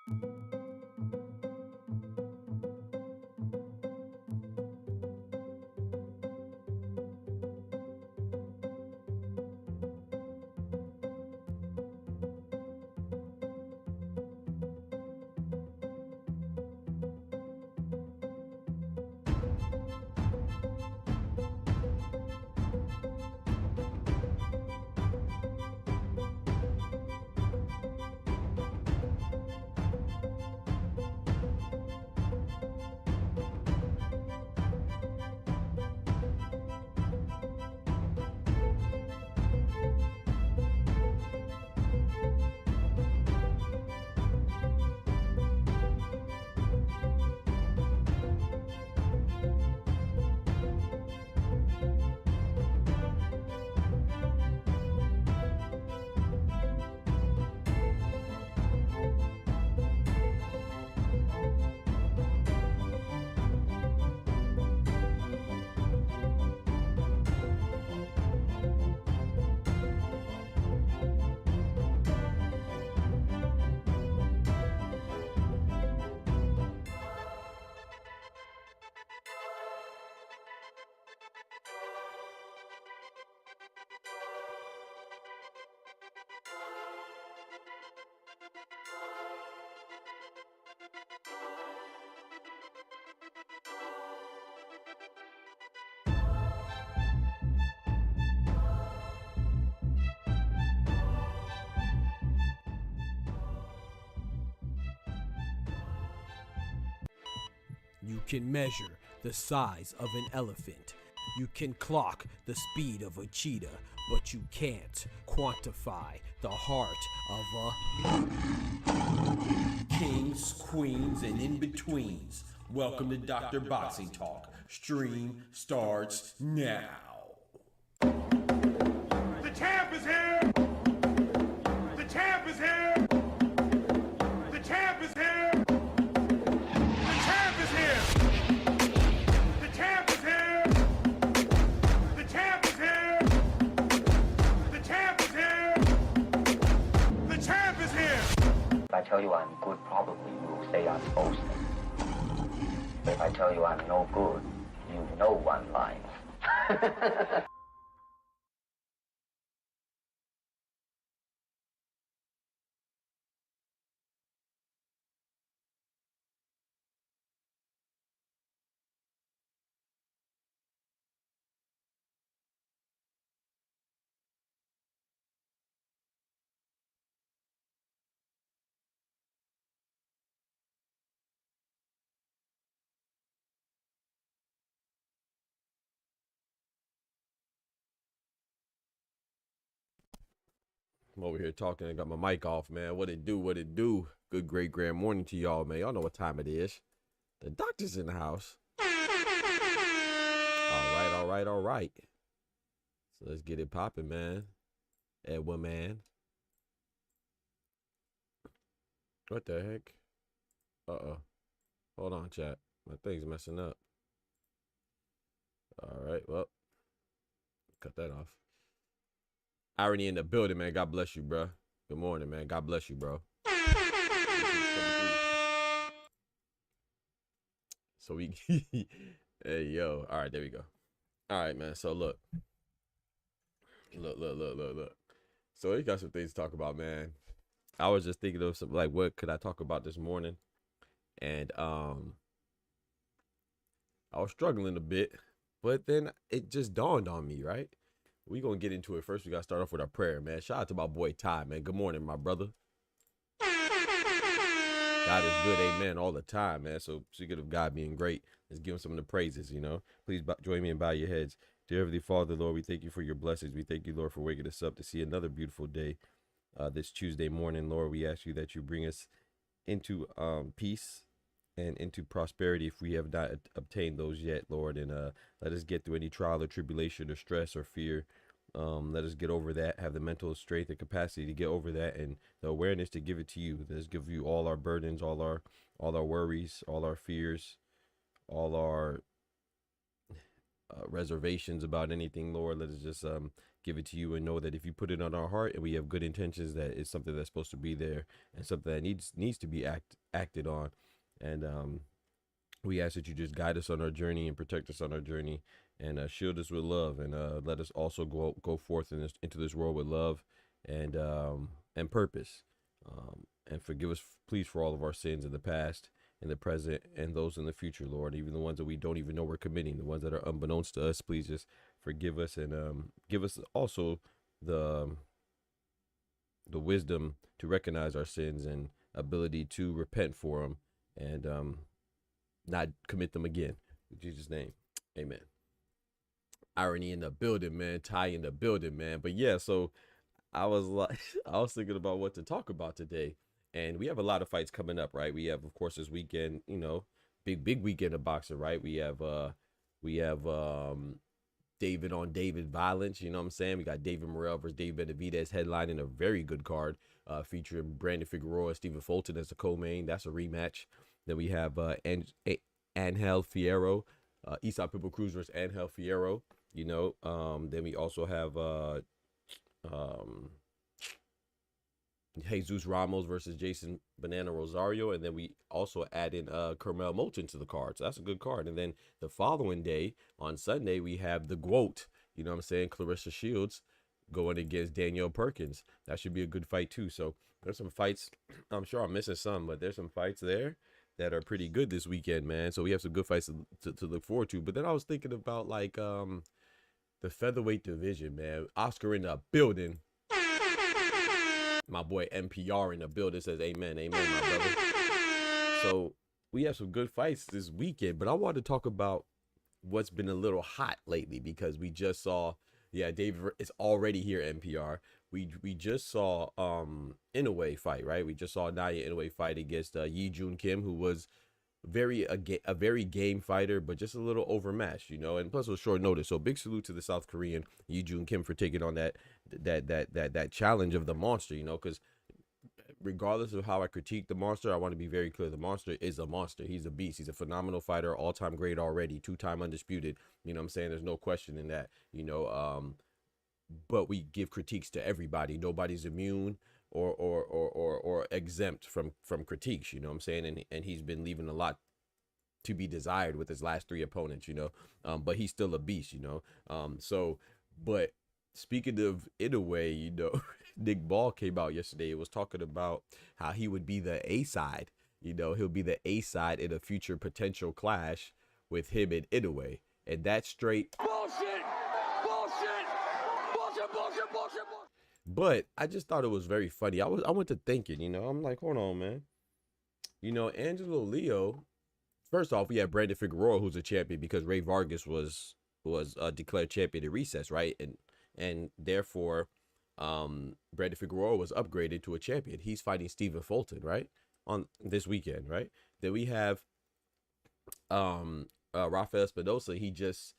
You can measure the size of an elephant. You can clock the speed of a cheetah, but you can't quantify the heart of a kings, queens, and in-betweens. Welcome to Dr. Boxing Talk. Stream starts now. The champ is here! The champ is here! The champ is here! The champ is here! The champ is here! The champ is here! The champ is here! The champ is here! If I tell you I'm good, probably you will say I'm boasting. But if I tell you I'm no good, you know one line. I'm over here talking. I got my mic off, man. What it do? What it do? Good, great, grand morning to y'all, man. Y'all know what time it is. The doctor's in the house. All right, all right, all right. So let's get it popping, man. Edwin, man. What the heck? Uh-oh. Hold on, chat. My thing's messing up. All right, well. Cut that off. Irony in the building, man. God bless you, bro. Good morning, man. God bless you, bro. So we, hey, yo. All right, there we go. All right, man. So look. So we got some things to talk about, man. I was just thinking of some, like, what could I talk about this morning? And I was struggling a bit, but then it just dawned on me, right? We gonna get into it first. We gotta start off with our prayer, man. Shout out to my boy Ty, man. Good morning, my brother. God is good, amen, all the time, man. So speaking of God being great, let's give him some of the praises, you know. Please join me and bow your heads. Dear Heavenly Father, Lord, we thank you for your blessings. We thank you, Lord, for waking us up to see another beautiful day this Tuesday morning. Lord, we ask you that you bring us into peace and into prosperity if we have not obtained those yet, Lord. And let us get through any trial or tribulation or stress or fear. Let us get over that, have the mental strength and capacity to get over that, and the awareness to give it to you. Let us give you all our burdens, all our worries, all our fears, all our reservations about anything, Lord. Let us just give it to you, and know that if you put it on our heart and we have good intentions, that it's something that's supposed to be there and something that needs to be acted on. And we ask that you just guide us on our journey and protect us on our journey, and shield us with love, and let us also go forth into this world with love and purpose. And forgive us, please, for all of our sins in the past, in the present, and those in the future, Lord. Even the ones that we don't even know we're committing, the ones that are unbeknownst to us, please just forgive us, and give us also the wisdom to recognize our sins and ability to repent for them, and not commit them again. In Jesus' name, amen. Irony in the building, man. Ty in the building, man. But yeah, so I was thinking about what to talk about today. And we have a lot of fights coming up, right? We have, of course, this weekend, big weekend of boxing, right? We have David on David violence, you know what I'm saying? We got David Morrell versus David Benavidez headlining a very good card, featuring Brandon Figueroa, Stephen Futon as the co-main. That's a rematch. Then we have Angel Fierro, Eastside Pitbull Cruz versus Angel Fierro, then we also have Jesus Ramos versus Jason Banana Rosario, and then we also add in Carmel Moulton to the card. So that's a good card. And then the following day, on Sunday, we have the GWOAT, Clarissa Shields going against Danielle Perkins. That should be a good fight too. So there's some fights. I'm sure I'm missing some, but there's some fights there that are pretty good this weekend, man. So we have some good fights to look forward to. But then I was thinking about the featherweight division, man. Oscar in the building. My boy NPR in the building says amen, my brother. So we have some good fights this weekend, but I want to talk about what's been a little hot lately, because we just saw, David is already here, NPR. We just saw Inoue fight, right? We just saw Naya Inoue fight against Yi Jun Kim, who was a very game fighter, but just a little overmatched, and plus it was short notice. So big salute to the South Korean Yi Jun Kim for taking on that challenge of the monster, because regardless of how I critique the monster, I want to be very clear. The monster is a monster. He's a beast. He's a phenomenal fighter, all-time great already, 2-time undisputed. You know what I'm saying? There's no question in that, but we give critiques to everybody. Nobody's immune or exempt from critiques, you know what I'm saying? And he's been leaving a lot to be desired with his last 3 opponents, but he's still a beast, but speaking of Inoue, Nick Ball came out yesterday. It was talking about how he would be the A side, he'll be the A side in a future potential clash with him and Inoue. And that's straight bullshit. But I just thought it was very funny. I went to thinking, I'm like, hold on, man. Angelo Leo, first off, we have Brandon Figueroa, who's a champion because Ray Vargas was declared champion in recess, right? And therefore, Brandon Figueroa was upgraded to a champion. He's fighting Stephen Futon, right? On this weekend, right? Then we have Rafael Espinoza. He just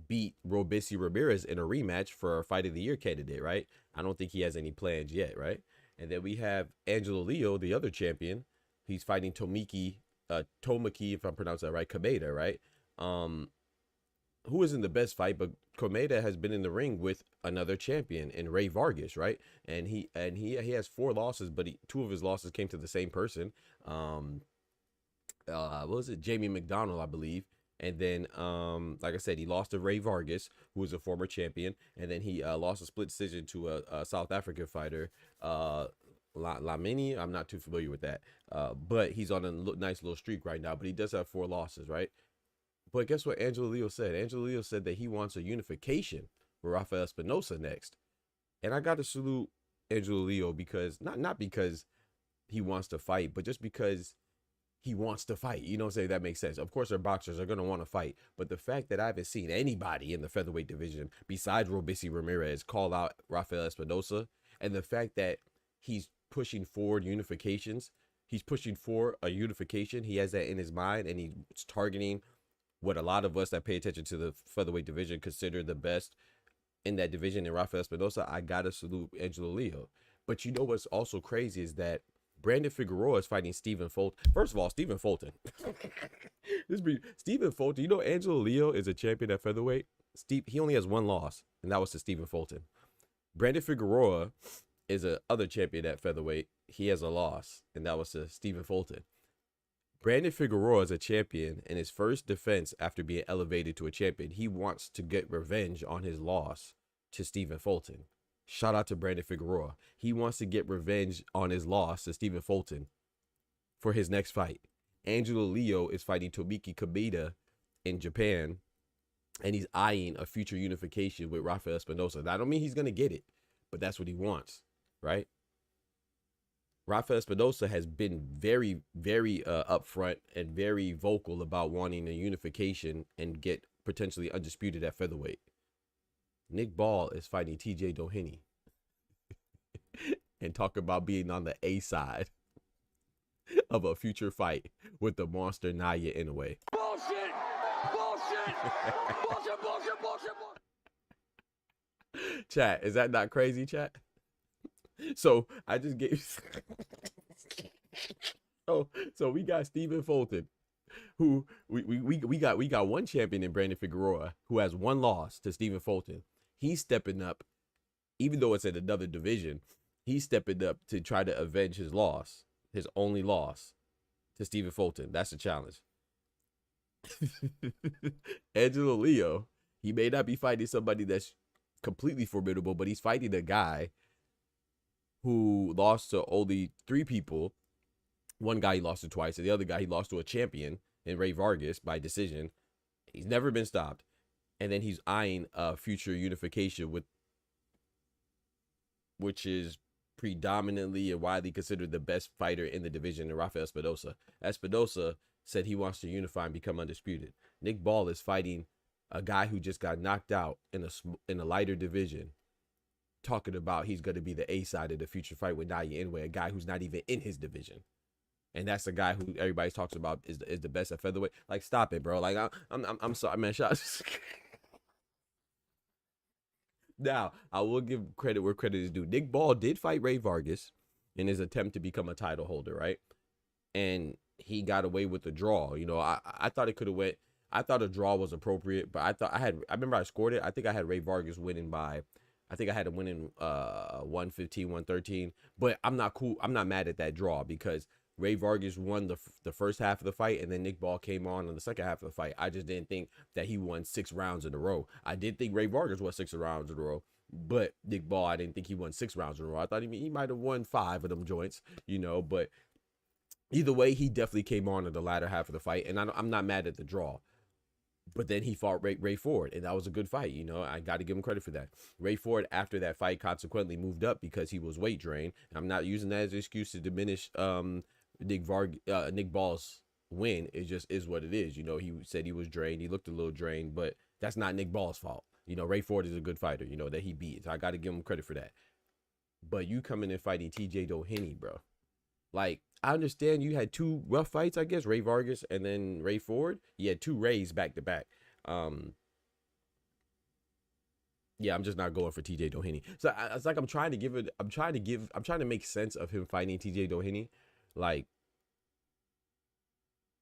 beat Robisi Ramirez in a rematch for a Fight of the Year candidate, right? I don't think he has any plans yet, right? And then we have Angelo Leo, the other champion. He's fighting Tomiki, if I'm pronouncing that right, Komeda, right? Who isn't the best fight, but Komeda has been in the ring with another champion in Ray Vargas, right? And he has 4 losses, but 2 of his losses came to the same person. What was it? Jamie McDonald, I believe. And then, like I said, he lost to Ray Vargas, who was a former champion. And then he lost a split decision to a South African fighter, Lamini. I'm not too familiar with that. But he's on a nice little streak right now. But he does have 4 losses, right? But guess what Angelo Leo said? Angelo Leo said that he wants a unification with Rafael Espinoza next. And I got to salute Angelo Leo because, not because he wants to fight, but just because he wants to fight. You know what I'm saying? That makes sense. Of course, our boxers are going to want to fight. But the fact that I haven't seen anybody in the featherweight division besides Robisi Ramirez call out Rafael Espinoza, and the fact that he's pushing forward unifications, he's pushing for a unification. He has that in his mind, and he's targeting what a lot of us that pay attention to the featherweight division consider the best in that division in Rafael Espinoza. I got to salute Angelo Leo. But what's also crazy is that Brandon Figueroa is fighting Stephen Futon. First of all, Stephen Futon. Stephen Futon. Angelo Leo is a champion at featherweight. He only has 1 loss, and that was to Stephen Futon. Brandon Figueroa is a other champion at featherweight. He has a loss, and that was to Stephen Fulton. Brandon Figueroa is a champion, and his first defense after being elevated to a champion, he wants to get revenge on his loss to Stephen Fulton. Shout out to Brandon Figueroa. He wants to get revenge on his loss to Stephen Fulton for his next fight. Angelo Leo is fighting Tomiki Kameda in Japan, and he's eyeing a future unification with Rafael Espinoza. That don't mean he's going to get it, but that's what he wants, right? Rafael Espinoza has been very, very upfront and very vocal about wanting a unification and get potentially undisputed at featherweight. Nick Ball is fighting TJ Doheny and talk about being on the A side of a future fight with the monster Naya Inoue. Bullshit! Bullshit! Bullshit, bullshit, bullshit, bullshit! Chat, is that not crazy, chat? So I just gave so we got Stephen Fulton, who we got one champion in Brandon Figueroa who has one loss to Stephen Fulton. He's stepping up, even though it's in another division. He's stepping up to try to avenge his loss, his only loss to Stephen Fulton. That's the challenge. Angelo Leo, he may not be fighting somebody that's completely formidable, but he's fighting a guy who lost to only 3 people. One guy he lost to twice, and the other guy he lost to a champion in Ray Vargas by decision. He's never been stopped. And then he's eyeing a future unification with, which is predominantly and widely considered the best fighter in the division, Rafael Espinoza. Espinoza said he wants to unify and become undisputed. Nick Ball is fighting a guy who just got knocked out in a lighter division, talking about he's going to be the A side of the future fight with Naya Inoue, a guy who's not even in his division. And that's the guy who everybody talks about is the best at featherweight. Like, stop it, bro. Like, I'm sorry, man. Now, I will give credit where credit is due. Nick Ball did fight Ray Vargas in his attempt to become a title holder, right? And he got away with the draw. You know, I thought it could have went. I thought a draw was appropriate, but I remember I scored it. I think I had Ray Vargas winning by, I think I had him winning 115, 113. But I'm not cool. I'm not mad at that draw because Ray Vargas won the first half of the fight, and then Nick Ball came on in the second half of the fight. I just didn't think that he won 6 rounds in a row. I did think Ray Vargas won 6 rounds in a row, but Nick Ball, I didn't think he won 6 rounds in a row. I thought he might have won 5 of them joints, you know, but either way, he definitely came on in the latter half of the fight, and I'm not mad at the draw. But then he fought Ray Ford, and that was a good fight. You know, I got to give him credit for that. Ray Ford, after that fight, consequently moved up because he was weight drained. I'm not using that as an excuse to diminish Nick Ball's win. It just is what it is. You know, he said he was drained. He looked a little drained, but that's not Nick Ball's fault. You know, Ray Ford is a good fighter, you know, that he beat. So I got to give him credit for that. But you coming in fighting TJ Doheny, bro. Like, I understand you had 2 rough fights, I guess, Ray Vargas and then Ray Ford. You had 2 Rays back to back. Yeah, I'm just not going for TJ Doheny. So it's like I'm trying to make sense of him fighting TJ Doheny. Like,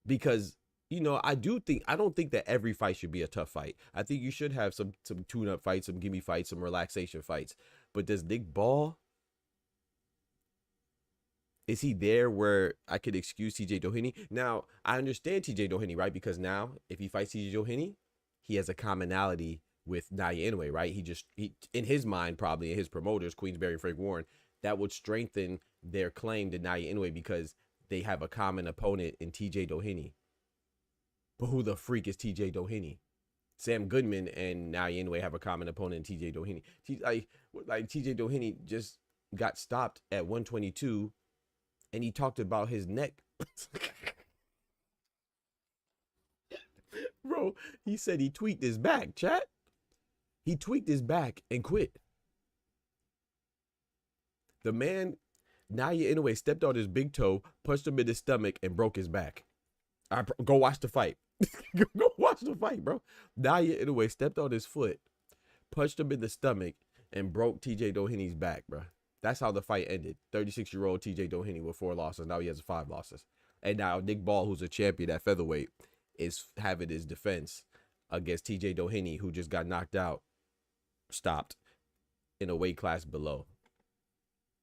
because, you know, I don't think that every fight should be a tough fight. I think you should have some tune-up fights, some gimme fights, some relaxation fights. But does Nick Ball, is he there where I could excuse TJ Doheny? Now, I understand TJ Doheny, right? Because now, if he fights TJ Doheny, he has a commonality with Naya Inoue, right? He in his mind, probably, and his promoters, Queensberry and Frank Warren, that would strengthen their claim to Naya Inoue because they have a common opponent in TJ Doheny. But who the freak is TJ Doheny? Sam Goodman and Naya Inoue have a common opponent in TJ Doheny. Like TJ Doheny just got stopped at 122, and he talked about his neck. Bro, he said he tweaked his back, chat. He tweaked his back and quit. The man, Naya Inoue, stepped on his big toe, punched him in his stomach, and broke his back. Go watch the fight. Go watch the fight, bro. Naya Inoue stepped on his foot, punched him in the stomach, and broke TJ Doheny's back, bro. That's how the fight ended. 36-year-old TJ Doheny with 4 losses. Now he has 5 losses. And now Nick Ball, who's a champion at featherweight, is having his defense against TJ Doheny, who just got knocked out, stopped. in a weight class below.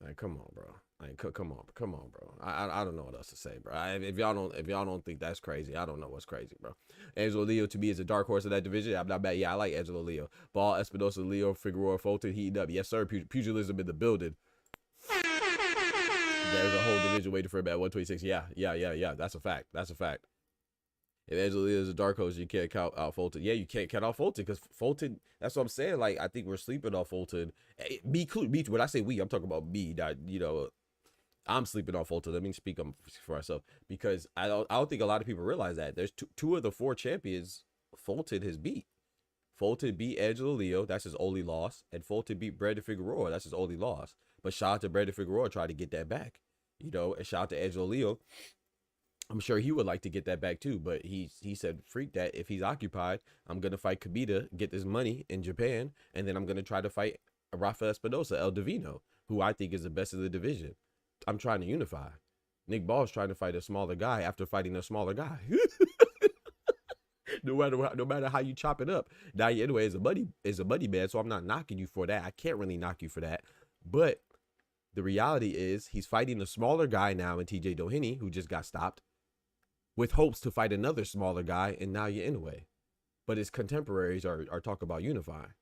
Like, come on, bro. Like, come on, bro. I don't know what else to say, bro. If y'all don't think that's crazy, I don't know what's crazy, bro. Angelo Leo to me is a dark horse of that division. I'm not bad. Yeah, I like Angelo Leo. Ball, Espinoza, Leo, Figueroa, Fulton, heating up. Yes, sir. Pugilism in the building. There's a whole division waiting for him at 126. Yeah. That's a fact. If Angelo Leo is a dark horse, you can't count out Fulton. Yeah, you can't count out Fulton because Fulton. That's what I'm saying. Like, I think we're sleeping on Fulton. Me, when I say we, I'm talking about me. That, you know, I'm sleeping on Fulton. Let me speak for myself because I don't think a lot of people realize that there's two of the 4 champions Fulton has beat. Fulton beat Angelo Leo. That's his only loss. And Fulton beat Brandon Figueroa. That's his only loss. But shout out to Brandon Figueroa trying to get that back. You know, and shout out to Angelo Leo. I'm sure he would like to get that back too, but he said, freak that. If he's occupied, I'm going to fight Kabita, get this money in Japan, and then I'm going to try to fight Rafael Espinoza, El Divino, who I think is the best of the division. I'm trying to unify. Nick Ball's trying to fight a smaller guy after fighting a smaller guy. No matter how you chop it up. Now, anyway, is a buddy man, so I'm not knocking you for that. I can't really knock you for that. But the reality is he's fighting a smaller guy now in TJ Doheny, who just got stopped, with hopes to fight another smaller guy in Naoya Inoue. But his contemporaries are talking about unifying.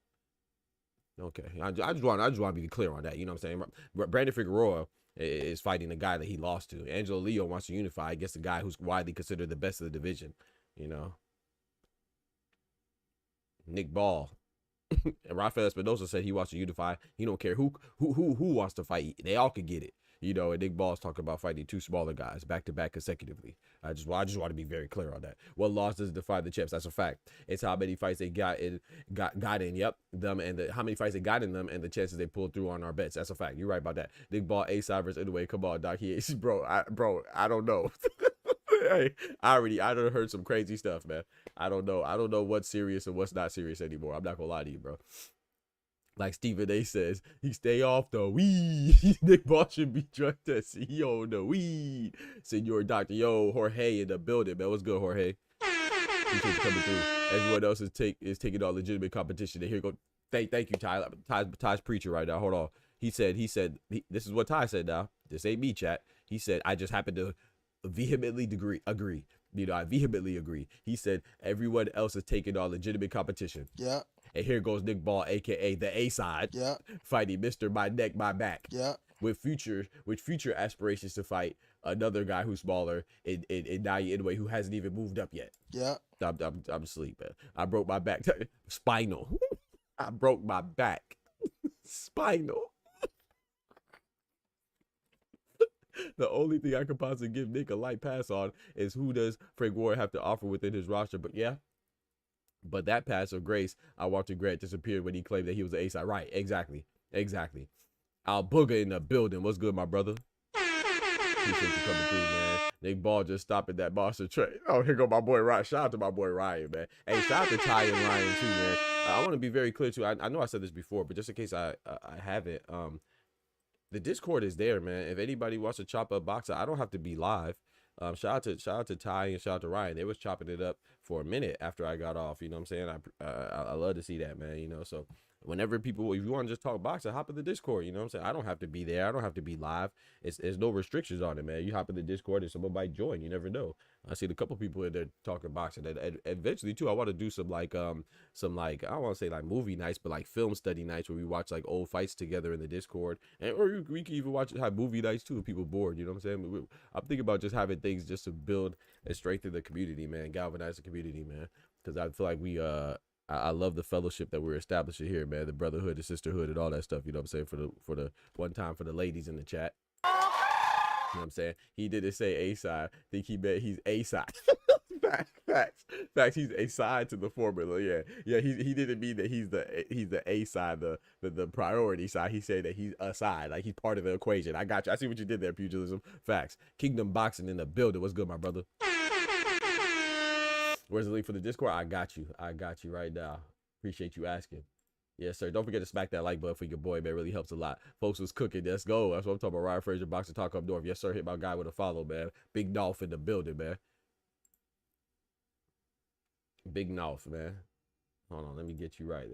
Okay, I just want to be clear on that. You know what I'm saying? Brandon Figueroa is fighting the guy that he lost to. Angelo Leo wants to unify against the guy who's widely considered the best of the division. You know, Nick Ball and Rafael Espinoza said he wants to unify. He don't care who wants to fight. They all could get it. You know, and Nick Ball's talking about fighting 2 smaller guys back to back consecutively. I just want to be very clear on that. What loss doesn't define the champs? That's a fact. It's how many fights they got in. Yep, them and how many fights they got in them and the chances they pulled through on our bets. That's a fact. You're right about that. Nick Ball A-side versus anyway. Come on, Doc. I don't know. Hey, I done heard some crazy stuff, man. I don't know what's serious and what's not serious anymore. I'm not gonna lie to you, bro. Like Stephen A says, he stay off the weed. Nick Ball should be drugged as CEO of the weed. Senor Dr. Yo, Jorge in the building, man. What's good, Jorge? Appreciate you coming through. Everyone else is taking on legitimate competition. And here go. Thank you, Ty. Ty's preaching right now. Hold on. He said, this is what Ty said now. This ain't me, chat. He said, I just happen to vehemently agree. You know, I vehemently agree. He said, everyone else is taking on legitimate competition. Yeah. And here goes Nick Ball, aka the A side, fighting Mr. My Neck, My Back. With future aspirations to fight another guy who's smaller in Naoya Inoue who hasn't even moved up yet. I'm asleep, man. I broke my back. Spinal. I broke my back. Spinal. The only thing I could possibly give Nick a light pass on is who does Frank Ward have to offer within his roster. But yeah. But that pass of grace, I want to grant, disappeared when he claimed that he was an A-side. Right, exactly. Al Booger in the building. What's good, my brother? Appreciate you coming through, man. Nick Ball just stopping that monster train. Oh, here go my boy Ryan. Shout out to my boy Ryan, man. Hey, shout out to Ty and Ryan, too, man. I want to be very clear, too. I know I said this before, but just in case I haven't, the Discord is there, man. If anybody wants to chop up boxer, I don't have to be live. Shout out to Ty and shout out to Ryan. They was chopping it up for a minute after I got off. You know what I'm saying? I love to see that, man. You know, so whenever people, if you want to just talk boxing, hop in the Discord. You know what I'm saying? I don't have to be there. I don't have to be live. There's no restrictions on it, man. You hop in the Discord and someone might join. You never know. I seen a couple people in there talking boxing. And eventually, too, I want to do some I don't want to say like movie nights, but like film study nights where we watch like old fights together in the Discord. Or we can even have movie nights too if people bored. You know what I'm saying? I'm thinking about just having things just to build and strengthen the community, man. Galvanize the community, man. Because I feel like I love the fellowship that we're establishing here, man. The brotherhood, the sisterhood, and all that stuff. You know what I'm saying? For the one time for the ladies in the chat. You know what I'm saying? He didn't say A-side. I think he meant he's A-side. Facts. He's a side to the formula. Yeah. He didn't mean that he's the A side, the priority side. He said that he's a side, like he's part of the equation. I got you. I see what you did there, pugilism. Facts. Kingdom Boxing in the building. What's good, my brother? Where's the link for the Discord? I got you right now. Appreciate you asking. Yes, sir. Don't forget to smack that like button for your boy, man. It really helps a lot. Folks was cooking. Let's go. That's what I'm talking about. Ryan Frazier, Boxing Talk up north. Yes, sir. Hit my guy with a follow, man. Big Dolph in the building, man. Big North, man. Hold on. Let me get you right.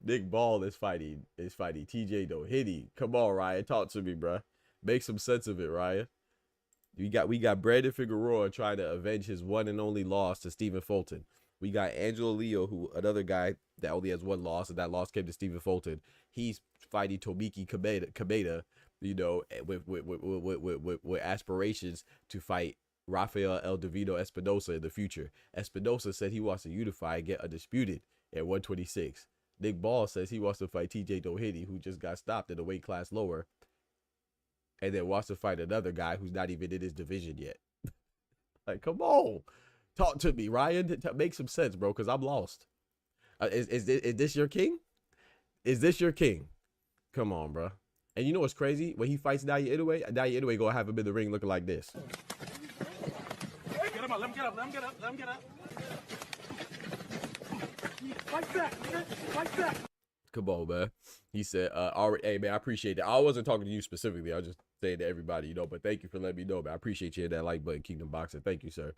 Nick Ball is fighting TJ Doheny. Come on, Ryan, talk to me, bruh. Make some sense of it, Ryan. We got Brandon Figueroa trying to avenge his one and only loss to Stephen Futon. We got Angelo Leo, who another guy that only has one loss, and that loss came to Stephen Futon. He's fighting Tomiki Kameda, you know, with aspirations to fight Rafael Espinoza in the future. Espinoza said he wants to unify and get undisputed at 126. Nick Ball says he wants to fight TJ Doheny, who just got stopped in a weight class lower, and then wants to fight another guy who's not even in his division yet. Like, come on. Talk to me, Ryan. Make some sense, bro, because I'm lost. Is this your king? Is this your king? Come on, bro. And you know what's crazy? When he fights Naoya Inoue gonna have him in the ring looking like this. Get him up, let him get up, let him get up, let him get up. Fight back, fight back. Come on, man. He said, hey, man, I appreciate that. I wasn't talking to you specifically. I was just saying to everybody, you know, but thank you for letting me know, man. I appreciate you in that like button, Kingdom Boxer. Thank you, sir.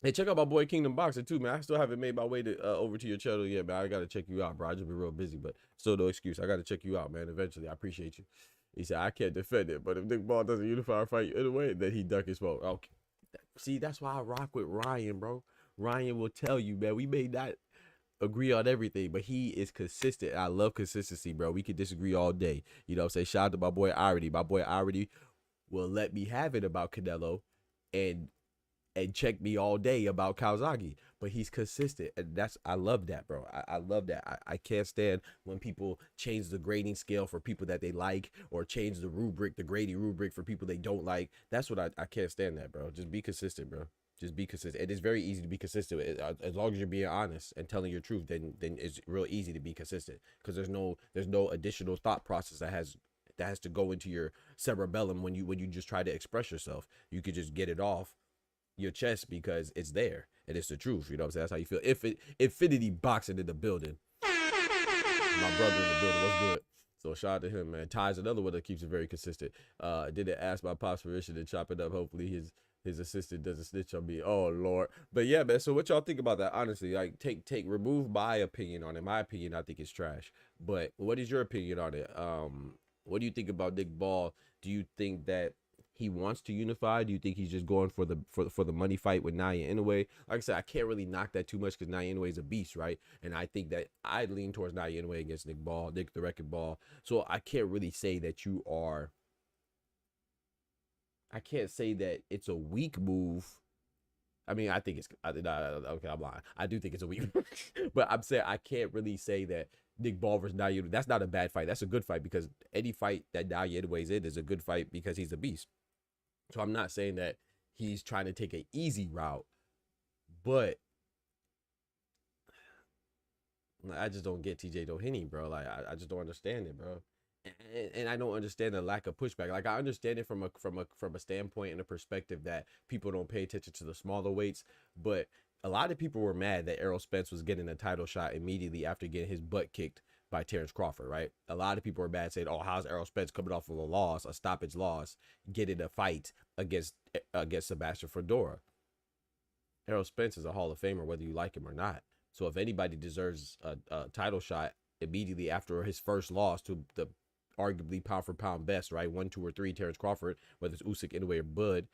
Hey, check out my boy Kingdom Boxer too, man. I still haven't made my way to over to your channel yet, man. I gotta check you out, bro. I just been real busy, but still no excuse. I gotta check you out, man. Eventually, I appreciate you. He said I can't defend it, but if Nick Ball doesn't unify or fight you anyway, then he duck his smoke. Okay, see, that's why I rock with Ryan, bro. Ryan will tell you, man. We may not agree on everything, but he is consistent. I love consistency, bro. We could disagree all day. You know what I'm saying? Shout out to my boy Irony. My boy Irony will let me have it about Canelo and check me all day about Calzaghe, but he's consistent, and I love that, bro. I love that. I can't stand when people change the grading scale for people that they like, or change the rubric, the grading rubric for people they don't like. That's what I can't stand that, bro. Just be consistent, bro. Just be consistent. It is very easy to be consistent as long as you're being honest and telling your truth. Then it's real easy to be consistent, because there's no additional thought process that has to go into your cerebellum when you just try to express yourself. You could just get it off your chest because it's there and it's the truth. You know what I'm saying? That's how you feel. Infinity Boxing in the building. My brother in the building. What's good? So shout out to him, man. Ty's another one that keeps it very consistent. Didn't ask my pop's permission to chop it up. Hopefully his assistant doesn't snitch on me. Oh Lord. But yeah, man. So what y'all think about that? Honestly, like remove my opinion on it. My opinion, I think it's trash. But what is your opinion on it? What do you think about Nick Ball? Do you think that he wants to unify? Do you think he's just going for the money fight with Naoya Inoue? Like I said, I can't really knock that too much because Naoya Inoue is a beast, right? And I think that I lean towards Naoya Inoue against Nick the Wrecking Ball. So I can't really say that I can't say that it's a weak move. I mean, I think it's okay. I'm lying. I do think it's a weak move, but I'm saying I can't really say that Nick Ball versus Naoya Inoue, that's not a bad fight. That's a good fight, because any fight that Naoya Inoue is in is a good fight because he's a beast. So I'm not saying that he's trying to take an easy route, but I just don't get TJ Doheny, bro. Like I just don't understand it, bro. And I don't understand the lack of pushback. Like I understand it from a standpoint and a perspective that people don't pay attention to the smaller weights, but a lot of people were mad that Errol Spence was getting a title shot immediately after getting his butt kicked by Terrence Crawford, right? A lot of people were mad, saying, "Oh, how's Errol Spence coming off of a stoppage loss, getting a fight against Sebastian Fedora?" Errol Spence is a Hall of Famer, whether you like him or not. So if anybody deserves a title shot immediately after his first loss to the arguably pound for pound best, right? 1, 2, or 3, Terrence Crawford, whether it's Usyk, Inoue, or Bud,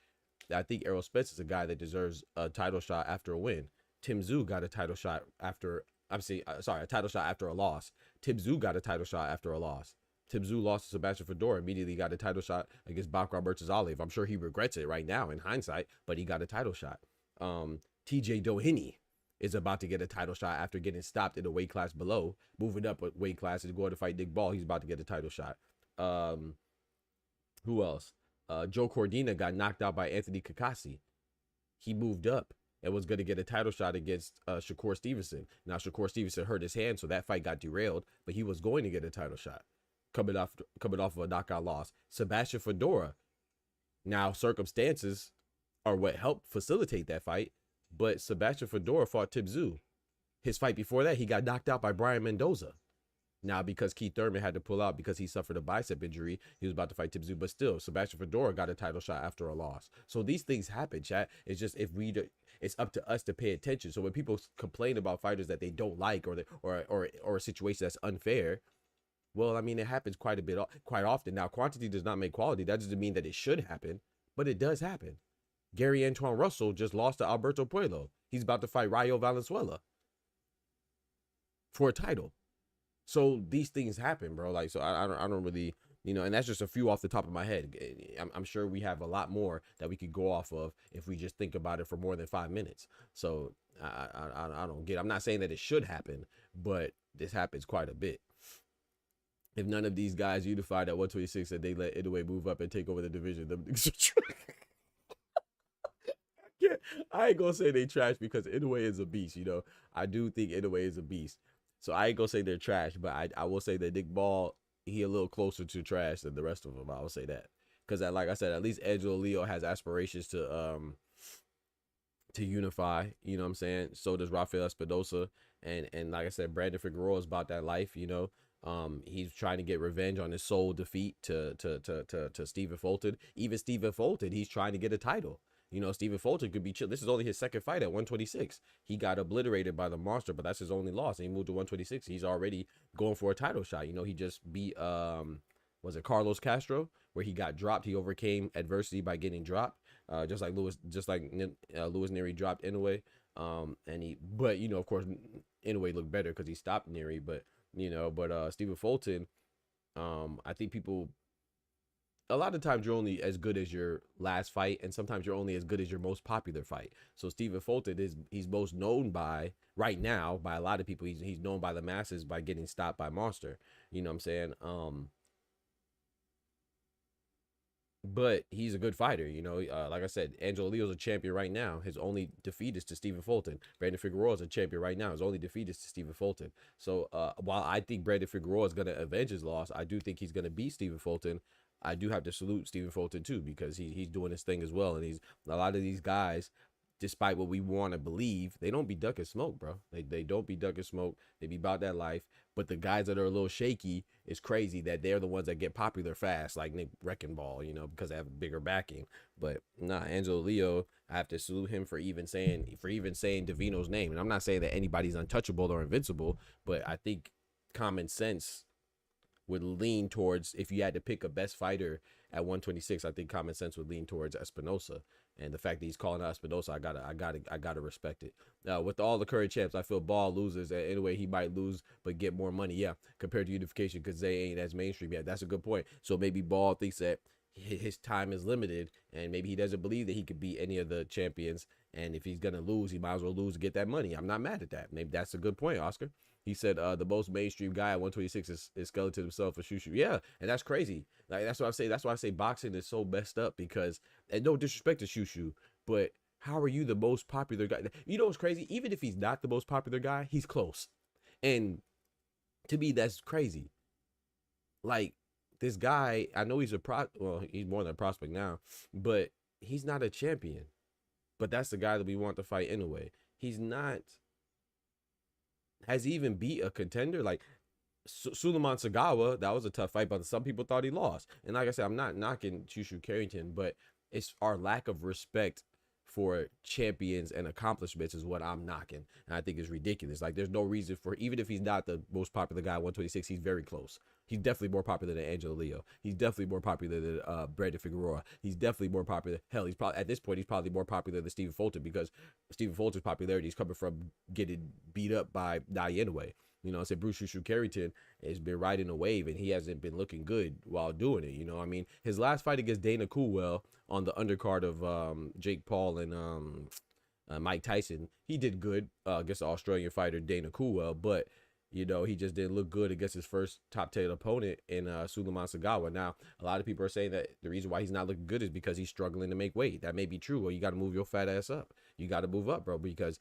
I think Errol Spence is a guy that deserves a title shot after a win. Tim Tszyu got a title shot after. a title shot after a loss. Tim Tszyu got a title shot after a loss. Tim Tszyu lost to Sebastian Fedora, immediately got a title shot against Bakram Murtazalev. I'm sure he regrets it right now in hindsight, but he got a title shot. TJ Doheny is about to get a title shot after getting stopped in a weight class below, moving up a weight class and going to fight Nick Ball. He's about to get a title shot. Who else? Joe Cordina got knocked out by Anthony Kakasi. He moved up and was going to get a title shot against Shakur Stevenson. Now, Shakur Stevenson hurt his hand, so that fight got derailed, but he was going to get a title shot coming off of a knockout loss. Sebastian Fedora. Now, circumstances are what helped facilitate that fight, but Sebastian Fedora fought Tim Tszyu. His fight before that, he got knocked out by Brian Mendoza. Now, because Keith Thurman had to pull out because he suffered a bicep injury, he was about to fight Tim Tszyu, but still, Sebastian Fedora got a title shot after a loss. So these things happen, chat. It's just it's up to us to pay attention. So when people complain about fighters that they don't like or a situation that's unfair, well, I mean, it happens quite often. Now, quantity does not make quality. That doesn't mean that it should happen, but it does happen. Gary Antoine Russell just lost to Alberto Puello. He's about to fight Rayo Valenzuela for a title. So these things happen, bro. Like, so I don't really, and that's just a few off the top of my head. I'm sure we have a lot more that we could go off of if we just think about it for more than 5 minutes. So I don't get. I'm not saying that it should happen, but this happens quite a bit. If none of these guys unified at 126 and they let Inoue move up and take over the division, I ain't gonna say they trash because Inoue is a beast. I do think Inoue is a beast. So I ain't gonna say they're trash, but I will say that Nick Ball, he a little closer to trash than the rest of them. I will say that because, like I said, at least Angelo Leo has aspirations to unify. You know what I'm saying? So does Rafael Espinoza, and like I said, Brandon Figueroa is about that life. He's trying to get revenge on his sole defeat to Stephen Futon. Even Stephen Futon, he's trying to get a title. Stephen Futon could be chill. This is only his second fight at 126. He got obliterated by the monster, but that's his only loss. And he moved to 126. He's already going for a title shot. He just beat, was it Carlos Castro, where he got dropped. He overcame adversity by getting dropped, just like Louis Nery dropped Inoue. But of course, Inoue looked better because he stopped Nery. But Stephen Futon, I think people. A lot of times you're only as good as your last fight, and sometimes you're only as good as your most popular fight. So Stephen Futon he's most known by right now by a lot of people. He's known by the masses by getting stopped by Monster. You know what I'm saying? But he's a good fighter. Like I said, Angelo Leo's a champion right now. His only defeat is to Stephen Futon. Brandon Figueroa is a champion right now. His only defeat is to Stephen Futon. So while I think Brandon Figueroa is going to avenge his loss, I do think he's going to beat Stephen Futon. I do have to salute Stephen Futon too, because he's doing his thing as well. And a lot of these guys, despite what we want to believe, they don't be ducking smoke, bro. They don't be ducking smoke. They be about that life. But the guys that are a little shaky, it's crazy that they're the ones that get popular fast, like Nick Wrecking Ball, because they have bigger backing. But nah, Angelo Leo, I have to salute him for even saying Davino's name. And I'm not saying that anybody's untouchable or invincible, but I think common sense would lean towards, if you had to pick a best fighter at 126, I think common sense would lean towards Espinoza. And the fact that he's calling out Espinoza, I gotta respect it. With all the current champs, I feel Ball loses, and anyway, he might lose but get more money. Yeah, compared to Unification, because they ain't as mainstream yet. That's a good point. So maybe Ball thinks that his time is limited, and maybe he doesn't believe that he could beat any of the champions. And if he's gonna lose, he might as well lose to get that money. I'm not mad at that. Maybe that's a good point, Oscar. He said the most mainstream guy at 126 is Skeleton himself for Shushu. Yeah, and that's crazy. Like that's what I say. That's why I say boxing is so messed up, because, and no disrespect to Shushu, but how are you the most popular guy? What's crazy? Even if he's not the most popular guy, he's close. And to me, that's crazy. Like, this guy, I know he's he's more than a prospect now, but he's not a champion. But that's the guy that we want to fight anyway. He's not. Has he even beat a contender? Like Suleiman Sagawa, that was a tough fight, but some people thought he lost. And like I said, I'm not knocking Shushu Carrington, but it's our lack of respect for champions and accomplishments is what I'm knocking. And I think it's ridiculous. Like, there's no reason for, even if he's not the most popular guy at 126, he's very close. He's definitely more popular than Angelo Leo. He's definitely more popular than Brandon Figueroa. He's definitely more popular. Hell, he's probably, at this point, he's probably more popular than Stephen Futon, because Stephen Fulton's popularity is coming from getting beat up by Inoue. I said Bruce Shushu Carrington has been riding a wave, and he hasn't been looking good while doing it. I mean, his last fight against Dana Coolwell on the undercard of Jake Paul and Mike Tyson, he did good against the Australian fighter Dana Coolwell, but he just didn't look good against his first top 10 opponent in Suleiman Sagawa. Now, a lot of people are saying that the reason why he's not looking good is because he's struggling to make weight. That may be true. Well, you got to move your fat ass up. You got to move up, bro, because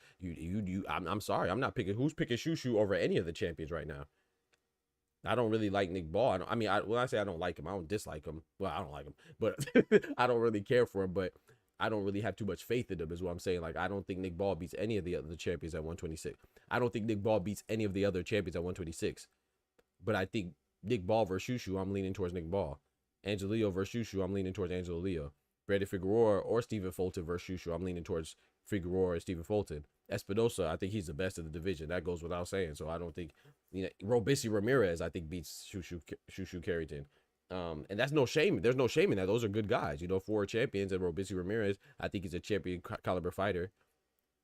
I'm sorry. I'm not picking. Who's picking Shushu over any of the champions right now? I don't really like Nick Ball. When I say I don't like him, I don't dislike him. Well, I don't like him, but I don't really care for him. But I don't really have too much faith in him, is what I'm saying. Like, I don't think Nick Ball beats any of the other champions at 126. I don't think Nick Ball beats any of the other champions at 126. But I think Nick Ball versus Shushu, I'm leaning towards Nick Ball. Angelo Leo versus Shushu, I'm leaning towards Angelo Leo. Brandon Figueroa or Stephen Futon versus Shushu, I'm leaning towards Figueroa or Stephen Futon. Espinoza, I think he's the best of the division. That goes without saying. So I don't think, Robisi Ramirez, I think beats Shushu Carrington. And that's no shame. There's no shame in that. Those are good guys. 4 champions. And Robisi Ramirez, I think he's a champion caliber fighter.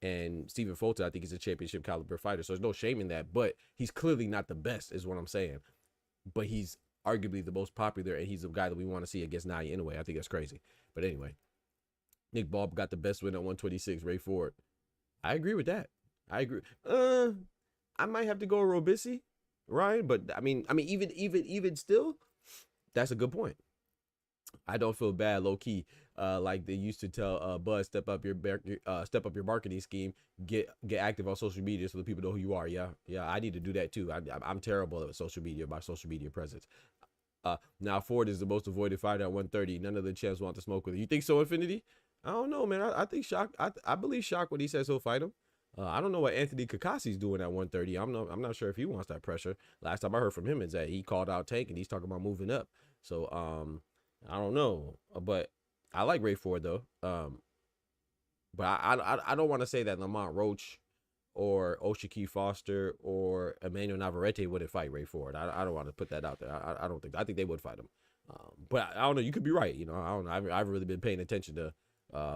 And Stephen Futon, I think he's a championship caliber fighter. So there's no shame in that. But he's clearly not the best, is what I'm saying. But he's arguably the most popular, and he's the guy that we want to see against Naya anyway. I think that's crazy. But anyway, Nick Ball got the best win at 126. Ray Ford. I agree with that. I agree. I might have to go Robisi, Ryan. But I mean, even still, that's a good point. I don't feel bad, low key, like they used to tell Buzz, step up your marketing scheme, get active on social media so that people know who you are. Yeah, I need to do that too. I'm terrible at social media, my social media presence. Now Ford is the most avoided fighter at 130. None of the champs want to smoke with him. You think so, Infinity? I don't know, man. I think Shock. I believe Shock when he says he'll fight him. I don't know what Anthony Kakasi's doing at 130. I'm not sure if he wants that pressure. Last time I heard from him is that he called out Tank and he's talking about moving up. So I don't know, but I like Ray Ford though. But I don't want to say that Lamont Roach or Oshiki Foster or Emmanuel Navarrete wouldn't fight Ray Ford. I don't want to put that out there. I think they would fight him. But I don't know. You could be right. I don't know. I've really been paying attention to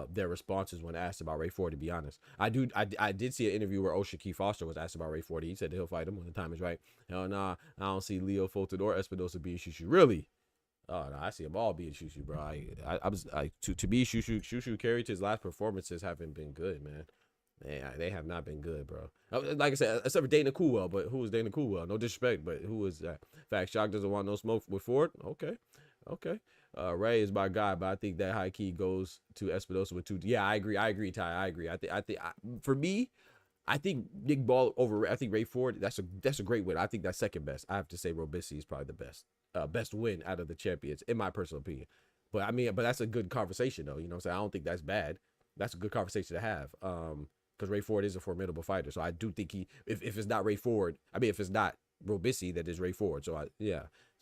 their responses when asked about Ray Ford, to be honest. I did see an interview where Oshiki Foster was asked about Ray Ford. He said that he'll fight him when the time is right. Hell nah, I don't see Leo Fulton or Espinoza being Shushu. Really? Oh no, I see them all being Shushu, bro. To be Shushu Carrington's last performances haven't been good, man. They have not been good, bro. Like I said, except for Dana Coolwell, but who is Dana Coolwell? No disrespect, but who is that? Fact, Shock doesn't want no smoke with Ford. Okay. Ray is my guy, but I think that high key goes to Espinoza with 2. Yeah, I agree, Ty. I agree. For me, I think Nick Ball over. I think Ray Ford. That's a great win. I think that's second best. I have to say Robisi is probably the best win out of the champions, in my personal opinion. But that's a good conversation though. You know what I'm saying? I don't think that's bad. That's a good conversation to have. Because Ray Ford is a formidable fighter. So I do think if it's not Ray Ford, if it's not Robisi, that is Ray Ford. So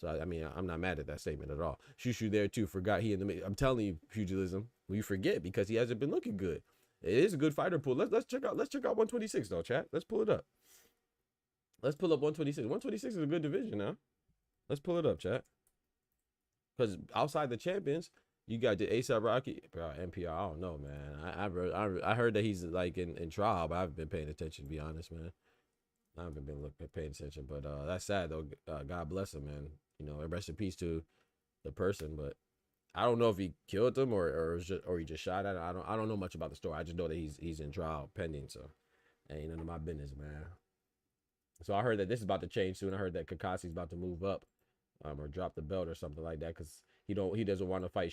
I'm not mad at that statement at all. Shushu there too. Forgot he in the mix. I'm telling you, pugilism. You forget because he hasn't been looking good. It is a good fighter pool. Let's check out 126 though, chat. Let's pull it up. Let's pull up 126. 126 is a good division now. Let's pull it up, chat. Because outside the champions, you got the ASAP Rocky, bro, NPR. I don't know, man. I heard that he's like in trial, but I haven't been paying attention, to be honest, man. I haven't been paying attention, but that's sad though. God bless him, man. Rest in peace to the person, but I don't know if he killed him or he just shot at him. I don't know much about the story. I just know that he's in trial pending, so that ain't none of my business, man. So I heard that this is about to change soon. I heard that Kakasi's about to move up, or drop the belt or something like that, because he doesn't want to fight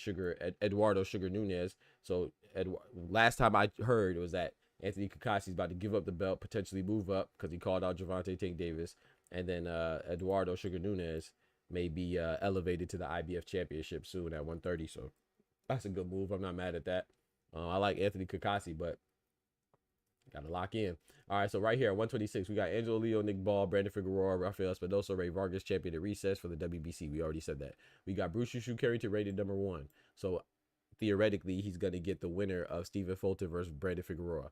Eduardo Sugar Nunez. So last time I heard it was that Anthony Kakasi's about to give up the belt, potentially move up because he called out Gervonta Tank Davis, and then Eduardo Sugar Nunez may be elevated to the IBF championship soon at 130. So that's a good move. I'm not mad at that. I like Anthony Kakasi, but gotta lock in. All right, so right here at 126, we got Angelo Leo, Nick Ball, Brandon Figueroa, Rafael Espinoza, Ray Vargas, champion at recess for the WBC. We already said that. We got Bruce Shushu Carrington rated number 1. So theoretically, he's gonna get the winner of Stephen Futon versus Brandon Figueroa.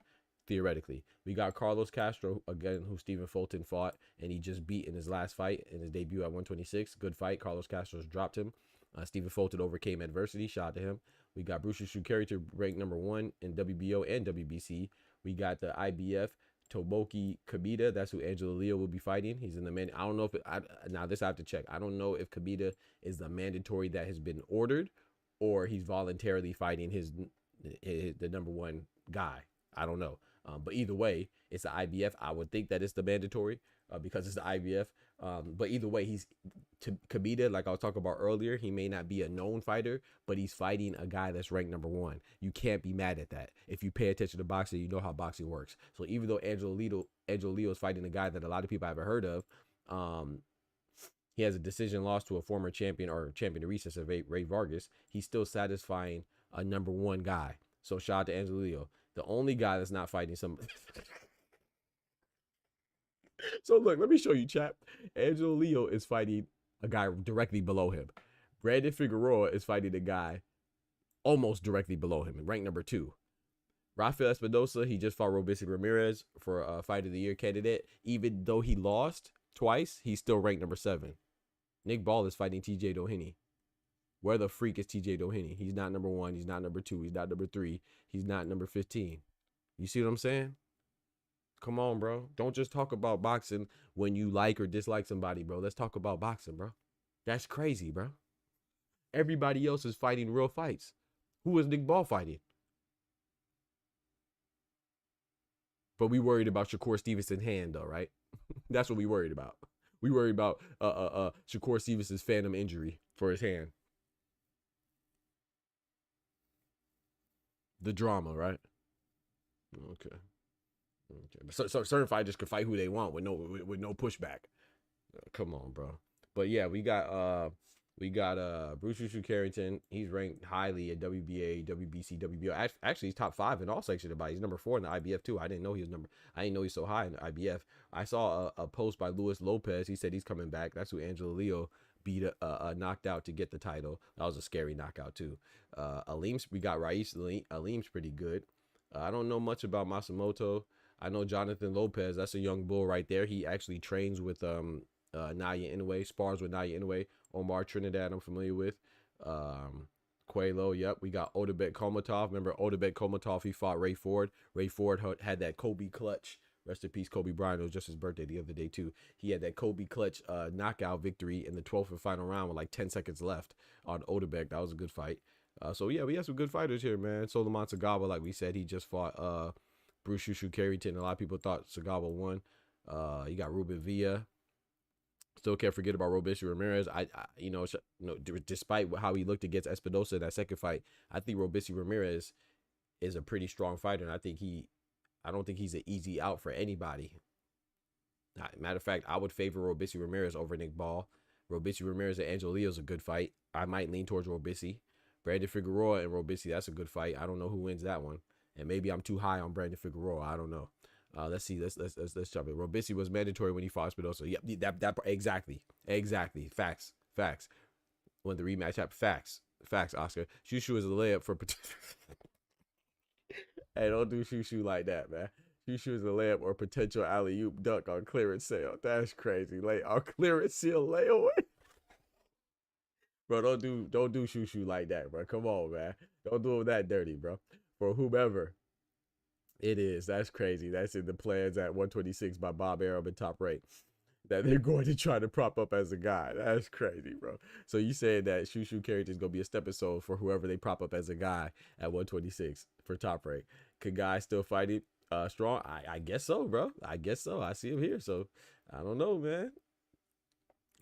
Theoretically, we got Carlos Castro again, who Stephen Futon fought and he just beat in his last fight in his debut at 126. Good fight. Carlos Castro's dropped him. Stephen Futon overcame adversity. Shout out to him. We got Bruce Shushu Carrington ranked number 1 in WBO and WBC. We got the IBF Tomoki Kabita. That's who Angelo Leo will be fighting. He's in the man. I don't know if now this I have to check. I don't know if Kabita is the mandatory that has been ordered or he's voluntarily fighting the number 1 guy. I don't know. But either way, it's the IBF. I would think that it's the mandatory because it's the IBF. But either way, he's to Kabita, like I was talking about earlier, he may not be a known fighter, but he's fighting a guy that's ranked number 1. You can't be mad at that. If you pay attention to boxing, you know how boxing works. So even though Angelo Leo is fighting a guy that a lot of people haven't heard of, he has a decision loss to a former champion or champion of recess of Ray Vargas. He's still satisfying a number 1 guy. So shout out to Angelo Leo. The only guy that's not fighting some So look, let me show you, chap. Angelo Leo is fighting a guy directly below him. Brandon Figueroa is fighting a guy almost directly below him, ranked number 2. Rafael Espinoza, he just fought Robeisy Ramirez for a Fight of the Year candidate. Even though he lost twice, he's still ranked number 7. Nick Ball is fighting TJ Doheny. Where the freak is TJ Doheny? He's not number 1. He's not number 2. He's not number 3. He's not number 15. You see what I'm saying? Come on, bro. Don't just talk about boxing when you like or dislike somebody, bro. Let's talk about boxing, bro. That's crazy, bro. Everybody else is fighting real fights. Who is Nick Ball fighting? But we worried about Shakur Stevenson's hand, though, right? That's what we worried about. We worried about Shakur Stevenson's phantom injury for his hand. The drama, right? Okay. So certain fighters could fight who they want with no pushback. Come on, bro. But yeah, we got Bruce Shushu Carrington. He's ranked highly at WBA, WBC, WBO. Actually, he's top 5 in all sections of the body. He's number 4 in the IBF too. I didn't know he's so high in the IBF. I saw a post by Luis Lopez. He said he's coming back. That's who Angelo Leo beat knocked out to get the title. That was a scary knockout too. We got Rais Aleem's pretty good. I don't know much about Masamoto. I know Jonathan Lopez. That's a young bull right there. He actually trains with Naya Inoue, spars with Naya Inoue. Omar Trinidad, I'm familiar with. Coelho, yep. We got Odabek Komatov. Remember Odabek Komatov? He fought Ray Ford. Ray Ford had that Kobe clutch. Rest in peace, Kobe Bryant. It was just his birthday the other day too. He had that Kobe clutch knockout victory in the 12th and final round with like 10 seconds left on Odabek. That was a good fight. So yeah, we have some good fighters here, man. Solomon Sagawa, like we said, he just fought Bruce Shushu Carrington. A lot of people thought Sagawa won. You got Ruben Villa. Still can't forget about Robeisy Ramirez. Despite how he looked against Espinoza in that second fight, I think Robeisy Ramirez is a pretty strong fighter, and I don't think he's an easy out for anybody. Matter of fact, I would favor Robeisy Ramirez over Nick Ball. Robeisy Ramirez and Angelo Leo is a good fight. I might lean towards Robeisy. Brandon Figueroa and Robeisy, that's a good fight. I don't know who wins that one, and maybe I'm too high on Brandon Figueroa. I don't know. Let's see. Let's jump in. Robeisy was mandatory when he fought Espinoza. Yep, that exactly. Facts. When the rematch happened, facts. Oscar Shushu is a layup for. Hey, don't do Shushu like that, man. Shushu is a layup or potential alley oop dunk on clearance sale. That's crazy. Lay on clearance seal layaway. Bro, don't do Shushu like that, bro. Come on, man. Don't do him that dirty, bro. For whomever it is, that's crazy. That's in the plans at 126 by Bob Arum and Top Rank that they're going to try to prop up as a guy. That's crazy, bro. So you saying that Shushu Carrington is going to be a stepping stone for whoever they prop up as a guy at 126 for Top Rank. Could guys still fight it strong? I guess so, bro. I guess so. I see him here, so I don't know, man.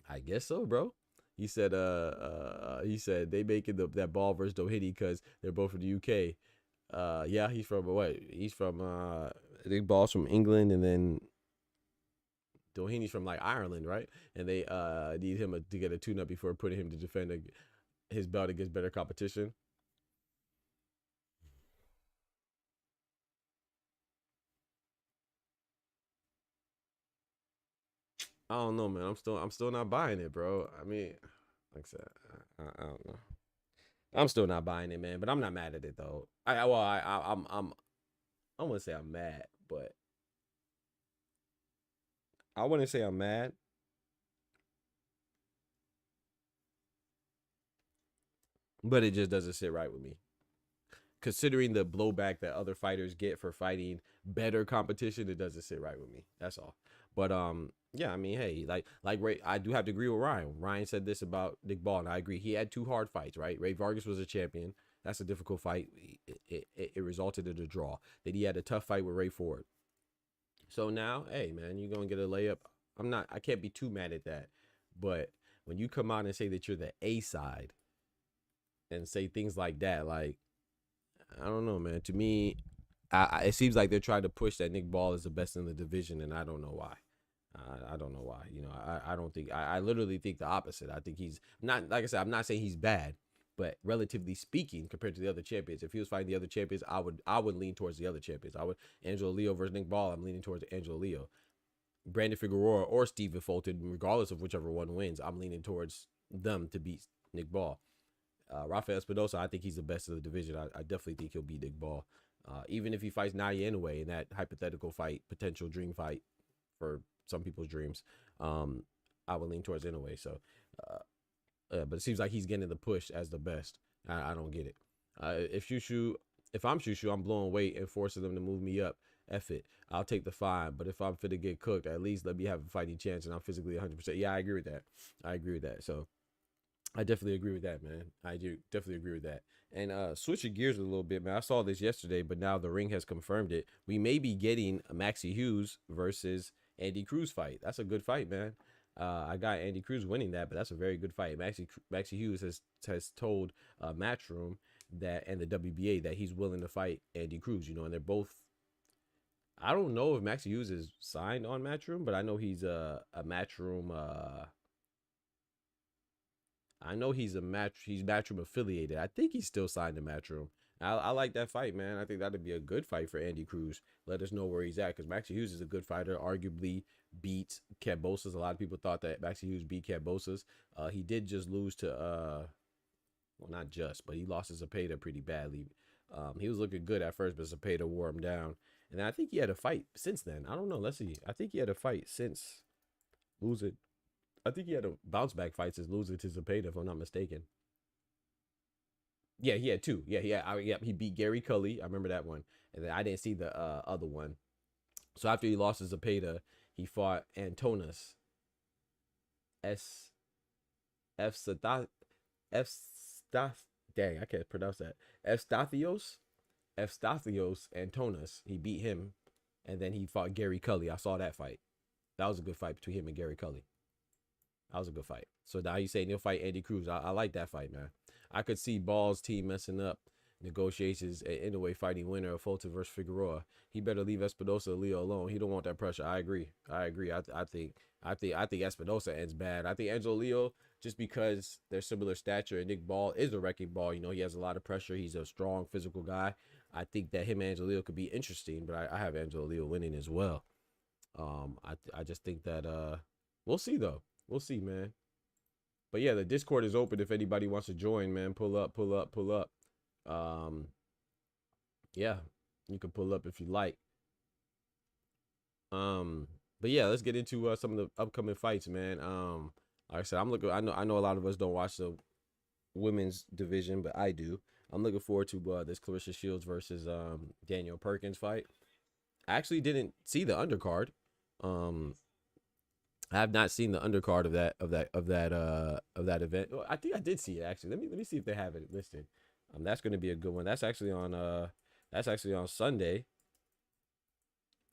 I guess so, bro. He said they making that Ball versus Doheny because they're both from the UK. Yeah, he's from what? He's from I think Ball's from England, and then Doheny's from like Ireland, right? And they need him to get a tune-up before putting him to defend his belt against better competition. I don't know, man. I'm still not buying it, bro. I mean, like I said, I don't know. I'm still not buying it, man. But I'm not mad at it though. I wouldn't say I'm mad, but I wouldn't say I'm mad. But it just doesn't sit right with me. Considering the blowback that other fighters get for fighting better competition, it doesn't sit right with me. That's all. But yeah, I mean, hey, like Ray, I do have to agree with Ryan. Ryan said this about Nick Ball, and I agree. He had 2 hard fights, right? Ray Vargas was a champion. That's a difficult fight. It resulted in a draw. Then he had a tough fight with Ray Ford. So now, hey, man, you're gonna get a layup. I can't be too mad at that. But when you come out and say that you're the A side and say things like that, like, I don't know, man. To me, it seems like they're trying to push that Nick Ball is the best in the division, and I don't know why. I don't know why. You know, I don't think. I literally think the opposite. I think he's not. Like I said, I'm not saying he's bad, but relatively speaking, compared to the other champions, if he was fighting the other champions, I would lean towards the other champions. Angelo Leo versus Nick Ball. I'm leaning towards Angelo Leo. Brandon Figueroa or Stephen Futon, regardless of whichever one wins, I'm leaning towards them to beat Nick Ball. Rafael Espinoza, I think he's the best of the division. I definitely think he'll beat Nick Ball. Even if he fights Naya Inoue in that hypothetical fight, potential dream fight for some people's dreams, I would lean towards Inoue. So, but it seems like he's getting the push as the best. I don't get it. If I'm Shushu, I'm blowing weight and forcing them to move me up. F it. I'll take the fine. But if I'm fit to get cooked, at least let me have a fighting chance and I'm physically 100%. Yeah, I agree with that. So I definitely agree with that, man. I do definitely agree with that. And switching gears a little bit, man. I saw this yesterday, but now the ring has confirmed it. We may be getting a Maxie Hughes versus Andy Cruz fight. That's a good fight, man. I got Andy Cruz winning that, but that's a very good fight. Maxie Hughes has told Matchroom that and the WBA that he's willing to fight Andy Cruz. And they're both. I don't know if Maxie Hughes is signed on Matchroom, but I know he's a Matchroom. I know he's Matchroom affiliated. I think he's still signed to Matchroom. I like that fight, man. I think that'd be a good fight for Andy Cruz. Let us know where he's at, because Maxie Hughes is a good fighter. Arguably beats Kambosos. A lot of people thought that Maxie Hughes beat Kambosos. He did just lose to well, not just, but he lost to Zepeda pretty badly. He was looking good at first, but Zepeda wore him down. And I think he had a fight since then. I don't know. Let's see. I think he had a fight since losing. I think he had a bounce back fight since losing to Zepeda, if I'm not mistaken. Yeah, he had two. Yeah, he beat Gary Cully. I remember that one. And then I didn't see the other one. So after he lost to Zepeda, he fought Antonis. Dang, I can't pronounce that. Eustathios Antonis. He beat him. And then he fought Gary Cully. I saw that fight. That was a good fight between him and Gary Cully. That was a good fight. So now you saying he'll fight Andy Cruz. I like that fight, man. I could see Ball's team messing up negotiations in a way, fighting winner of Fulton versus Figueroa. He better leave Espinoza Leo alone. He don't want that pressure. I agree. I think Espinoza ends bad. I think Angelo Leo, just because they're similar stature, and Nick Ball is a wrecking ball. He has a lot of pressure. He's a strong physical guy. I think that him and Angelo Leo could be interesting, but I have Angelo Leo winning as well. I just think that we'll see though. We'll see, man. But yeah, the Discord is open if anybody wants to join, man. Pull up. Yeah, you can pull up if you like. But yeah, let's get into some of the upcoming fights, man. Like I said, I'm looking. I know a lot of us don't watch the women's division, but I do. I'm looking forward to this Clarissa Shields versus Danielle Perkins fight. I actually didn't see the undercard. I have not seen the undercard of that event. Well, I think I did see it actually. Let me see if they have it listed. That's going to be a good one. That's actually on Sunday,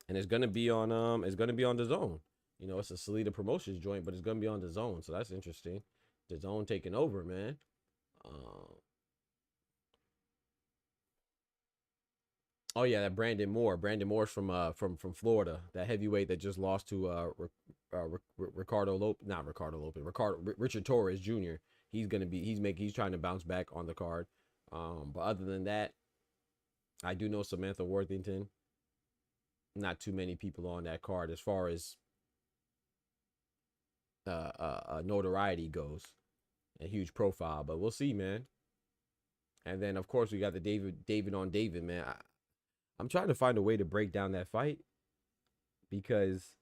and it's going to be on the Zone. It's a Salida Promotions joint, but it's going to be on the Zone, so that's interesting. The Zone taking over, man. Oh yeah, that Brandon Moore. Brandon Moore's from Florida. That heavyweight that just lost to Richard Torres Jr. He's trying to bounce back on the card. But other than that, I do know Samantha Worthington. Not too many people on that card as far as notoriety goes. A huge profile, but we'll see, man. And then of course we got the David on David, man. I'm trying to find a way to break down that fight because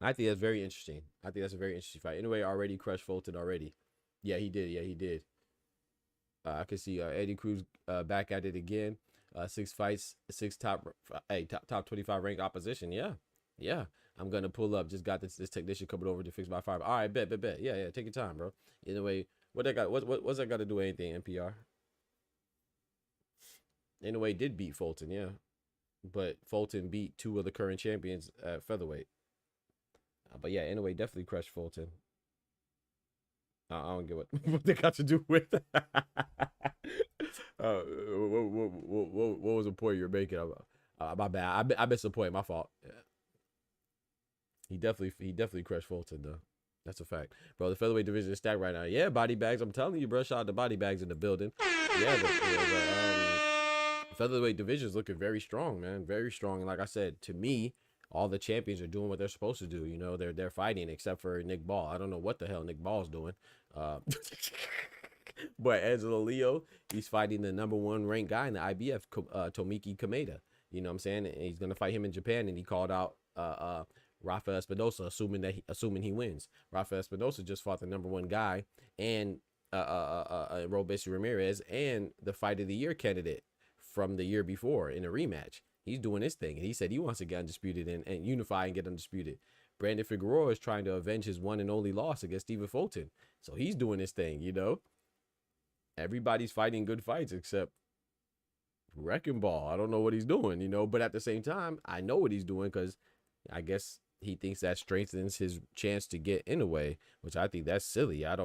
I think that's very interesting. I think that's a very interesting fight. Anyway, already crushed Fulton already. Yeah, he did. I can see Eddie Cruz back at it again. 6 fights, 6 top 25 ranked opposition. Yeah. I'm gonna pull up. Just got this technician coming over to fix my fire. All right, bet. Yeah. Take your time, bro. Anyway, what's that got to do with anything? NPR. Anyway, did beat Fulton, yeah, but Fulton beat 2 of the current champions at featherweight. But yeah, anyway, definitely crushed Fulton. I don't get what they got to do with that. What was the point you're making? My bad. I missed the point. My fault. Yeah. He definitely crushed Fulton though. That's a fact, bro. The featherweight division is stacked right now. Yeah, body bags. I'm telling you, bro. Shout out to body bags in the building. Yeah, the featherweight division is looking very strong, man. Very strong. And like I said, to me, all the champions are doing what they're supposed to do. You know, they're fighting except for Nick Ball. I don't know what the hell Nick Ball's doing. But Angelo Leo, he's fighting the #1 ranked guy in the IBF, Tomiki Kameda. You know what I'm saying? And he's gonna fight him in Japan, and he called out Rafael Espinoza, assuming he wins. Rafael Espinoza just fought the #1 guy and Robeisy Ramirez and the fight of the year candidate from the year before in a rematch. He's doing his thing, and he said he wants to get undisputed and unify and get undisputed. Brandon Figueroa is trying to avenge his one and only loss against Stephen Futon, so he's doing his thing. You know, everybody's fighting good fights except Wrecking Ball. I don't know what he's doing, you know, but at the same time, I know what he's doing because I guess he thinks that strengthens his chance to get in a way, which I think that's silly. I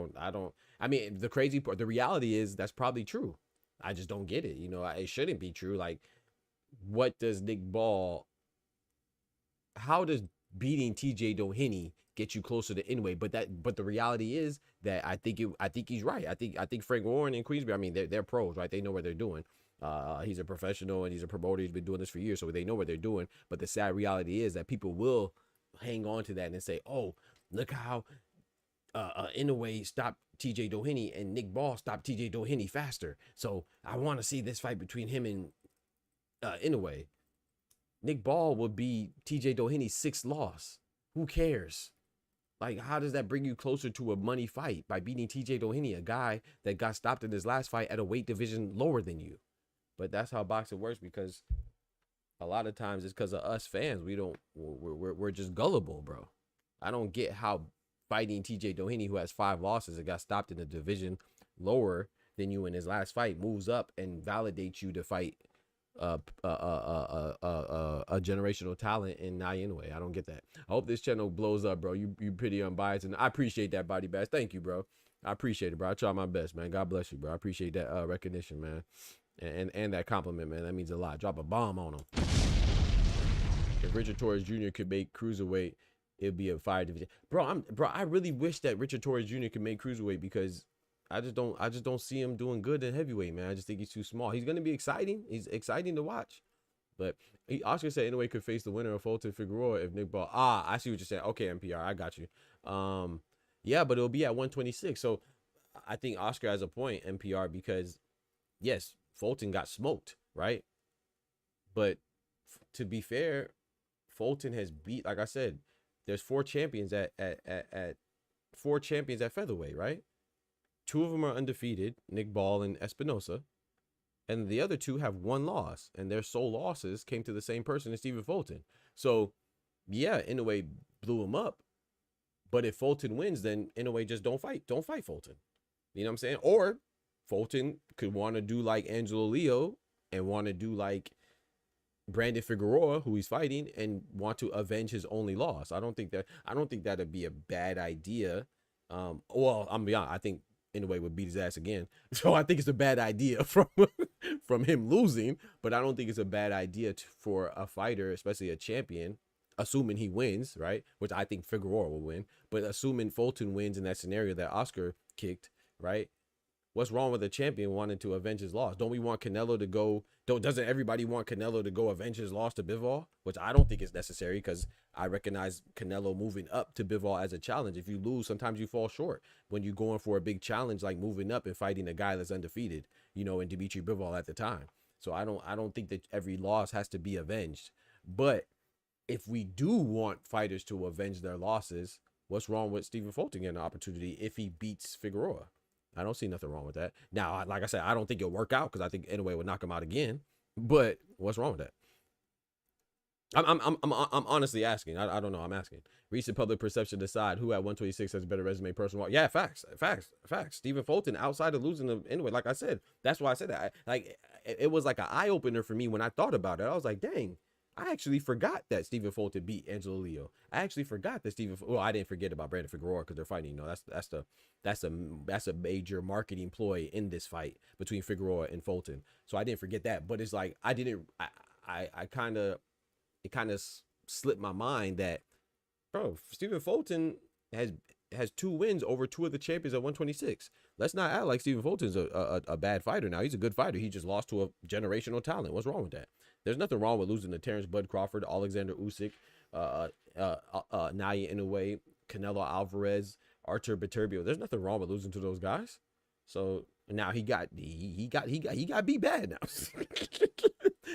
mean, the crazy part, the reality is that's probably true. I just don't get it. You know, it shouldn't be true. Like, what does Nick Ball, how does beating TJ Doheny get you closer to Inoue? But the reality is that I think he's right. I think Frank Warren and Queensberry, I mean, they're pros, right? They know what they're doing. He's a professional and he's a promoter. He's been doing this for years, so they know what they're doing. But the sad reality is that people will hang on to that and say, "Oh, look how Inoue stopped TJ Doheny and Nick Ball stopped TJ Doheny faster. So I want to see this fight between him and Inoue." Nick Ball would be TJ Doheny's 6th loss. Who cares? Like, how does that bring you closer to a money fight by beating TJ Doheny, a guy that got stopped in his last fight at a weight division lower than you? But that's how boxing works, because a lot of times it's because of us fans. We're just gullible, bro. I don't get how fighting TJ Doheny, who has 5 losses and got stopped in a division lower than you in his last fight, moves up and validates you to fight a generational talent in Inoue. I don't get that. I hope this channel blows up, bro. You pretty unbiased, and I appreciate that, Body Bass. Thank you, bro. I appreciate it, bro. I try my best, man. God bless you, bro. I appreciate that recognition, man. And that compliment, man. That means a lot. Drop a bomb on him. If Richard Torres Jr. could make cruiserweight, it'd be a fire division. Bro, I really wish that Richard Torres Jr. could make cruiserweight, because I just don't see him doing good in heavyweight, man. I just think he's too small. He's gonna be exciting. He's exciting to watch. But Oscar said Inoue could face the winner of Fulton Figueroa if Nick Ball. I see what you're saying. Okay, NPR, I got you. Yeah, but it'll be at 126. So I think Oscar has a point, NPR, because yes, Fulton got smoked, right? But to be fair, Fulton has beat, like I said, there's 4 champions at 4 champions at featherweight, right? 2 of them are undefeated, Nick Ball and Espinoza, and the other 2 have 1 loss, and their sole losses came to the same person as Stephen Fulton. So yeah, Inoue blew him up, but if Fulton wins, then Inoue just don't fight Fulton. You know what I'm saying? Or Fulton could want to do like Angelo Leo and want to do like Brandon Figueroa, who he's fighting, and want to avenge his only loss. I don't think that'd be a bad idea. Well, I'm beyond. I think Inoue would beat his ass again. So I think it's a bad idea from him losing, but I don't think it's a bad idea for a fighter, especially a champion, assuming he wins, right? Which I think Figueroa will win, but assuming Fulton wins in that scenario that Oscar kicked, right? What's wrong with a champion wanting to avenge his loss? Don't we want Canelo to go? Doesn't everybody want Canelo to go avenge his loss to Bivol? Which I don't think is necessary, because I recognize Canelo moving up to Bivol as a challenge. If you lose, sometimes you fall short when you're going for a big challenge, like moving up and fighting a guy that's undefeated, you know, in Dimitri Bivol at the time. So I don't think that every loss has to be avenged. But if we do want fighters to avenge their losses, what's wrong with Stephen Fulton getting an opportunity if he beats Figueroa? I don't see nothing wrong with that. Now, like I said, I don't think it'll work out, because I think Inoue would knock him out again. But what's wrong with that? I'm honestly asking. I don't know. I'm asking. Recent public perception decide who at 126 has a better resume, personal. Yeah, facts. Stephen Fulton, outside of losing to Inoue, like I said, that's why I said that. It was like an eye opener for me when I thought about it. I was like, dang. I actually forgot that Stephen Fulton beat Angelo Leo. I actually forgot that well, I didn't forget about Brandon Figueroa, because they're fighting. You know, that's a major marketing ploy in this fight between Figueroa and Fulton. So I didn't forget that. But it's like it kind of slipped my mind that, bro, Stephen Fulton has 2 wins over 2 of the champions at 126. Let's not act like Stephen Fulton's a bad fighter. Now, he's a good fighter. He just lost to a generational talent. What's wrong with that? There's nothing wrong with losing to Terrence Bud Crawford, Alexander Usyk, Naya Inoue, Canelo Alvarez, Artur Beterbiev. There's nothing wrong with losing to those guys. So now he got beat bad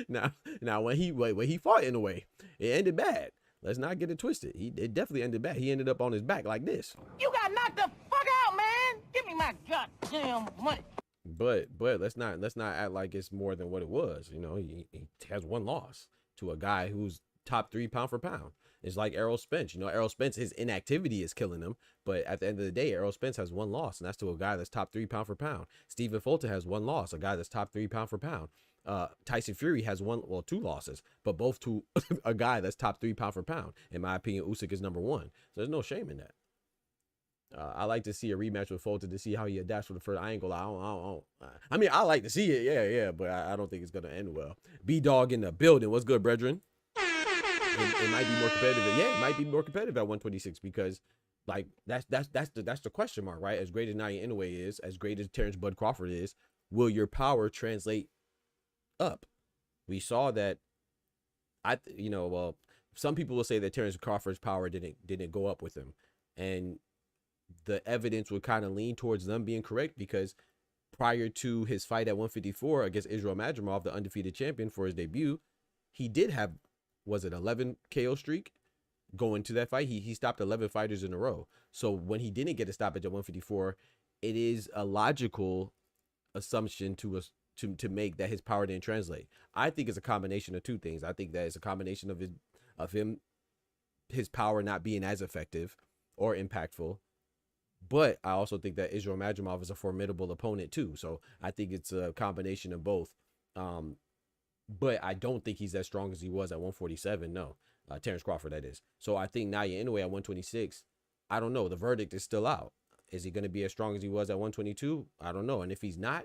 now. now when he fought Inoue, it ended bad. Let's not get it twisted. It definitely ended bad. He ended up on his back like this. You got knocked the fuck out, man. Give me my goddamn money. But let's not act like it's more than what it was. You know, he has one loss to a guy who's top 3 pound for pound. It's like Errol Spence. You know, Errol Spence, his inactivity is killing him. But at the end of the day, Errol Spence has one loss, and that's to a guy that's top 3 pound for pound. Stephen Futon has one loss, a guy that's top 3 pound for pound. Tyson Fury has 2 losses, but both to a guy that's top 3 pound for pound. In my opinion, Usyk is number 1. So there's no shame in that. I like to see a rematch with Fulton to see how he adapts for the first. I ain't gonna lie. I mean, I like to see it. Yeah. But I don't think it's gonna end well. B-Dog in the building. What's good, brethren? It might be more competitive. Yeah, it might be more competitive at 126 because, like, that's the question mark, right? As great as Naya Inoue is, as great as Terrence Bud Crawford is, will your power translate up? We saw that. Some people will say that Terrence Crawford's power didn't go up with him, and the evidence would kind of lean towards them being correct because prior to his fight at 154 against Israel Madrimov, the undefeated champion for his debut, he did have, was it 11 KO streak going to that fight? He stopped 11 fighters in a row. So when he didn't get a stoppage at 154, it is a logical assumption to make that his power didn't translate. I think it's a combination of two things. I think that it's a combination of his power not being as effective or impactful. But I also think that Israel Madrimov is a formidable opponent too. So I think it's a combination of both. But I don't think he's as strong as he was at 147. No, Terrence Crawford, that is. So I think Naya Inoue at 126, I don't know. The verdict is still out. Is he going to be as strong as he was at 122? I don't know. And if he's not,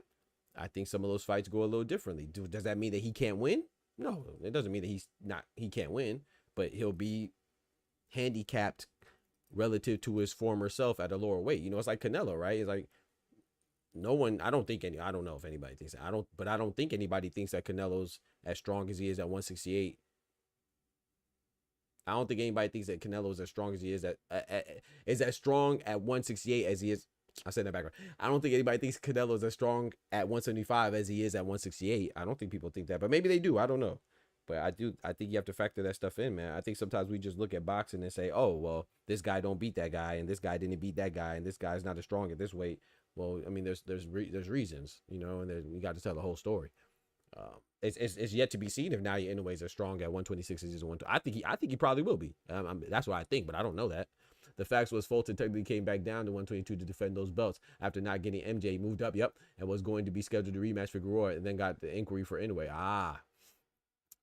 I think some of those fights go a little differently. Does that mean that he can't win? No, it doesn't mean that he can't win, but he'll be handicapped relative to his former self at a lower weight. You know, it's like Canelo, right? It's like no one, I don't know if anybody thinks that. I don't think anybody thinks that Canelo's as strong as he is at 168. I don't think anybody thinks that Canelo is as strong as he is is as strong at 168 as he is. I said that backward. I don't think anybody thinks Canelo is as strong at 175 as he is at 168. I don't think people think that, but maybe they do. I don't know. But I think you have to factor that stuff in, man. I think sometimes we just look at boxing and say, oh, well, this guy don't beat that guy, and this guy didn't beat that guy, and this guy's not as strong at this weight. Well, I mean, there's reasons, you know, and we got to tell the whole story. It's yet to be seen if Naya Inoue is as strong at 126 as he is at 120. I think he probably will be. That's what I think, but I don't know that. The facts was Fulton technically came back down to 122 to defend those belts after not getting MJ. He moved up, and was going to be scheduled to rematch Figueroa, and then got the inquiry for Inoue.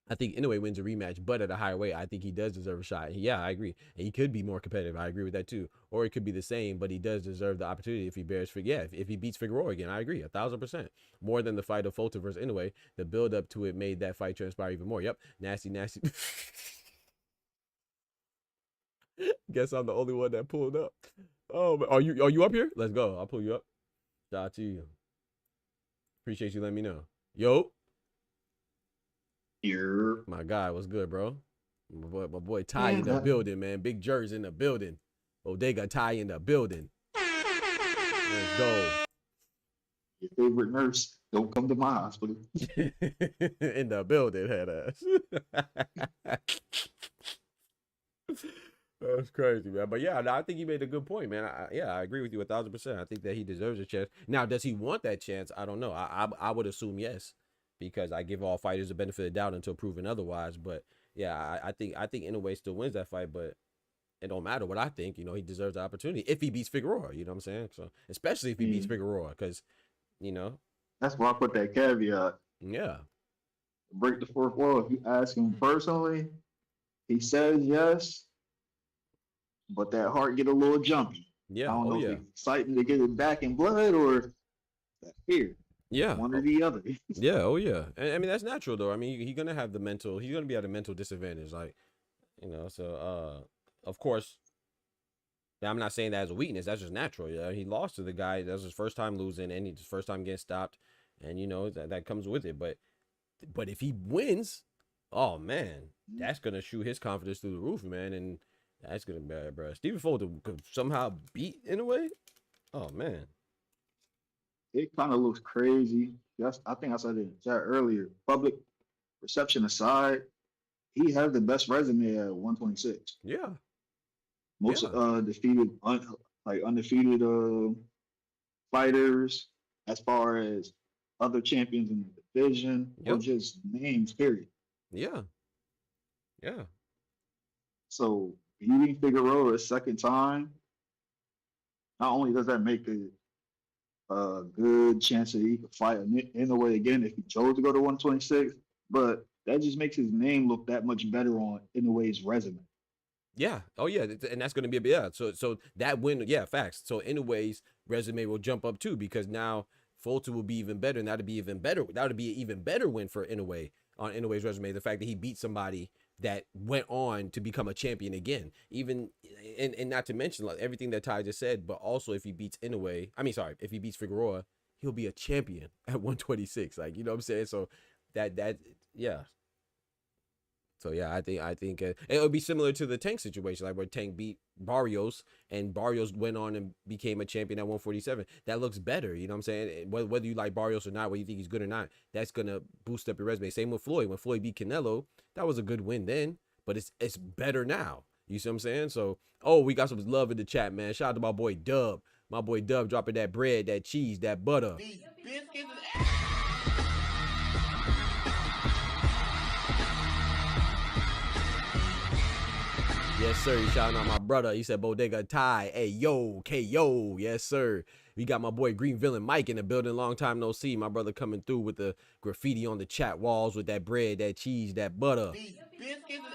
I think Inoue wins a rematch, but at a higher weight. I think he does deserve a shot. Yeah, I agree. And he could be more competitive. I agree with that too. Or it could be the same, but he does deserve the opportunity if he bears if he beats Figueroa again. I agree, 1,000%. More than the fight of Fulton versus Inoue, the build up to it made that fight transpire even more. Yep, nasty. Guess I'm the only one that pulled up. Oh, are you up here? Let's go. I'll pull you up. Shout out to you. Appreciate you letting me know. Yo. Here. My guy, what's good, bro? My boy Ty in the building, man. Big Jer's in the building. Bodega Ty in the building. Let's go. Your favorite nurse, don't come to my hospital. In the building, head ass. That's crazy, man. But yeah, I think you made a good point, man. I agree with you 1,000%. I think that he deserves a chance. Now, does he want that chance? I don't know. I would assume yes, because I give all fighters the benefit of the doubt until proven otherwise. But yeah, I think Inoue still wins that fight, but it don't matter what I think. You know, he deserves the opportunity if he beats Figueroa. You know what I'm saying? So especially if he beats Figueroa, because you know. That's why I put that caveat. Yeah. Break the fourth wall. If you ask him personally, he says yes, but that heart get a little jumpy. Yeah. I don't know if it's exciting to get it back in blood or that fear. Yeah. One or the other. Yeah. Oh yeah. And I mean, that's natural though. I mean, he's going to be at a mental disadvantage. Like, you know, so, of course, I'm not saying that as a weakness. That's just natural. Yeah. He lost to the guy. That was his first time losing and his first time getting stopped. And, you know, that comes with it. But if he wins, Oh man, that's gonna shoot his confidence through the roof, man, and that's gonna be bad, bro. Stephen Fulton could somehow beat in a way. Oh man. It kind of looks crazy. I think I said it in the chat earlier. Public perception aside, he has the best resume at 126. Yeah. Most Yeah. undefeated fighters as far as other champions in the division or Yep. just names, period. Yeah. Yeah. So beating Figueroa a second time, not only does that make a good chance that he could fight in the way again if he chose to go to 126, but that just makes his name look that much better on in the way's resume. Yeah. Oh yeah. And that's gonna be yeah. So that win, yeah, facts. So anyways, resume will jump up too because now Fulton will be even better, and that'd be even better. That would be an even better win for Inouye on Inouye's resume. The fact that he beat somebody that went on to become a champion again, even and not to mention like everything that Ty just said, but also if he beats Inouye, if he beats Figueroa, he'll be a champion at 126. Like, you know what I'm saying? So that yeah. So yeah, I think it would be similar to the Tank situation, like where Tank beat Barrios and Barrios went on and became a champion at 147. That looks better, you know what I'm saying? Whether you like Barrios or not, whether you think he's good or not, that's gonna boost up your resume. Same with Floyd. When Floyd beat Canelo, that was a good win then, but it's better now. You see what I'm saying? So we got some love in the chat, man. Shout out to my boy Dub. My boy Dub dropping that bread, that cheese, that butter. These biscuits. Yes, sir. He shouting out my brother. He said Bodega Ty. Hey, yo, KO. Yes, sir. We got my boy Green Villain Mike in the building. Long time no see. My brother coming through with the graffiti on the chat walls with that bread, that cheese, that butter. These biscuits.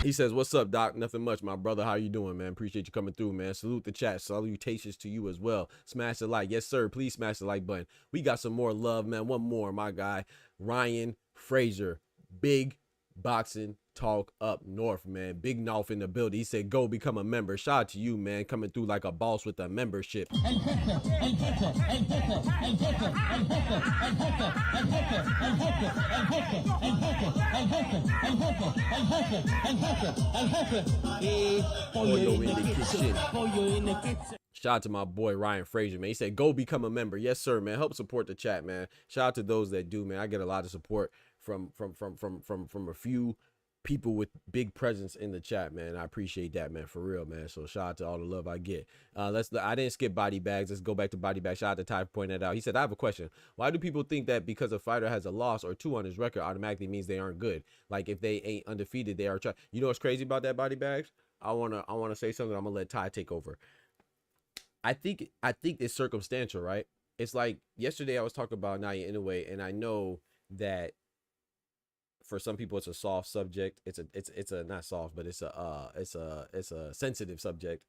He says, what's up, Doc? Nothing much, my brother. How you doing, man? Appreciate you coming through, man. Salute the chat. Salutations to you as well. Smash the like. Yes, sir. Please smash the like button. We got some more love, man. One more, my guy. Ryan Frazier. Big boxing talk up north, man. Big North in the building. He said, go become a member. Shout out to you, man. Coming through like a boss with a membership. Shout out to my boy Ryan Frazier, man. He said, go become a member. Yes, sir, man. Help support the chat, man. Shout out to those that do, man. I get a lot of support from a few people with big presence in the chat, man. I appreciate that, man, for real, man. So shout out to all the love I get. I didn't skip body bags. Let's go back to body bags. Shout out to Ty for pointing that out. He said, I have a question. Why do people think that because a fighter has a loss or two on his record automatically means they aren't good? Like if they ain't undefeated, they are trying. You know what's crazy about that, body bags? I wanna say something. I'm gonna let Ty take over. I think it's circumstantial, right? It's like yesterday I was talking about Naya Inoue, and I know that for some people it's a soft subject. It's a not soft, but it's a sensitive subject,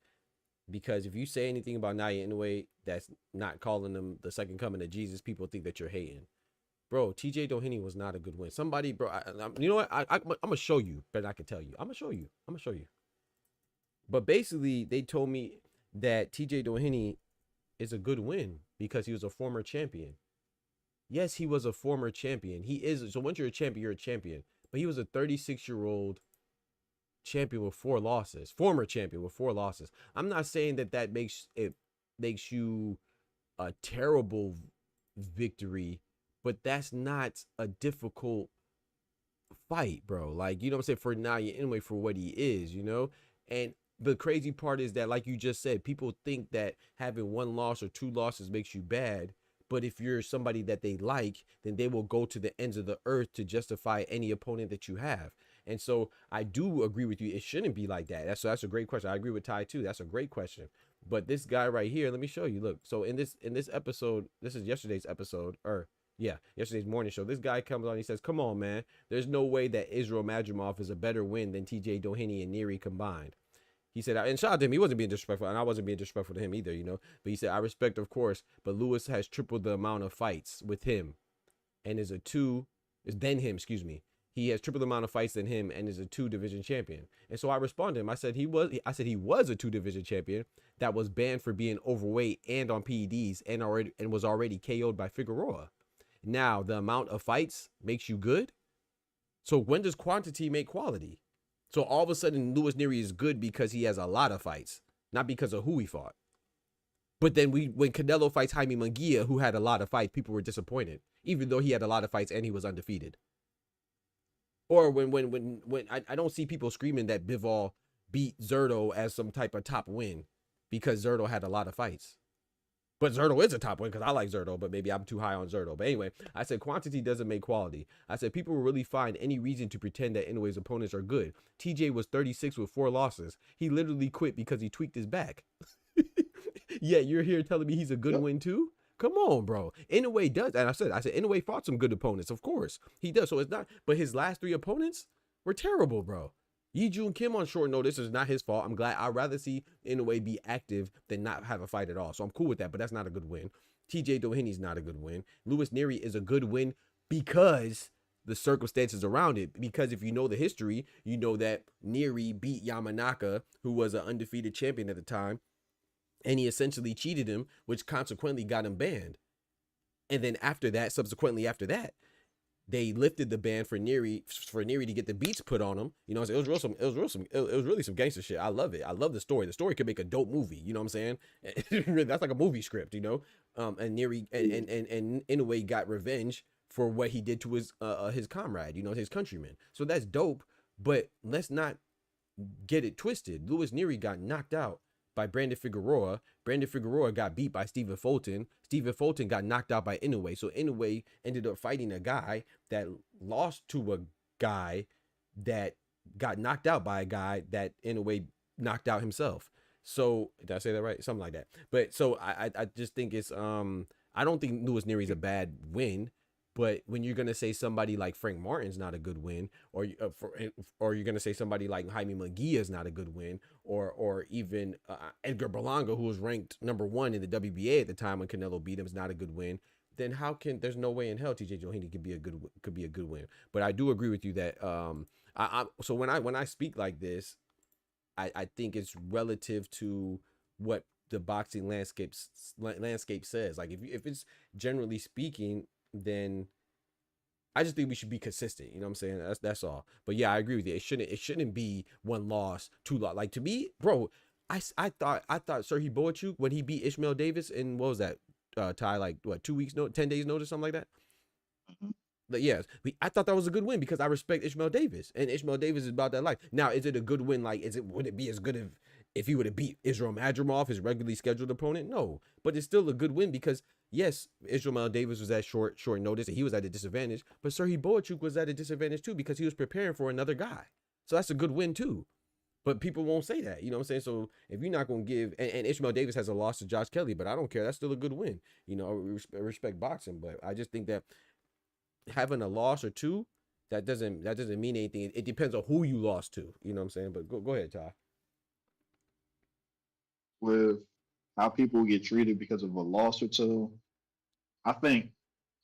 because if you say anything about Naya Inoue that's not calling them the second coming of Jesus, people think that you're hating. Bro, TJ Doheny was not a good win. Somebody, bro, you know what? I'm gonna show you, but I can tell you. I'm gonna show you. But basically, they told me that TJ Doheny is a good win because he was a former champion. Yes, he was a former champion. He is. So once you're a champion, you're a champion. But he was a 36-year-old champion with 4 losses. Former champion with 4 losses. I'm not saying that makes you a terrible victory, but that's not a difficult fight, bro. Like, you know what I'm saying? For Naya Inoue, for what he is, you know? And the crazy part is that, like you just said, people think that having 1 loss or 2 losses makes you bad. But if you're somebody that they like, then they will go to the ends of the earth to justify any opponent that you have. And so I do agree with you. It shouldn't be like that. That's a great question. I agree with Ty too. That's a great question. But this guy right here, let me show you. Look, so in this episode, this is yesterday's episode, or yeah, yesterday's morning show. This guy comes on. He says, "Come on, man. There's no way that Israel Madrimov is a better win than TJ Doheny and Neary combined." He said, and shout out to him, he wasn't being disrespectful, and I wasn't being disrespectful to him either, you know. But he said, I respect, of course, but Lewis has tripled the amount of fights with him, and is than him, excuse me. He has triple the amount of fights than him and is a 2-division champion. And so I responded to him. I said he was a 2-division champion that was banned for being overweight and on PEDs and was already KO'd by Figueroa. Now, the amount of fights makes you good. So when does quantity make quality? So all of a sudden, Luis Nery is good because he has a lot of fights, not because of who he fought. But then when Canelo fights Jaime Munguia, who had a lot of fights, people were disappointed, even though he had a lot of fights and he was undefeated. Or when I don't see people screaming that Bivol beat Zerto as some type of top win because Zerto had a lot of fights. But Zerto is a top win because I like Zerto, but maybe I'm too high on Zerto. But anyway, I said quantity doesn't make quality. I said people will really find any reason to pretend that Inoue's opponents are good. TJ was 36 with 4 losses. He literally quit because he tweaked his back. Yeah, you're here telling me he's a good win too? Come on, bro. Inoue does. And I said Inoue fought some good opponents. Of course he does. So it's not, but his last 3 opponents were terrible, bro. Yi Jun Kim on short notice is not his fault. I'm glad. I'd rather see Inoue be active than not have a fight at all. So I'm cool with that, but that's not a good win. TJ Doheny's not a good win. Luis Nery is a good win because the circumstances around it. Because if you know the history, you know that Nery beat Yamanaka, who was an undefeated champion at the time, and he essentially cheated him, which consequently got him banned. And then subsequently after that, they lifted the ban for Nery to get the beats put on him. You know what I'm saying? It was really some gangster shit. I love it. I love the story. The story could make a dope movie. You know what I'm saying? That's like a movie script, you know? And Nery and Inoue got revenge for what he did to his comrade, you know, his countryman. So that's dope, but let's not get it twisted. Luis Nery got knocked out by Brandon Figueroa. Brandon Figueroa got beat by Stephen Futon. Stephen Futon got knocked out by Inoue. So Inoue ended up fighting a guy that lost to a guy that got knocked out by a guy that Inoue knocked out himself. So did I say that right? Something like that. But so I just think it's I don't think Luis Nery is a bad win. But when you're gonna say somebody like Frank Martin's not a good win, or you're gonna say somebody like Jaime Munguia is not a good win, or even Edgar Berlanga, who was ranked #1 in the WBA at the time when Canelo beat him, is not a good win, then there's no way in hell TJ Doheny could be a good win. But I do agree with you that so when I speak like this, I think it's relative to what the boxing landscape says. Like if it's generally speaking, then I just think we should be consistent. You know what I'm saying? That's all. But yeah, I agree with you. It shouldn't be 1 loss, 2 loss. Like to me, bro, I thought Serhii Boachuk when he beat Ishmael Davis in what was that tie, like what, 2 weeks 10 days notice, something like that. But yeah, I thought that was a good win because I respect Ishmael Davis, and Ishmael Davis is about that life. Now, is it a good win? Like, would it be as good if he would have beat Israel Madrimov, his regularly scheduled opponent? No, but it's still a good win because yes, Ishmael Davis was at short notice and he was at a disadvantage, but Serhii Boachuk was at a disadvantage too because he was preparing for another guy. So that's a good win too. But people won't say that, you know what I'm saying? So if you're not going to give, and Ishmael Davis has a loss to Josh Kelly, but I don't care. That's still a good win. You know, I respect boxing, but I just think that having a loss or 2, that doesn't mean anything. It depends on who you lost to, you know what I'm saying? But go ahead, Ty. With how people get treated because of a loss or 2, I think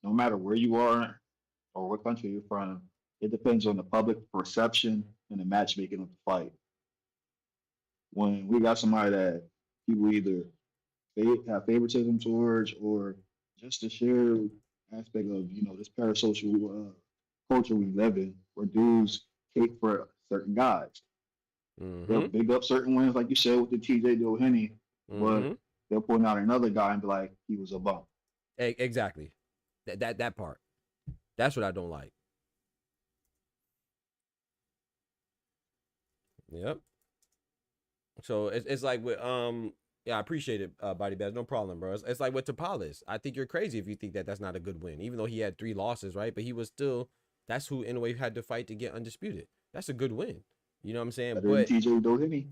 no matter where you are or what country you're from, it depends on the public perception and the matchmaking of the fight. When we got somebody that people either have favoritism towards or just the sheer aspect of, you know, this parasocial culture we live in where dudes hate for certain guys. They'll big up certain wins, like you said with the TJ Doheny, but they'll point out another guy and be like, he was a bum. Exactly. That part. That's what I don't like. Yep. So it's like with yeah, I appreciate it, Body Bags. No problem, bro. It's like with Tapales. I think you're crazy if you think that that's not a good win, even though he had 3 losses, right? But he was still, that's who Inoue had to fight to get undisputed. That's a good win. You know what I'm saying? Better but than TJ Doheny.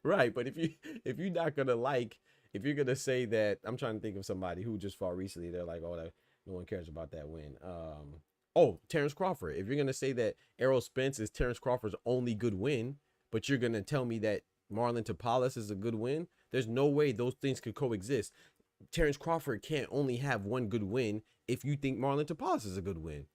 Right, but if you're not gonna if you're gonna say that, I'm trying to think of somebody who just fought recently. They're like, oh, no one cares about that win. Terrence Crawford. If you're gonna say that Errol Spence is Terrence Crawford's only good win, but you're gonna tell me that Marlon Tapales is a good win, there's no way those things could coexist. Terrence Crawford can't only have 1 good win if you think Marlon Tapales is a good win.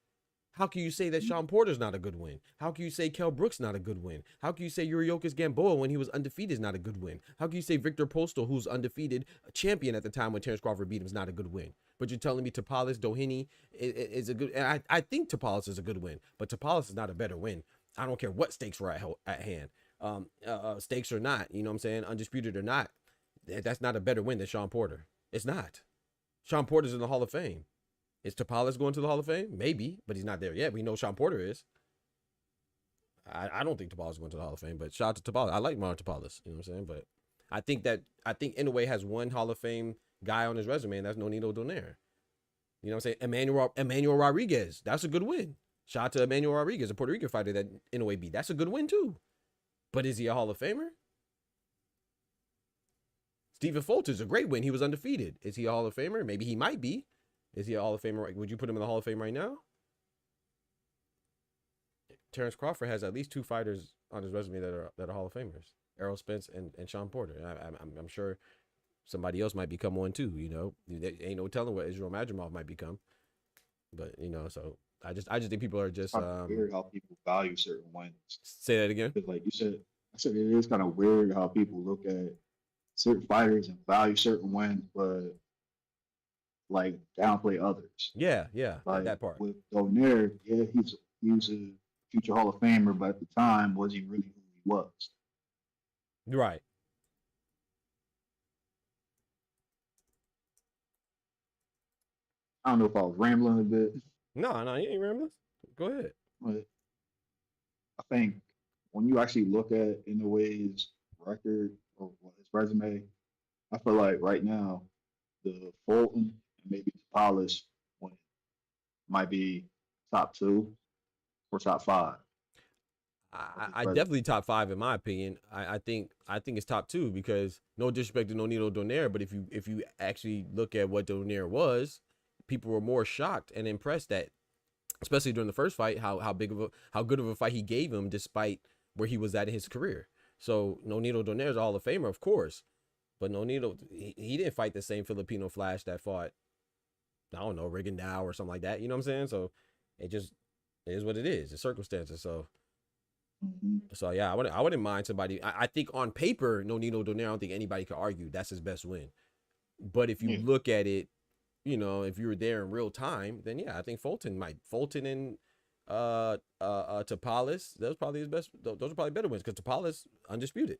How can you say that Sean Porter's not a good win? How can you say Kell Brooks not a good win? How can you say Yuriorkis Gamboa when he was undefeated is not a good win? How can you say Victor Postal, who's undefeated, a champion at the time when Terrence Crawford beat him, is not a good win? But you're telling me Tapales, Doheny is a good, and I think Tapales is a good win, but Tapales is not a better win. I don't care what stakes were at hand. Stakes or not, you know what I'm saying? Undisputed or not, that's not a better win than Sean Porter. It's not. Sean Porter's in the Hall of Fame. Is Tapales going to the Hall of Fame? Maybe, but he's not there yet. We know Sean Porter is. I don't think Tapales is going to the Hall of Fame, but shout out to Tapales. I like Marlon Tapales, you know what I'm saying? But I think Inoue has one Hall of Fame guy on his resume, and that's Nonito Donaire. You know what I'm saying? Emmanuel Rodriguez. That's a good win. Shout out to Emmanuel Rodriguez, a Puerto Rican fighter that Inoue beat. That's a good win too. But is he a Hall of Famer? Stephen Futon is a great win. He was undefeated. Is he a Hall of Famer? Maybe he might be. Is he a Hall of Famer? Would you put him in the Hall of Fame right now? Terrence Crawford has at least 2 fighters on his resume that are Hall of Famers. Errol Spence and Sean Porter. I'm sure somebody else might become one too. You know, there ain't no telling what Israel Madrimov might become. But you know, so I just think people are just weird how people value certain wins. Say that again. Like you said, I said it is kind of weird how people look at certain fighters and value certain wins, but like downplay others. Yeah, like that part. With Donaire, yeah, he's a future Hall of Famer, but at the time, was he really who he was? Right. I don't know if I was rambling a bit. No, you ain't rambling. Go ahead. But I think when you actually look at Inoue's record or his resume, I feel like right now the Fulton and maybe Tapales might be top 2 or top 5. I definitely top 5 in my opinion. I think it's top 2 because no disrespect to Nonito Donaire, but if you actually look at what Donaire was, people were more shocked and impressed that, especially during the first fight, how good of a fight he gave him despite where he was at in his career. So Nonito Donaire is a Hall of Famer, of course, but Nonito he didn't fight the same Filipino Flash that fought, I don't know, Rigondeaux or something like that. You know what I'm saying? So it just is what it is. The circumstances. So. So yeah, I wouldn't mind somebody. I think on paper, Nonito Donaire, I don't think anybody could argue that's his best win. But if you look at it, you know, if you were there in real time, then yeah, I think Fulton and Tapales, those probably his best. Those are probably better wins because Tapales undisputed.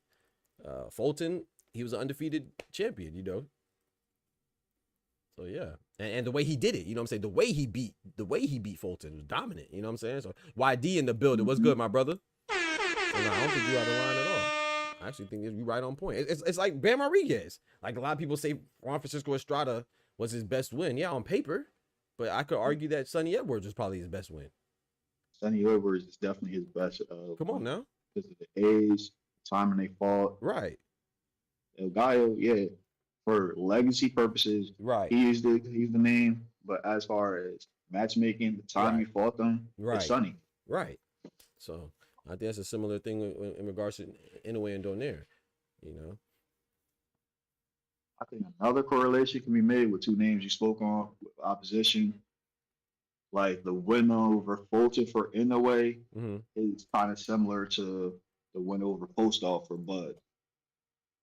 Fulton, he was an undefeated champion, you know. So yeah, and the way he did it, you know what I'm saying, the way he beat Fulton was dominant, you know what I'm saying. So YD in the building, what's good, my brother? So, no, I don't think you out of line at all. I actually think you're right on point. It's like Bam Rodriguez. Like a lot of people say Juan Francisco Estrada was his best win. Yeah, on paper. But I could argue that Sonny Edwards was probably his best win. Sonny Edwards is definitely his best. Come on now. Because of the age, the time when they fought. Right. El Gallo, yeah, for legacy purposes, right, he's the name. But as far as matchmaking, the time he fought them, it's Sonny. Right. So I think that's a similar thing in regards to Inoue and Donaire, you know. I think another correlation can be made with 2 names you spoke on with opposition. Like the win over Fulton for Inoue is kind of similar to the win over Postol for Bud.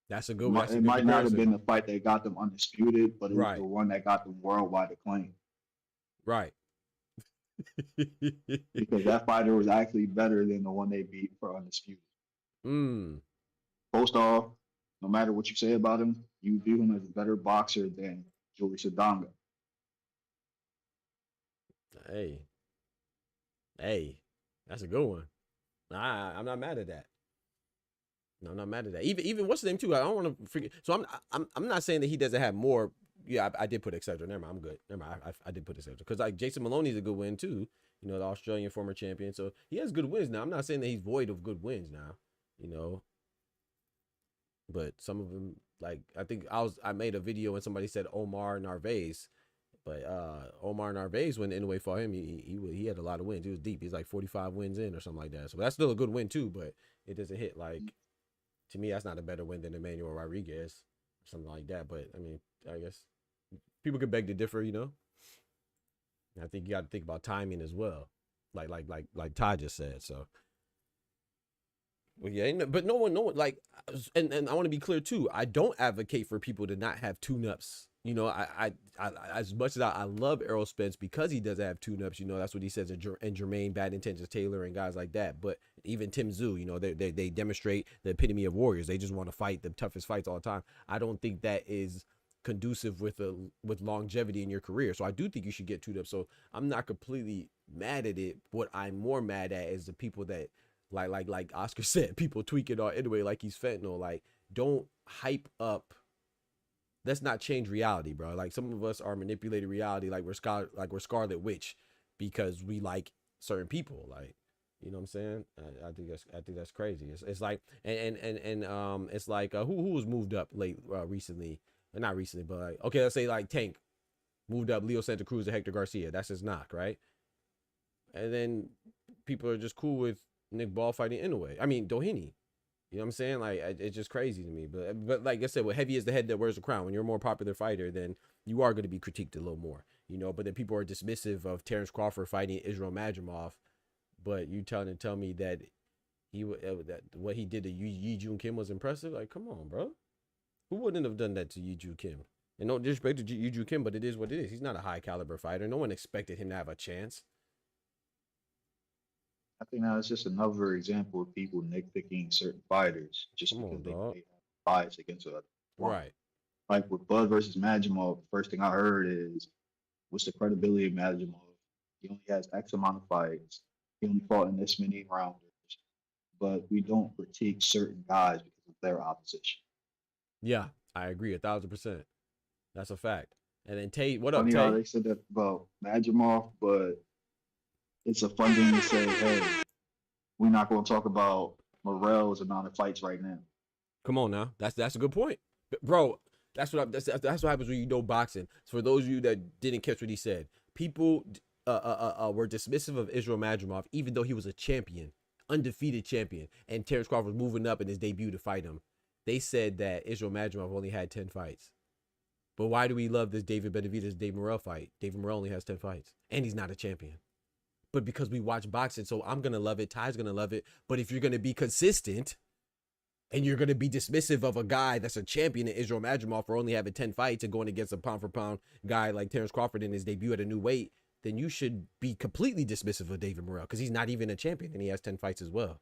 That's a good one. It might not have been the fight that got them undisputed, but it was the one that got them worldwide acclaim. Right. Because that fighter was actually better than the one they beat for undisputed. Postol, no matter what you say about him, you view him as a better boxer than Joey Sadanga. Hey, that's a good one. I'm not mad at that. No, I'm not mad at that. Even what's the name too? I don't want to forget. So I'm not saying that he doesn't have more. Yeah, I did put Excedrin. Never mind, I'm good. Never mind, I did put Excedrin because like Jason Maloney's a good win too. You know, the Australian former champion. So he has good wins now. I'm not saying that he's void of good wins now. You know, but some of them, like I think I made a video and somebody said Omar Narvaez, but Omar Narvaez when Inoue fought him, he had a lot of wins. He was deep. He's like 45 wins in or something like that. So that's still a good win too, but it doesn't hit like. To me, that's not a better win than Emmanuel Rodriguez or something like that. But I mean, I guess people could beg to differ, you know. I think you got to think about timing as well, like Ty just said. So, well, yeah, but no one, like, and I want to be clear too. I don't advocate for people to not have tune-ups. You know, I as much as I love Errol Spence because he does have tune-ups. You know, that's what he says in Jermaine, Bad Intentions, Taylor, and guys like that. But even Tim Tszyu, you know, they demonstrate the epitome of warriors. They just want to fight the toughest fights all the time. I don't think that is conducive with longevity in your career. So I do think you should get tune-ups. So I'm not completely mad at it. What I'm more mad at is the people that like Oscar said, people tweak it all anyway, like he's fentanyl. Like, don't hype up. Let's not change reality, bro. Like, some of us are manipulating reality, like we're Scarlet Witch, because we like certain people. Like, you know what I'm saying? I think that's crazy. It's like and it's like who was moved up recently? Not recently, but like, okay, let's say like Tank moved up Leo Santa Cruz to Hector Garcia. That's his knock, right? And then people are just cool with Nick Ball fighting Inoue. I mean, Doheny. You know what I'm saying? Like, it's just crazy to me. But like I said, well, heavy is the head that wears the crown. When you're a more popular fighter, then you are going to be critiqued a little more, you know. But then people are dismissive of Terrence Crawford fighting Israel Madrimov. But you tell me that that what he did to Yi Jun Kim was impressive. Like, come on, bro. Who wouldn't have done that to Yi Jun Kim? And no disrespect to Yi Jun Kim, but it is what it is. He's not a high caliber fighter. No one expected him to have a chance. I think now it's just another example of people nitpicking certain fighters just because they have bias against a right. Like with Bud versus Madrimov, the first thing I heard is, what's the credibility of Madrimov? He only has X amount of fights. He only fought in this many rounders. But we don't critique certain guys because of their opposition. Yeah, I agree 1,000%. That's a fact. And then Tate, what up, Funny Tate? how they said that about Madrimov, but it's a fun thing to say, hey, we're not going to talk about Morrell's amount of fights right now. Come on now. That's a good point. Bro, that's what happens when you know boxing. So for those of you that didn't catch what he said, people were dismissive of Israel Madrimov, even though he was a champion, undefeated champion, and Terrence Crawford was moving up in his debut to fight him. They said that Israel Madrimov only had 10 fights. But why do we love this David Benavidez, Dave Morrell fight? David Morrell only has 10 fights, and he's not a champion. But because we watch boxing, so I'm going to love it, Ty's going to love it. But if you're going to be consistent and you're going to be dismissive of a guy that's a champion in Israel Madrimov for only having 10 fights and going against a pound-for-pound guy like Terrence Crawford in his debut at a new weight, then you should be completely dismissive of David Morrell because he's not even a champion and he has 10 fights as well.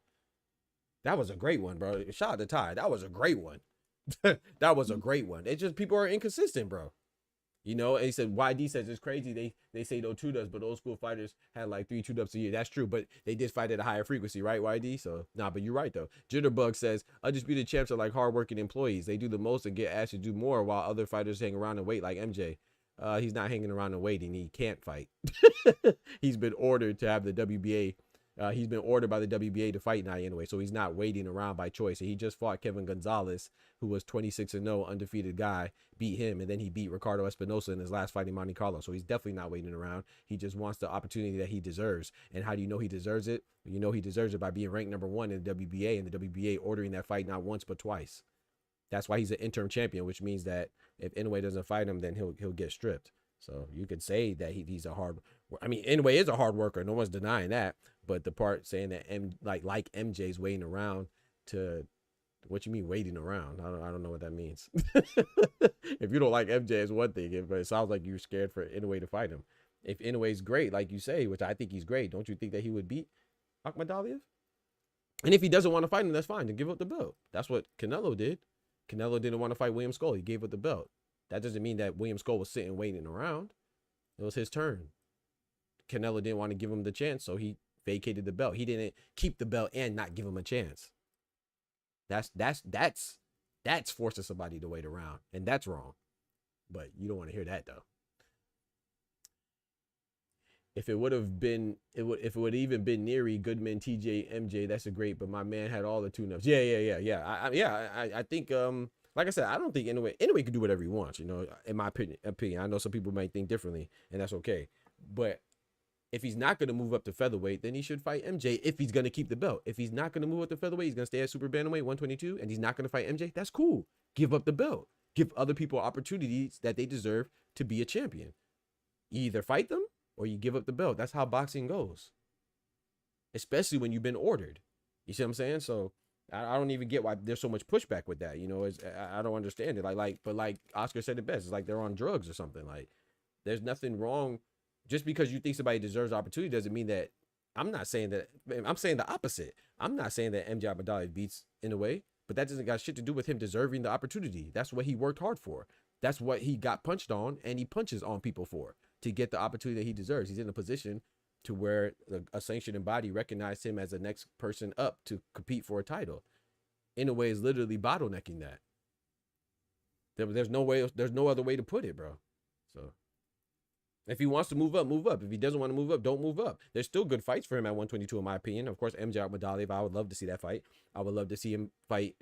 That was a great one, bro. Shout out to Ty. That was a great one. That was a great one. It's just people are inconsistent, bro. You know, and he said, YD says it's crazy. They say no two-ups, but old school fighters had like 3 2-ups a year. That's true, but they did fight at a higher frequency, right, YD? So, nah, but you're right, though. Jitterbug says, undisputed champs are like hardworking employees. They do the most and get asked to do more while other fighters hang around and wait, like MJ. He's not hanging around and waiting. He can't fight. He's been ordered to have the WBA. He's been ordered by the WBA to fight now anyway, so he's not waiting around by choice. He just fought Kevin Gonzalez, who was 26-0, undefeated guy, beat him, and then he beat Ricardo Espinoza in his last fight in Monte Carlo. So he's definitely not waiting around. He just wants the opportunity that he deserves. And how do you know he deserves it? You know he deserves it by being ranked #1 in the WBA, and the WBA ordering that fight not once but twice. That's why he's an interim champion, which means that if Inoue doesn't fight him, then he'll get stripped. So you could say that he's a hard. I mean, Inoue is a hard worker. No one's denying that. But the part saying that like MJ's waiting around to, what you mean waiting around? I don't know what that means. If you don't like MJ, it's one thing. But it sounds like you're scared for Inoue to fight him. If Inoue's great, like you say, which I think he's great, don't you think that he would beat Akhmadaliev? And if he doesn't want to fight him, that's fine. Then give up the belt. That's what Canelo did. Canelo didn't want to fight William Skull. He gave up the belt. That doesn't mean that William Skull was sitting waiting around. It was his turn. Canelo didn't want to give him the chance, so he vacated the belt. He didn't keep the belt and not give him a chance. That's forcing somebody to wait around, and that's wrong. But you don't want to hear that though. If it would have been, if it would even been Neary, Goodman, TJ, MJ, that's a great. But my man had all the tune-ups. Yeah. I think like I said, I don't think Inoue could do whatever he wants. You know, in my opinion, I know some people might think differently, and that's okay. But if he's not going to move up to featherweight, then he should fight MJ if he's going to keep the belt. If he's not going to move up to featherweight, he's going to stay at super bantamweight 122, and he's not going to fight MJ, that's cool. Give up the belt. Give other people opportunities that they deserve to be a champion. You either fight them or you give up the belt. That's how boxing goes. Especially when you've been ordered. You see what I'm saying? So I don't even get why there's so much pushback with that. You know, I don't understand it. But like Oscar said it best, it's like they're on drugs or something. Like, there's nothing wrong. Just because you think somebody deserves opportunity doesn't mean that. I'm not saying that. I'm saying the opposite. I'm not saying that MJ Abadali beats in a way, but that doesn't got shit to do with him deserving the opportunity. That's what he worked hard for. That's what he got punched on, and he punches on people for to get the opportunity that he deserves. He's in a position to where a sanctioning body recognized him as the next person up to compete for a title. In a way, is literally bottlenecking that. There's no way. There's no other way to put it, bro. So if he wants to move up, move up. If he doesn't want to move up, don't move up. There's still good fights for him at 122, in my opinion. Of course, MJ Abadali, I would love to see that fight. I would love to see him fight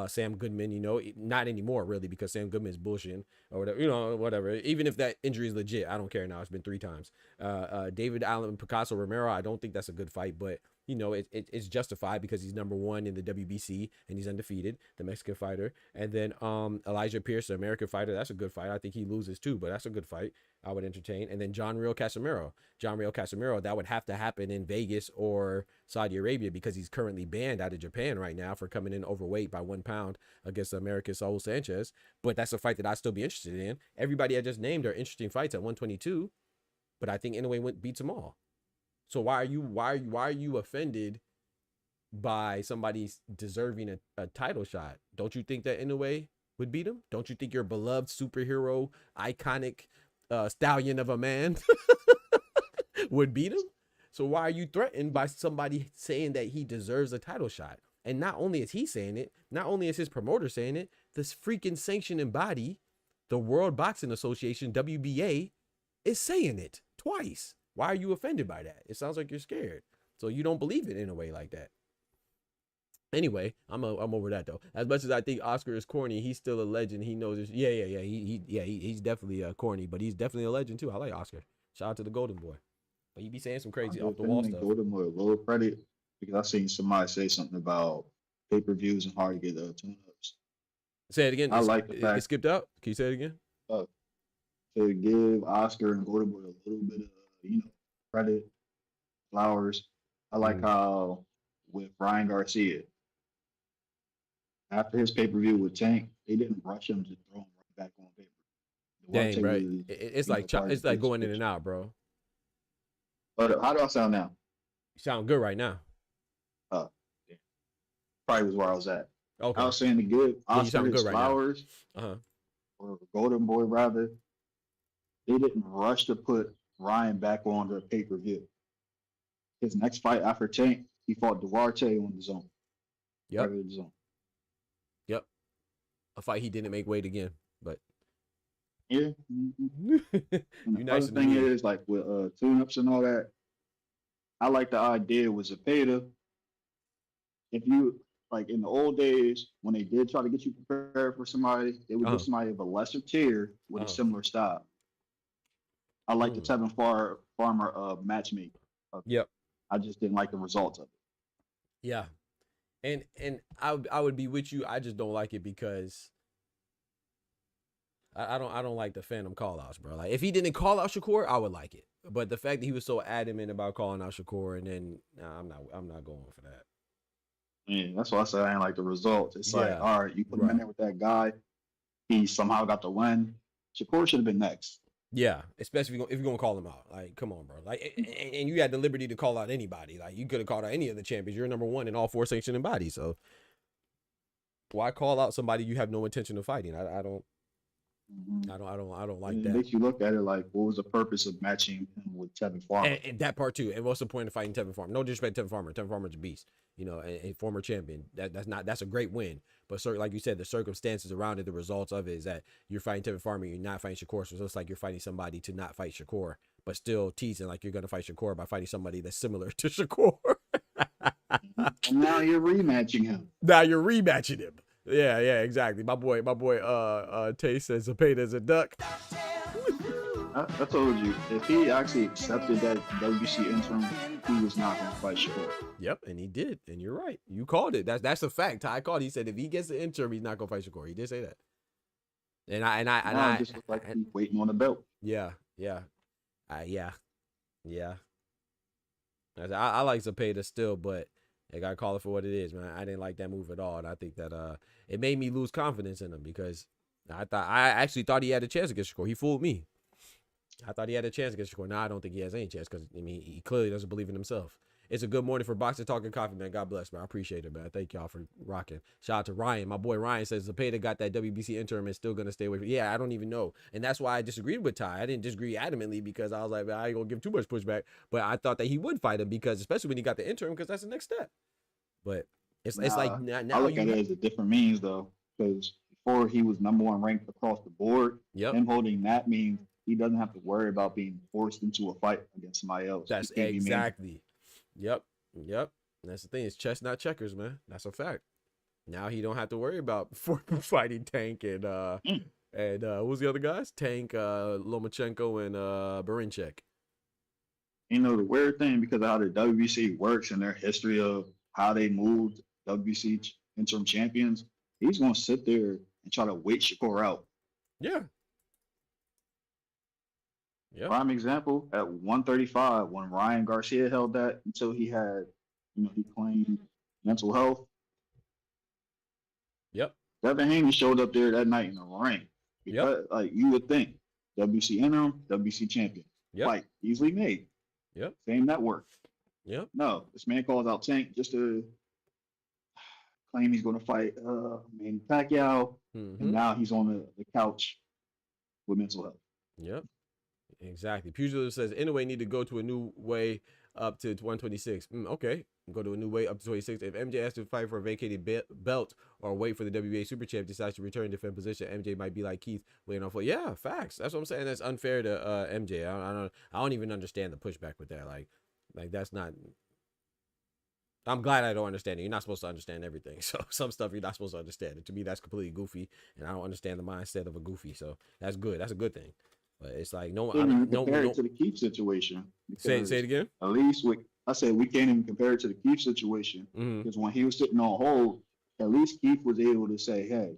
Sam Goodman, you know, not anymore really, because Sam Goodman is bullshitting or whatever, you know, whatever. Even if that injury is legit, I don't care now. It's been 3 times. David Allen Picasso Romero, I don't think that's a good fight, but you know, it's justified because he's #1 in the WBC and he's undefeated, the Mexican fighter. And then Elijah Pierce, the American fighter, that's a good fight. I think he loses too, but that's a good fight I would entertain. And then John Real Casimiro, that would have to happen in Vegas or Saudi Arabia because he's currently banned out of Japan right now for coming in overweight by 1 pound against American Saul Sanchez. But that's a fight that I'd still be interested in. Everybody I just named are interesting fights at 122, but I think Inoue beats them all. So why are you offended by somebody deserving a title shot? Don't you think that Inoue would beat him? Don't you think your beloved superhero, iconic stallion of a man would beat him? So why are you threatened by somebody saying that he deserves a title shot? And not only is he saying it, not only is his promoter saying it, this freaking sanctioning body, the World Boxing Association, WBA, is saying it twice. Why are you offended by that? It sounds like you're scared. So you don't believe it in a way like that. Anyway, I'm over that though. As much as I think Oscar is corny, he's still a legend. He knows this. Yeah. He's definitely corny, but he's definitely a legend too. I like Oscar. Shout out to the Golden Boy. But you be saying some crazy off the wall stuff. Golden Boy, low credit, because I seen somebody say something about pay-per-views and hard to get tune-ups. Say it again. I like the fact it skipped out. Can you say it again? To give Oscar and Golden Boy a little bit of credit, flowers. I like how with Ryan Garcia, after his pay-per-view with Tank, they didn't rush him to throw him right back on paper. Dang, bro. It's like going in and out, bro. But how do I sound now? You sound good right now. Yeah. Probably was where I was at. Okay. I was saying to give Oscar his right flowers, or Golden Boy rather. They didn't rush to put Ryan back on the pay-per-view. His next fight after Tank, he fought Duarte on the zone. Yep. A fight he didn't make weight again, but yeah. You nice. The thing is, like with tune-ups and all that, I like the idea with Zepeda. If you like in the old days when they did try to get you prepared for somebody, they would get somebody of a lesser tier with a similar style. I like the Tevin Farmer matchmaking. Yep. I just didn't like the results of it. Yeah. And I would be with you. I just don't like it because I don't like the Phantom call outs, bro. Like if he didn't call out Shakur, I would like it. But the fact that he was so adamant about calling out Shakur and then I'm not going for that. Yeah, that's why I said I didn't like the results. It's like, all right, you put him in there with that guy, he somehow got the win. Shakur should have been next. Yeah, especially if you're gonna call him out. Like, come on, bro. Like, and you had the liberty to call out anybody. Like, you could have called out any of the champions. You're #1 in all 4 sanctioning bodies. So, why call out somebody you have no intention of fighting? I don't like that. It makes you look at it like, what was the purpose of matching him with Tevin Farmer? And that part too. And what's the point of fighting Tevin Farmer? No disrespect to Tevin Farmer. Tevin Farmer's a beast. You know, a former champion. That's a great win. But like you said, the circumstances around it, the results of it is that you're fighting Tevin Farmer, you're not fighting Shakur. So it's like you're fighting somebody to not fight Shakur, but still teasing like you're gonna fight Shakur by fighting somebody that's similar to Shakur. And now you're rematching him. Yeah, exactly. My boy, Tay says Zepeda's a duck. I told you, if he actually accepted that WC interim, he was not going to fight Shakur. Yep, and he did, and you're right. You called it. That's a fact. Ty called. He said if he gets the interim, he's not going to fight Shakur. He did say that. And I just look like he's waiting on the belt. Yeah. Yeah. I like Zepeda still, but I gotta call it for what it is, man. I didn't like that move at all, and I think that it made me lose confidence in him because I actually thought he had a chance against Shakur. He fooled me. I thought he had a chance against Shakur. Now I don't think he has any chance because I mean he clearly doesn't believe in himself. It's a good morning for Boxing Talk and Coffee, man. God bless, man. I appreciate it, man. Thank y'all for rocking. Shout out to Ryan. My boy Ryan says Zepeda got that WBC interim and still gonna stay away from. Yeah, I don't even know, and that's why I disagreed with Ty. I didn't disagree adamantly because I was like, man, I ain't gonna give too much pushback. But I thought that he would fight him because, especially when he got the interim, because that's the next step. But it's like now I look you at it as a different means though, because before he was #1 ranked across the board. Yep. Him holding that means he doesn't have to worry about being forced into a fight against somebody else. That's exactly. Yep. That's the thing. It's chess, not checkers, man. That's a fact. Now he don't have to worry about fighting Tank and who's the other guys? Tank, Lomachenko, and Barinchek. You know, the weird thing, because of how the WBC works and their history of how they moved WBC interim champions, he's going to sit there and try to wait Shakur out. Yeah. Yep. Prime example, at 135, when Ryan Garcia held that until he had, he claimed mental health. Yep. Doheny showed up there that night in the ring. Because, like, you would think, WBC interim, WBC champion. Yep. Fight easily made. Yep. Same network. Yep. No, this man calls out Tank just to claim he's going to fight Manny Pacquiao, and now he's on the couch with mental health. Yep. Exactly. Pugilist says, anyway, need to go to a new way up to 126. Okay. Go to a new way up to 26. If MJ has to fight for a vacated belt or wait for the WBA Super Champ, decides to return to defend position, MJ might be like Keith waiting on for. Yeah, facts. That's what I'm saying. That's unfair to MJ. I don't even understand the pushback with that. Like that's not. I'm glad I don't understand it. You're not supposed to understand everything. So some stuff you're not supposed to understand. And to me, that's completely goofy, and I don't understand the mindset of a goofy. So that's good. That's a good thing. But it's like compare it to the Keith situation. Say it again. At least I said we can't even compare it to the Keith situation because when he was sitting on hold, at least Keith was able to say, "Hey,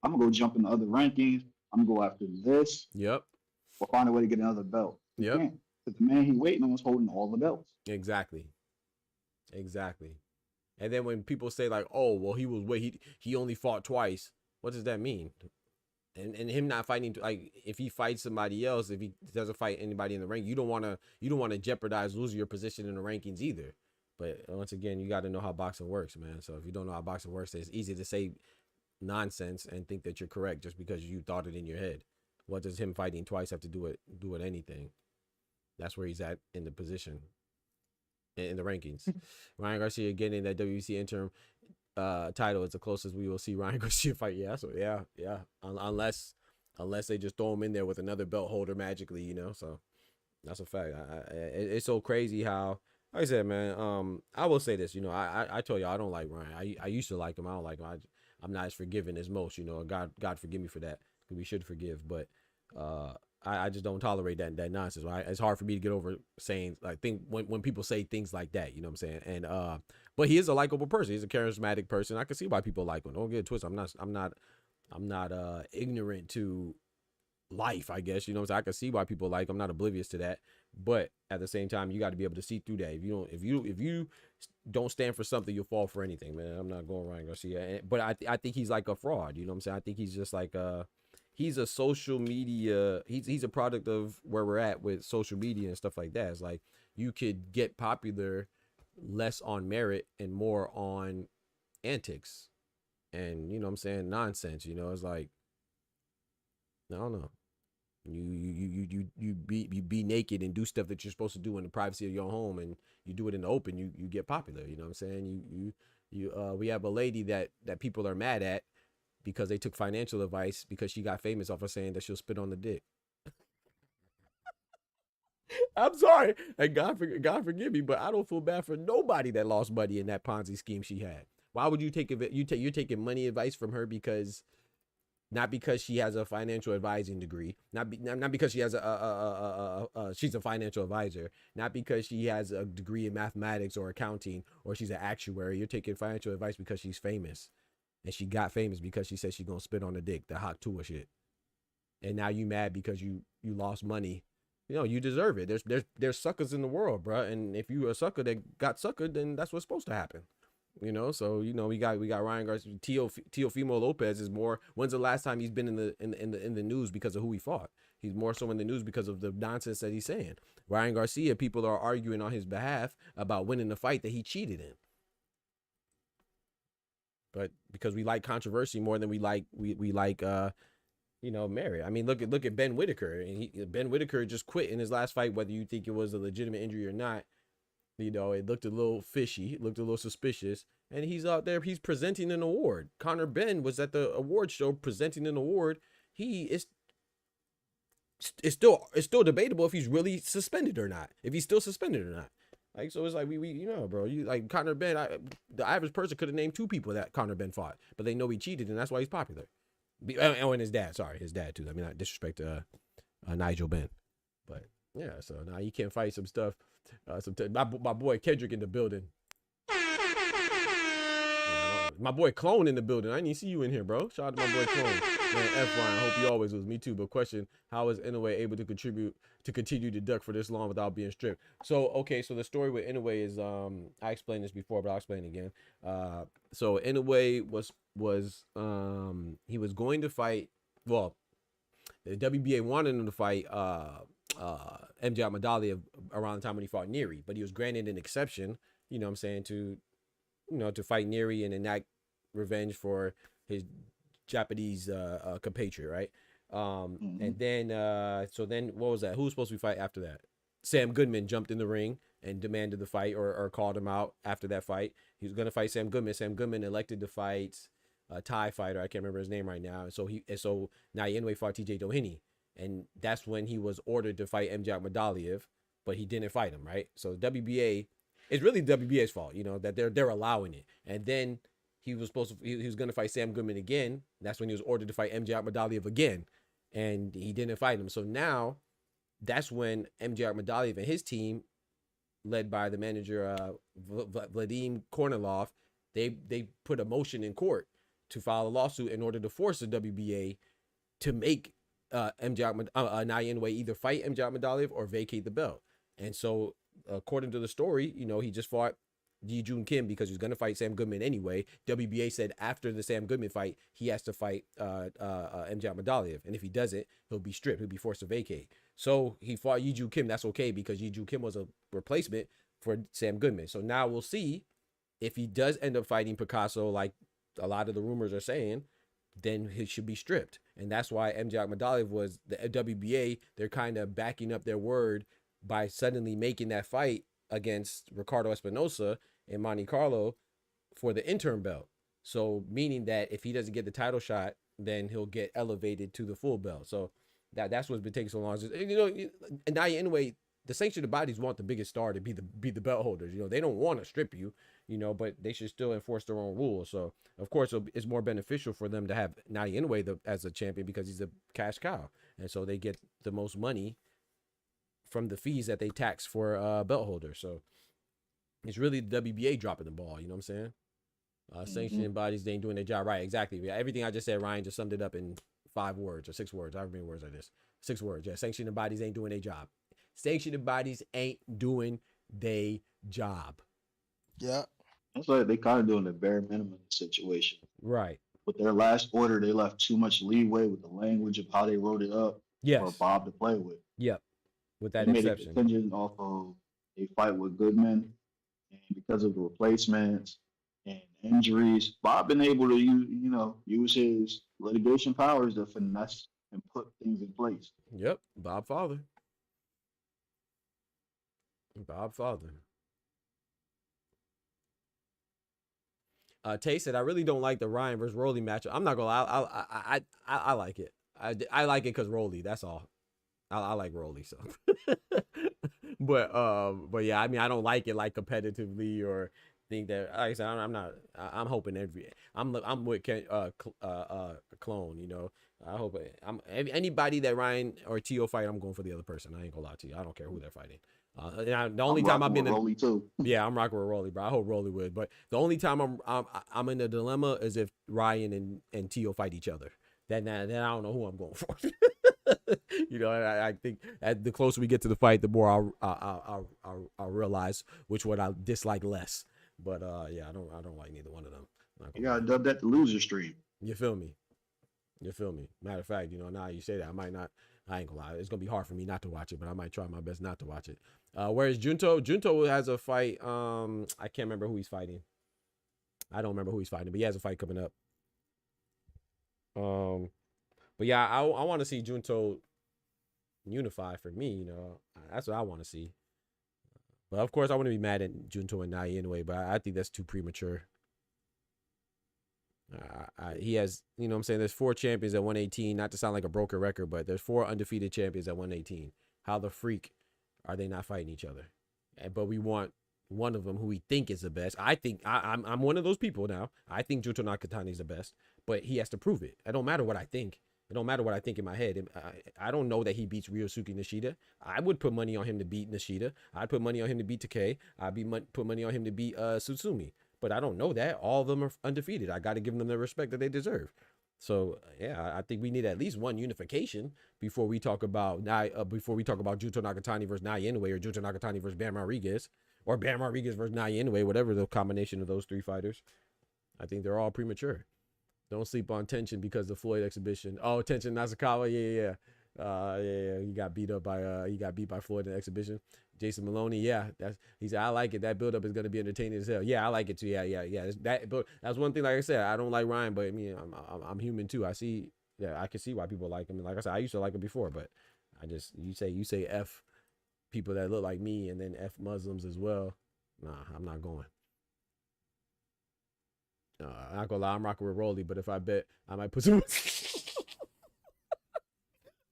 I'm gonna go jump in the other rankings. I'm gonna go after this. Yep. Or find a way to get another belt." Yep. Because the man he waiting on was holding all the belts. Exactly. And then when people say like, "Oh, well, he only fought twice," what does that mean? And him not fighting, like if he fights somebody else, if he doesn't fight anybody in the rank, you don't want to jeopardize losing your position in the rankings either. But once again, you got to know how boxing works, man. So if you don't know how boxing works, it's easy to say nonsense and think that you're correct just because you thought it in your head. What does him fighting twice have to do with anything? That's where he's at in the position in the rankings. Ryan Garcia getting that WBC interim title is the closest we will see Ryan Garcia fight. Yeah. Unless they just throw him in there with another belt holder magically, So that's a fact. It's so crazy how, like I said, man. I will say this, I told you I don't like Ryan. I used to like him. I don't like him. I'm not as forgiving as most, God forgive me for that. We should forgive, but I just don't tolerate that nonsense. Right? It's hard for me to get over saying when people say things like that, you know what I'm saying? And but he is a likable person. He's a charismatic person. I can see why people like him. Don't get it twisted. I'm not ignorant to life, I guess. You know what I'm saying? I can see why people like him. I'm not oblivious to that. But at the same time, you got to be able to see through that. If you don't stand for something, you'll fall for anything, man. I'm not going Ryan Garcia. But I think he's like a fraud. You know what I'm saying? I think he's just like he's a social media. He's a product of where we're at with social media and stuff like that. It's like you could get popular less on merit and more on antics, and you know what I'm saying, nonsense. It's like I don't know. You be naked and do stuff that you're supposed to do in the privacy of your home, and you do it in the open. You get popular. You know what I'm saying? We have a lady that people are mad at because they took financial advice because she got famous off of saying that she'll spit on the dick. I'm sorry, and God forgive me, but I don't feel bad for nobody that lost money in that Ponzi scheme she had. Why would you take it? You're taking money advice from her not because she has a financial advising degree, not because she has she's a financial advisor, not because she has a degree in mathematics or accounting or she's an actuary. You're taking financial advice because she's famous, and she got famous because she said she's gonna spit on the dick, the hot tour shit, and now you mad because you lost money you know, you deserve it. There's suckers in the world, bro. And if you a sucker that got suckered, then that's what's supposed to happen. You know, so you know we got Ryan Garcia, Teofimo Lopez is more. When's the last time he's been in the news because of who he fought? He's more so in the news because of the nonsense that he's saying. Ryan Garcia, people are arguing on his behalf about winning the fight that he cheated in. But because we like controversy more than we like you know, Mary. I mean, look at Ben Whitaker, and Ben Whitaker just quit in his last fight, whether you think it was a legitimate injury or not. You know, it looked a little fishy, it looked a little suspicious, and he's out there, he's presenting an award. Conor Ben was at the award show presenting an award. It's still debatable if he's really suspended or not, if he's still suspended or not. Like, so it's like, we you know, bro, you like Conor Ben, the average person could have named 2 people that Conor Ben fought, but they know he cheated, and that's why he's popular. Oh, and his dad, his dad too. I mean, not disrespect to Nigel Ben, but yeah, so now you can't fight some stuff. My boy Kendrick in the building. My boy Clone in the building. I didn't even see you in here, bro. Shout out to my boy Clone. Man, F Ryan, I hope he always was. Me too. But question, how is Inoue able to continue to duck for this long without being stripped? So, okay, so the story with Inoue is, I explained this before, but I'll explain it again. So Inoue was he was going to fight, well, the WBA wanted him to fight MJ Ahmadali around the time when he fought Neary, but he was granted an exception, you know what I'm saying, to fight Neary and enact revenge for his Japanese compatriot, right? And then so then what was that? Who was supposed to fight after that? Sam Goodman jumped in the ring and demanded the fight, or called him out after that fight. He was going to fight Sam Goodman. Sam Goodman elected to fight a Thai fighter. I can't remember his name right now. And so now Inoue fought TJ Doheny. And that's when he was ordered to fight MJ Ahmadaliev, but he didn't fight him, right? So WBA, it's really WBA's fault, you know, that they're allowing it. And then he was going to fight Sam Goodman again. That's when he was ordered to fight MJ Ahmadaliev again, and he didn't fight him. So now that's when MJ Ahmadaliev and his team, led by the manager Vadim Kornilov, they put a motion in court to file a lawsuit in order to force the WBA to make Inoue either fight MJ Ahmadaliev or vacate the belt. And so, according to the story, you know, he just fought Yi Jun Kim because he was going to fight Sam Goodman anyway. WBA said after the Sam Goodman fight, he has to fight MJ Ahmadaliev, and if he doesn't, he'll be stripped. He'll be forced to vacate. So he fought Yi Jun Kim. That's okay because Yi Jun Kim was a replacement for Sam Goodman. So now we'll see if he does end up fighting Picasso, like a lot of the rumors are saying, then he should be stripped. And that's why MJ Ahmadaliev was the WBA. They're kind of backing up their word by suddenly making that fight against Ricardo Espinoza in Monte Carlo for the interim belt. So meaning that if he doesn't get the title shot, then he'll get elevated to the full belt. So that's what's been taking so long. You know, and now anyway, the sanctioned bodies want the biggest star to be the belt holders. You know, they don't want to strip you, you know, but they should still enforce their own rules. So of course it's more beneficial for them to have Nai Inoue as a champion because he's a cash cow, and so they get the most money from the fees that they tax for belt holders. So it's really the WBA dropping the ball. You know what I'm saying? Sanctioning bodies, they ain't doing their job right. Exactly. Yeah, everything I just said, Ryan just summed it up in 5 words or 6 words. However many words like this. 6 words. Yeah, sanctioning bodies ain't doing their job. Sanctioning bodies ain't doing their job. Yeah. That's like they kind of doing the bare minimum situation. Right. With their last order, they left too much leeway with the language of how they wrote it up for Bob to play with. Yep. With that they exception. Made it contingent off of a fight with Goodman, and because of the replacements and injuries, Bob been able to use his litigation powers to finesse and put things in place. Yep. Bob Father. Tay said, I really don't like the Ryan versus Rolly matchup. I'm not gonna lie, I like it. I like it because Rolly, that's all. I like Rolly, so but yeah, I mean, I don't like it like competitively or think that, like I said, I'm hoping I'm with Clone, you know. I hope anybody that Ryan or Tio fight, I'm going for the other person. I ain't gonna lie to you. I don't care who they're fighting. The only time I've been in Rolly too. Yeah, I'm rocking with Rolly, bro. I hope Rolly would. But the only time I'm in a dilemma is if Ryan and Tio fight each other. Then I don't know who I'm going for. You know, I think the closer we get to the fight, the more I'll realize which one I dislike less. But yeah, I don't like neither one of them. Not You gonna gotta lie. dub that the loser stream. You feel me? You feel me? Matter of fact, you know, now you say that, I might not. I ain't gonna lie. It's gonna be hard for me not to watch it, but I might try my best not to watch it. Whereas Junto has a fight. I can't remember who he's fighting. I don't remember who he's fighting, but he has a fight coming up. But yeah, I want to see Junto unify for me. You know, that's what I want to see. But of course, I wouldn't be mad at Junto and Nai anyway. But I think that's too premature. He has, you know what I'm saying, there's 4 champions at 118, not to sound like a broken record, but there's 4 undefeated champions at 118. How the freak are they not fighting each other? But we want one of them who we think is the best. I think I'm one of those people now. I think Junto Nakatani is the best, but he has to prove it. It don't matter what I think. It don't matter what I think in my head. I don't know that he beats Ryosuke Nishida. I would put money on him to beat Nishida. I'd put money on him to beat Takei. Put money on him to beat Tsutsumi. But I don't know that. All of them are undefeated. I got to give them the respect that they deserve. So yeah, I think we need at least one unification before we talk about Junto Nakatani versus Nai Inoue, or Junto Nakatani versus Bam Rodriguez, or Bam Rodriguez versus Nai Inoue, whatever the combination of those 3 fighters. I think they're all premature. Don't sleep on Tension because the Floyd exhibition. Oh, Tension Nasukawa, yeah. He got beat by Floyd in the exhibition. Jason Maloney, yeah, he said I like it. That buildup is gonna be entertaining as hell. Yeah, I like it too. Yeah. That's one thing. Like I said, I don't like Ryan, but I mean, I'm human too. I can see why people like him. And like I said, I used to like him before, but you say F people that look like me and then F Muslims as well. Nah, I'm not going. I'm not gonna lie, I'm rocking with Rolly, but if I bet, I might put some.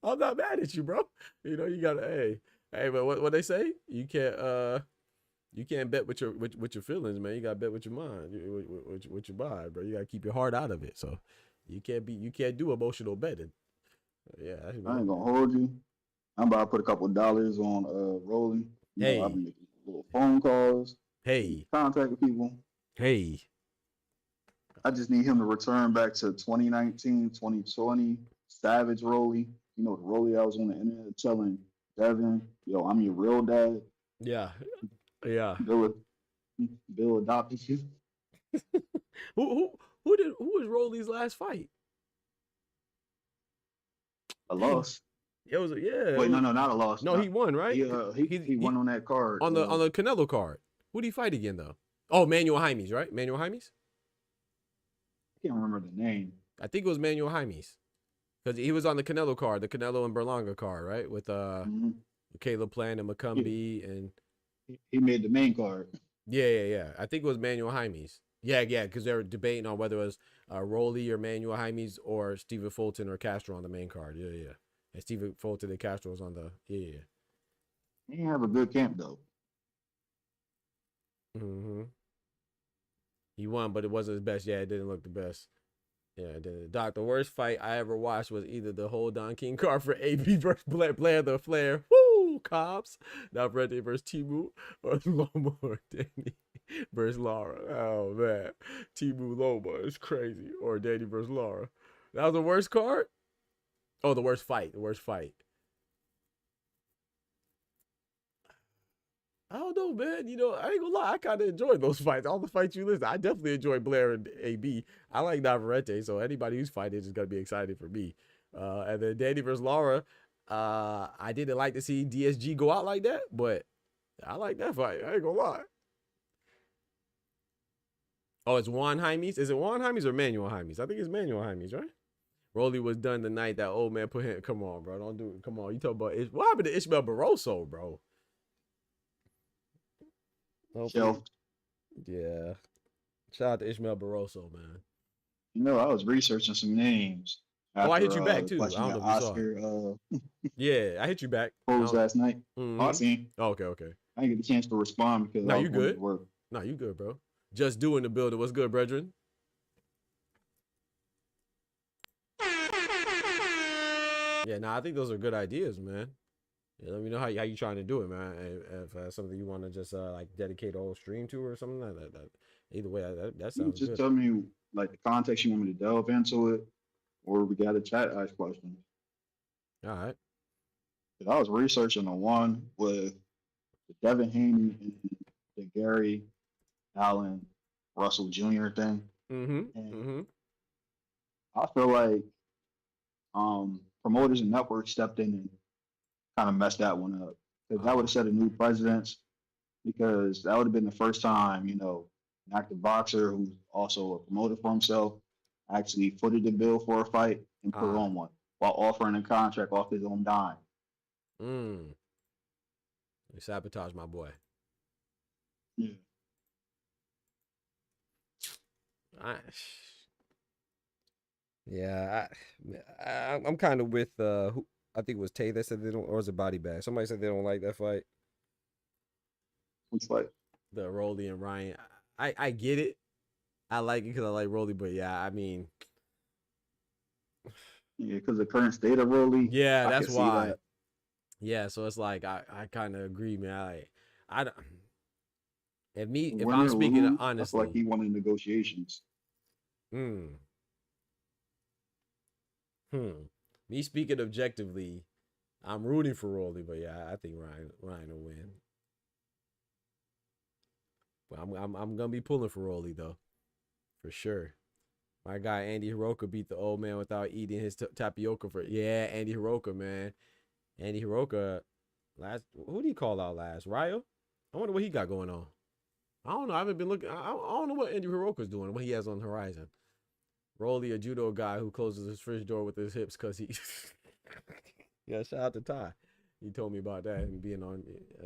I'm not mad at you, bro. You know, you gotta, hey, but what they say? You can't bet with your feelings, man. You gotta bet with your mind, with your mind, bro. You gotta keep your heart out of it. So you can't do emotional betting. Yeah, I ain't gonna hold you. I'm about to put a couple of dollars on rolling. I'll be making little phone calls. Hey, contact with people. Hey, I just need him to return back to 2019, 2020 Savage Rolly. You know, the Rolly I was on the internet telling Devin, yo, I'm your real dad. Yeah. Bill adopted you. Who was Rolly's last fight? A loss. It was Wait, no, not a loss. No, he won, right? He won on that card. On the Canelo card. Who did he fight again though? Oh, Manuel Jaimes, right? Manuel Jaimes? I can't remember the name. I think it was Manuel Jaimes. Because he was on the Canelo card, the Canelo and Berlanga card, right? With Caleb Plant and McCumbee and he made the main card. Yeah. I think it was Manuel Jaimes. Yeah, because they were debating on whether it was Rolly or Manuel Jaimes or Stephen Fulton or Castro on the main card. Yeah. And Stephen Fulton and Castro was on the He didn't have a good camp though. He won, but it wasn't his best. Yeah, it didn't look the best. Yeah, the worst fight I ever watched was either the whole Don King card for AB versus Blair the Flair. Woo! Cobbs. Navarrete versus Timu, or Loma or Danny versus Lara. Oh, man. Timu Loma is crazy. Or Danny versus Lara. That was the worst card? Oh, the worst fight. I don't know, man. You know, I ain't gonna lie. I kind of enjoyed those fights. All the fights you listed, I definitely enjoy Blair and AB. I like Navarrete, so anybody who's fighting is gonna be excited for me. And then Danny versus Laura, I didn't like to see DSG go out like that, but I like that fight. I ain't gonna lie. Oh, it's Juan Jaimes. Is it Juan Jaimes or Manuel Jaimes? I think it's Manuel Jaimes, right? Rolly was done the night that old man put him. Come on, bro. Don't do it. Come on. You talk about what happened to Ishmael Barroso, bro? Shelved. Yeah. Shout out to Ishmael Barroso, man. You know, I was researching some names. After, I hit you back too. I don't know Oscar, if you saw. Yeah, I hit you back. Posed last night. Okay. I didn't get the chance to respond because no, I was you good. To work. No, you good, bro. Just doing the building. What's good, brethren? Yeah, I think those are good ideas, man. Yeah, let me know how you trying to do it, man. If something you want to just like dedicate a whole stream to or something like that. Either way, that sounds just good. Tell me like the context you want me to delve into it, or we got to chat, ask questions. All right. 'Cause I was researching the one with the Devin Haney and the Gary Allen Russell Jr. thing, Mm-hmm. and Mm-hmm. I feel like promoters and networks stepped in and kind of messed that one up because that would have set a new precedence. Because that would have been the first time, an active boxer who's also a promoter for himself actually footed the bill for a fight and put on one while offering a contract off his own dime. You sabotage my boy. Yeah. I'm kind of with who I think it was Tay that said they don't, or was it Body Bag? Somebody said they don't like that fight. Which fight? The Rolly and Ryan. I get it. I like it because I like Rolly, but yeah, I mean, Yeah, because the current state of Rolly. yeah, I that's can see why. that. Yeah, so it's like I kind of agree, man. I don't. If Win I'm or speaking lose, I honestly, feel like he won in negotiations. me speaking objectively, I'm rooting for Rolly, but yeah, I think Ryan will win. But I'm gonna be pulling for Rolly though, for sure. My guy Andy Hiroka beat the old man without eating his tapioca for Andy Hiroka, man. Andy Hiroka who did he call out last? Ryo? I wonder what he got going on. I don't know. I haven't been looking. I don't know what Andy Hiroka's doing, what he has on the horizon. Rolly, a judo guy who closes his fridge door with his hips because he. Yeah, shout out to Ty. He told me about that and being on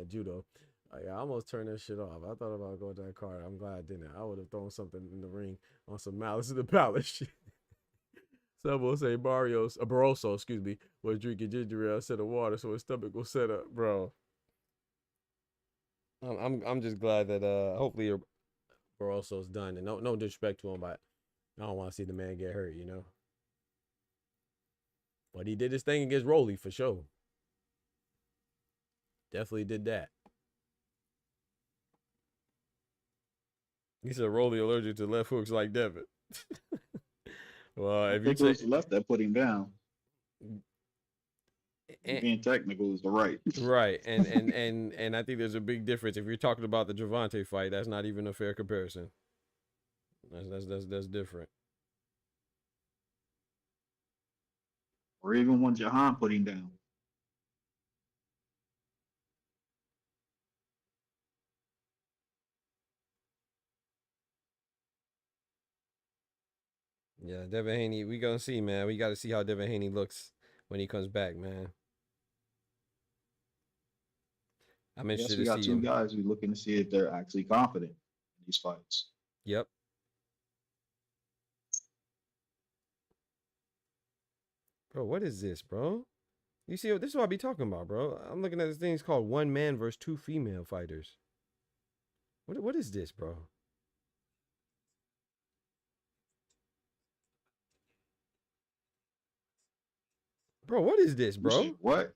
judo. I almost turned that shit off. I thought about going to that car. I'm glad I didn't. I would have thrown something in the ring on some Malice in the Palace shit. Some will say Barroso, excuse me, was drinking ginger ale instead of water so his stomach will set up, bro. I'm just glad that hopefully Barroso's done, and no disrespect to him, but I don't want to see the man get hurt, But he did his thing against Rolly for sure. Definitely did that. He said Rolly allergic to left hooks like Devin. Well, I think it was the left that put him down. Being technical is the right. Right, and I think there's a big difference. If you're talking about the Gervonta fight, that's not even a fair comparison. That's different. Or even when Jahan put him down. Yeah, Devin Haney, we gonna see, man. We got to see how Devin Haney looks when he comes back, man. I'm interested We to got see two him. guys we're looking to see if they're actually confident in these fights. Yep. Bro, what is this, bro? You see, this is what I be talking about, bro. I'm looking at this thing. It's called one man versus two female fighters. What is this, bro? Bro, what is this, bro? What?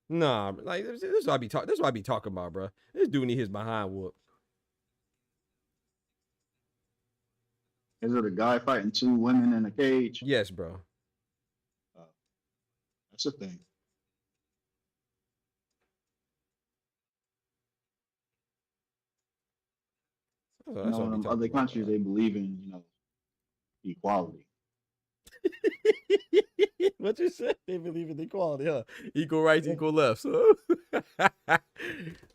Nah, like this is what I be talking. This is what I be talking about, bro. This dude need his behind whoop. Is it a guy fighting two women in a cage? Yes, bro. That's a thing. That's what I be In talking other about, countries, bro. they believe in, equality. What you said? They believe in equality, huh? Equal rights, equal lefts. Huh?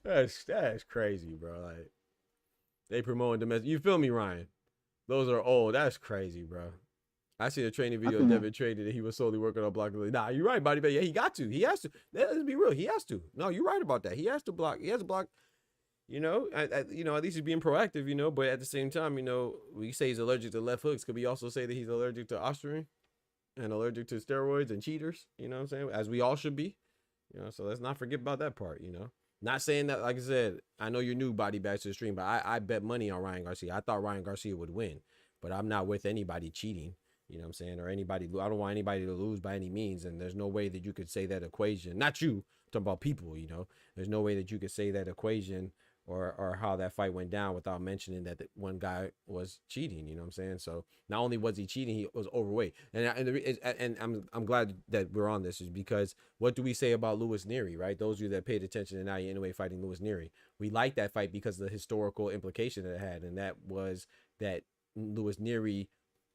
that's crazy, bro. Like they promoting domestic. You feel me, Ryan? Those are old. That's crazy, bro. I see a training video of Devin traded that he was solely working on blocking. Nah, you're right, buddy. But yeah, he got to. He has to. Let's be real. He has to. No, you're right about that. He has to block. He has to block. At least he's being proactive. But at the same time, we say he's allergic to left hooks. Could we also say that he's allergic to ostarine and allergic to steroids and cheaters? You know what I'm saying? As we all should be. So let's not forget about that part. Not saying that, like I said, I know you're new, body back to the stream, but I bet money on Ryan Garcia. I thought Ryan Garcia would win, but I'm not with anybody cheating. You know what I'm saying? Or anybody. I don't want anybody to lose by any means. And there's no way that you could say that equation. Not you. I'm talking about people. There's no way that you could say that equation or how that fight went down without mentioning that the one guy was cheating. You know what I'm saying? So not only was he cheating, he was overweight. And I'm glad that we're on this, is because what do we say about Louis Neary, right? Those of you that paid attention to Now You Anyway fighting Louis Neary, we liked that fight because of the historical implication that it had, and that was that Louis Neary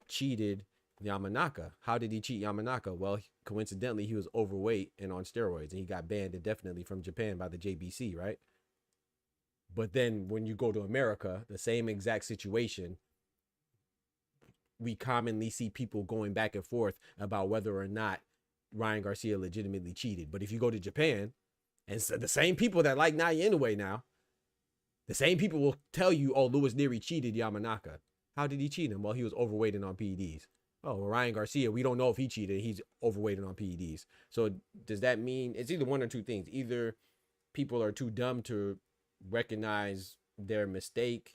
cheated Yamanaka. How did he cheat Yamanaka? Well, coincidentally, he was overweight and on steroids, and he got banned indefinitely from Japan by the JBC, right? But then when you go to America, the same exact situation, we commonly see people going back and forth about whether or not Ryan Garcia legitimately cheated. But if you go to Japan, and so the same people that like Now You Anyway now, the same people will tell you, oh, Louis Neary cheated Yamanaka. How did he cheat him? Well, he was overweight and on PEDs. Oh, well, Ryan Garcia, we don't know if he cheated. He's overweight and on PEDs. So does that mean it's either one or two things? Either people are too dumb to recognize their mistake,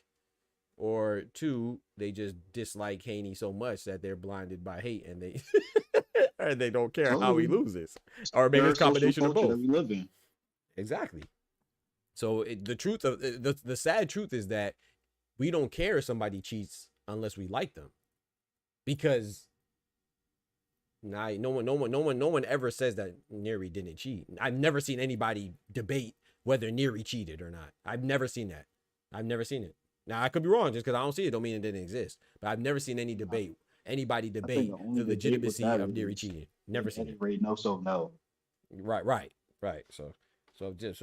or two, they just dislike Haney so much that they're blinded by hate, and they and they don't care how he loses. Or maybe it's a combination of both. That we live in. Exactly. So the truth of the sad truth is that we don't care if somebody cheats unless we like them. Because no one ever says that Neary didn't cheat. I've never seen anybody debate whether Neary cheated or not. I've never seen that. I've never seen it. Now I could be wrong. Just because I don't see it don't mean it didn't exist. But I've never seen anybody debate the legitimacy of Neary cheating. Never seen it. No, so no. Right. So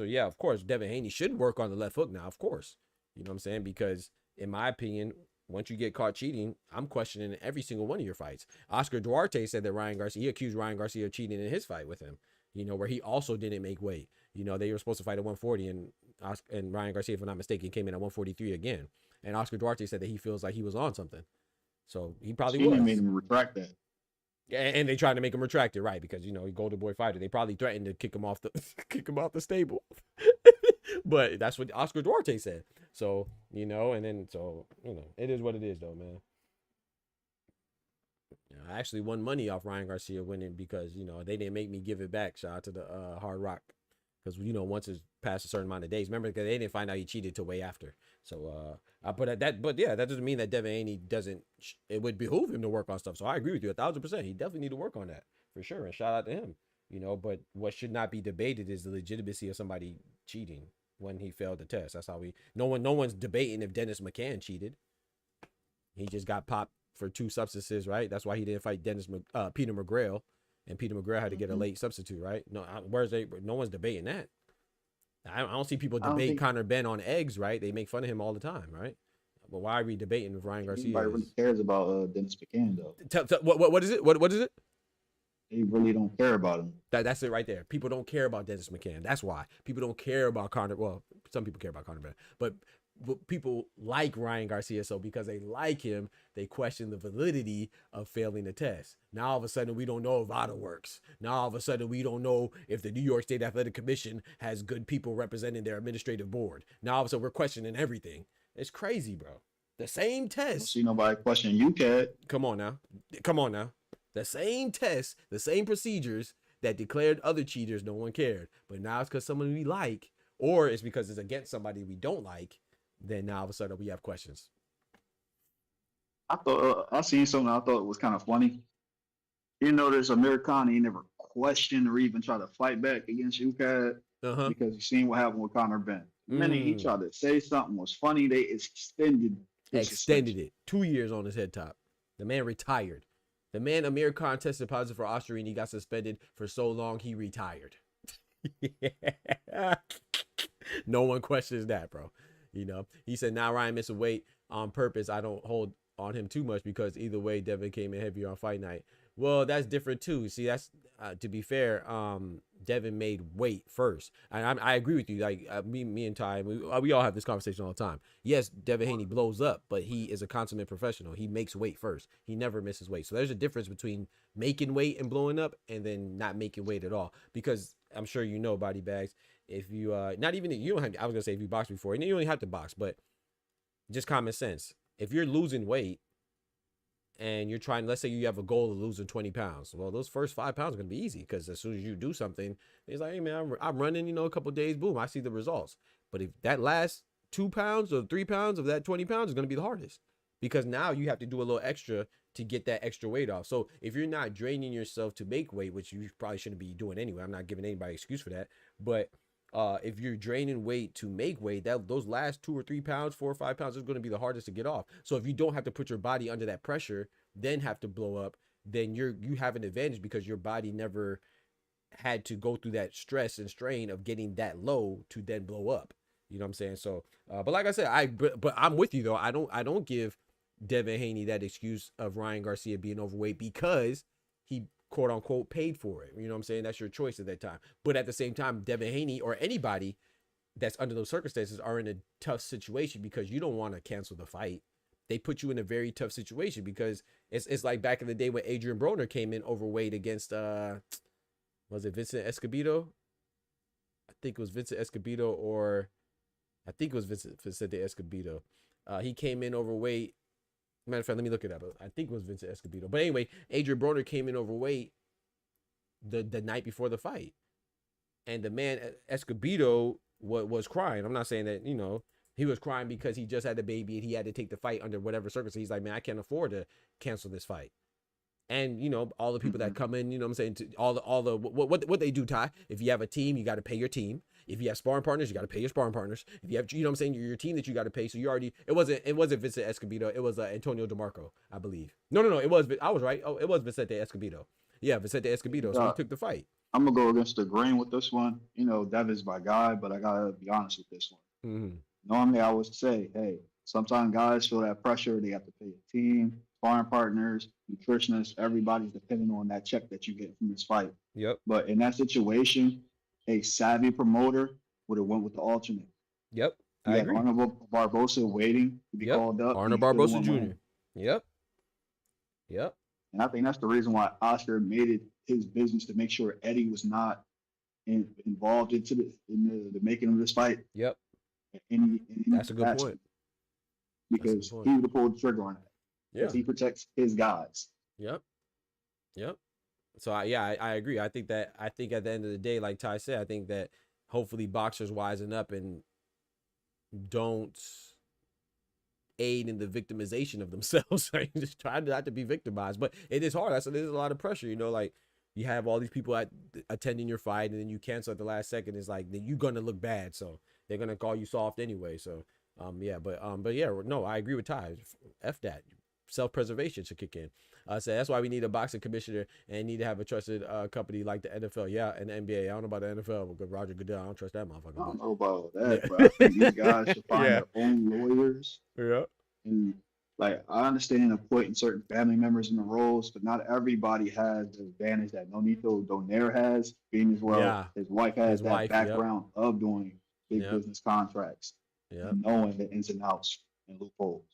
yeah, of course, Devin Haney should work on the left hook now. Of course, you know what I'm saying? Because in my opinion, once you get caught cheating, I'm questioning every single one of your fights. Oscar Duarte said that he accused Ryan Garcia of cheating in his fight with him, you know, where he also didn't make weight. You know, they were supposed to fight at 140, and Ryan Garcia, if I'm not mistaken, came in at 143 again. And Oscar Duarte said that he feels like he was on something. So he probably was. Made him retract that. And they tried to make him retract it, right? Because, you know, he Golden Boy fighter. They probably threatened to kick him off the stable. But that's what Oscar Duarte said. So, you know, and then, so, you know, it is what it is, though, man. I actually won money off Ryan Garcia winning because, you know, they didn't make me give it back. Shout out to the Hard Rock. Because, you know, once it's past a certain amount of days, remember, because they didn't find out he cheated till way after. So, but yeah, that doesn't mean that Devin Haney it would behoove him to work on stuff. So I agree with you 1,000%. He definitely need to work on that for sure. And shout out to him, you know, but what should not be debated is the legitimacy of somebody cheating when he failed the test. That's how no one's debating if Dennis McCann cheated. He just got popped for 2 substances, right? That's why he didn't fight Peter McGrail, and Peter McGrail had to get a late substitute, right? No one's debating that. I don't see people debate Conor Benn on eggs, right? They make fun of him all the time, right? But why are we debating with Ryan Garcia? Nobody really cares about Dennis McCann, though. What is it? What is it? They really don't care about him. That's it right there. People don't care about Dennis McCann. That's why. People don't care about Conor. Well, some people care about Conor Benn, but people like Ryan Garcia. So because they like him, they question the validity of failing the test. Now all of a sudden we don't know if VADA works. Now all of a sudden we don't know if the New York State Athletic Commission has good people representing their administrative board. Now all of a sudden we're questioning everything. It's crazy, bro. The same test. I don't see nobody questioning UCAD. Come on now. The same test, the same procedures that declared other cheaters, no one cared. But now it's because someone we like, or it's because it's against somebody we don't like, then now all of a sudden we have questions. I thought I seen something I thought was kind of funny. You know, there's Amir Khan, he never questioned or even tried to fight back against UCAD because you seen what happened with Conor Benn. The minute he tried to say something was funny, they extended it. 2 years on his head top. The man retired. The man Amir Khan tested positive for Osterine. He got suspended for so long he retired. Yeah. No one questions that, bro. You know, he said, now Ryan missing weight on purpose. I don't hold on him too much because either way, Devin came in heavier on fight night. Well, that's different too. See, that's to be fair. Devin made weight first, and I agree with you. Like me and Ty, we all have this conversation all the time. Yes, Devin Haney blows up, but he is a consummate professional. He makes weight first. He never misses weight. So there's a difference between making weight and blowing up, and then not making weight at all. Because I'm sure you know, body bags. If you not even you don't have. I was gonna say if you boxed before, and you don't even have to box, but just common sense. If you're losing weight and you're trying, let's say you have a goal of losing 20 pounds. Well, those first 5 pounds are going to be easy because as soon as you do something, it's like, hey, man, I'm running, a couple of days, boom, I see the results. But if that last 2 pounds or 3 pounds of that 20 pounds is going to be the hardest, because now you have to do a little extra to get that extra weight off. So if you're not draining yourself to make weight, which you probably shouldn't be doing anyway, I'm not giving anybody excuse for that, but if you're draining weight to make weight, that those last 2 or 3 pounds, 4 or 5 pounds is going to be the hardest to get off. So if you don't have to put your body under that pressure, then have to blow up, then you have an advantage, because your body never had to go through that stress and strain of getting that low to then blow up. You know what I'm saying? So, but like I said, but I'm with you though. I don't give Devin Haney that excuse of Ryan Garcia being overweight, because he quote unquote paid for it. You know what I'm saying? That's your choice at that time. But at the same time, Devin Haney or anybody that's under those circumstances are in a tough situation, because you don't want to cancel the fight. They put you in a very tough situation, because it's like back in the day when Adrian Broner came in overweight against was it Vincent Escobedo? I think it was Vincent Escobedo, or I think it was Vicente Escobedo. He came in overweight. Matter of fact, let me look it up. I think it was Vincent Escobedo. But anyway, Adrian Broner came in overweight the night before the fight. And the man, Escobedo, was crying. I'm not saying that, you know, he was crying because he just had a baby and he had to take the fight under whatever circumstances. He's like, man, I can't afford to cancel this fight. And, you know, all the people that come in, you know what I'm saying, to all the what they do, Ty, if you have a team, you got to pay your team. If you have sparring partners, you got to pay your sparring partners. If you have, you know what I'm saying, your team that you got to pay. So you already, it wasn't Vincent Escobedo. It was Antonio DeMarco, I believe. No, it was, I was right. Oh, it was Vicente Escobedo. Yeah, Vicente Escobedo. So he took the fight. I'm going to go against the grain with this one. You know, Devin's my guy, but I got to be honest with this one. Mm-hmm. Normally, I would say, hey, sometimes guys feel that pressure. They have to pay a team, sparring partners, nutritionists. Everybody's depending on that check that you get from this fight. Yep. But in that situation, a savvy promoter would have went with the alternate. Yep. I agree. Arnold Barbosa waiting to be called up. Arnold Barbosa Jr. Yep. And I think that's the reason why Oscar made it his business to make sure Eddie was not involved in the making of this fight. Yep. That's a good point. Because he would have pulled the trigger on it. Yeah. He protects his guys. Yep. So I agree. I think at the end of the day, like Ty said, I think that hopefully boxers wisen up and don't aid in the victimization of themselves. Right? Just try not to be victimized. But it is hard. There's a lot of pressure, you know, like you have all these people attending your fight and then you cancel at the last second. It's like, then you're going to look bad. So they're going to call you soft anyway. So, but yeah, no, I agree with Ty. F that. Self-preservation should kick in. So that's why we need a boxing commissioner and need to have a trusted company like the NFL. Yeah, and the NBA. I don't know about the NFL because Roger Goodell, I don't trust that motherfucker. I don't know about that, but I think these guys should find their own lawyers. Yeah. And like, I understand appointing certain family members in the roles, but not everybody has the advantage that Nonito Donaire has, being as well. Yeah. His wife has that background of doing big business contracts, and knowing the ins and outs and loopholes.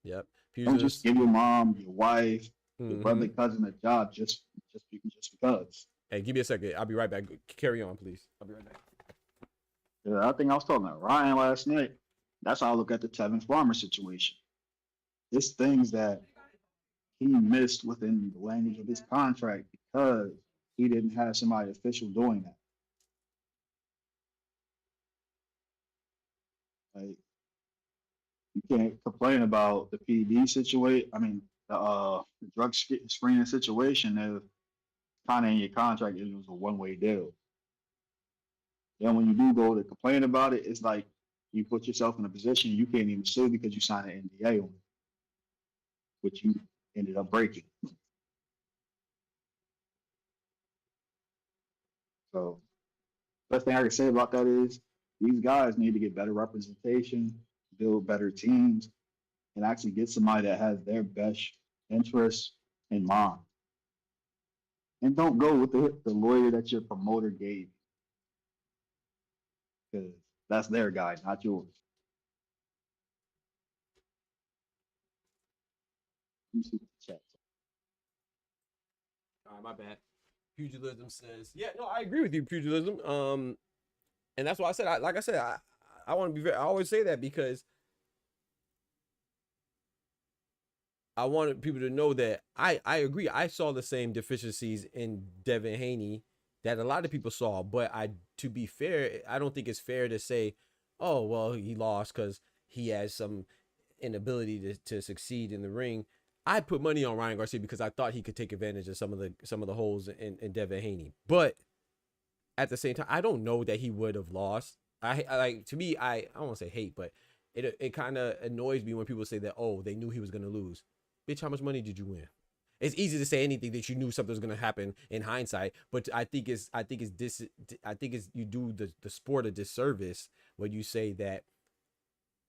Yep. Don't just give your mom, your wife, your brother, cousin a job just because. Hey, give me a second. I'll be right back. Carry on, please. I'll be right back. Yeah, I think I was talking to Ryan last night. That's how I look at the Tevin Farmer situation. It's things that he missed within the language of his contract because he didn't have somebody official doing that. Like, you can't complain about the PD situation. I mean, the drug screening situation. If kind of in your contract, it was a one-way deal. Then when you do go to complain about it, it's like you put yourself in a position you can't even sue because you signed an NDA on it, which you ended up breaking. So, best thing I can say about that is these guys need to get better representation, build better teams, and actually get somebody that has their best interests in mind. And don't go with the lawyer that your promoter gave, because that's their guy, not yours. You see the chat. All right, my bad. Pugilism says, yeah, no, I agree with you, pugilism. And that's why I said, I want to be I always say that because I wanted people to know that I agree. I saw the same deficiencies in Devin Haney that a lot of people saw, but to be fair, I don't think it's fair to say, oh, well, he lost because he has some inability to succeed in the ring. I put money on Ryan Garcia because I thought he could take advantage of some of the holes in Devin Haney. But at the same time, I don't know that he would have lost. I like, to me, I don't want to say hate, but it kind of annoys me when people say that, oh, they knew he was going to lose. Bitch, how much money did you win? It's easy to say anything that you knew something was going to happen in hindsight, but I think you do the sport a disservice when you say that,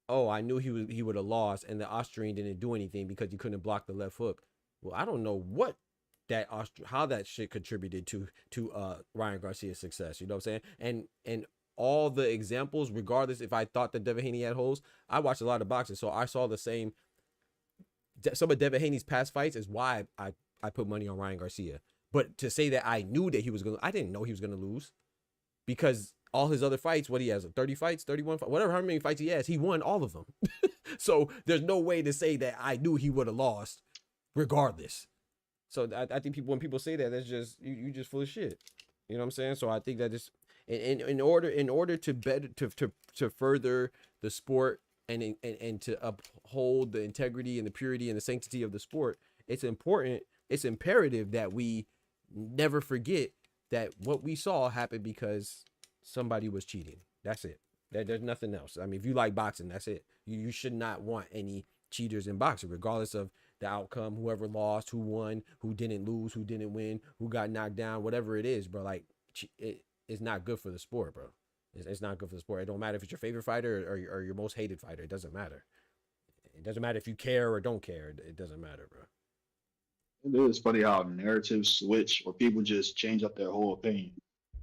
oh, I knew he would have lost, and the Austrian didn't do anything because he couldn't block the left hook. Well, I don't know what how that shit contributed to Ryan Garcia's success. You know what I'm saying? And all the examples, regardless if I thought that Devin Haney had holes, I watched a lot of boxing, so I saw the same. Some of Devin Haney's past fights is why I put money on Ryan Garcia. But to say that I knew that I didn't know he was gonna lose, because all his other fights, what he has, 30 fights, 31 fights, whatever, how many fights he has, he won all of them. So there's no way to say that I knew he would have lost regardless. So I think when people say that, that's just, you just full of shit. You know what I'm saying? So I think that just, in order to better, to further the sport and to uphold the integrity and the purity and the sanctity of the sport, it's imperative that we never forget that what we saw happened because somebody was cheating. That's it. There's nothing else. I mean, if you like boxing, that's it. You should not want any cheaters in boxing, regardless of the outcome, whoever lost, who won, who didn't lose, who didn't win, who got knocked down, whatever it is, bro. Like, it's not good for the sport, bro. It's not good for the sport. It don't matter if it's your favorite fighter or your most hated fighter. It doesn't matter. It doesn't matter if you care or don't care. It doesn't matter, bro. It is funny how narratives switch or people just change up their whole opinion.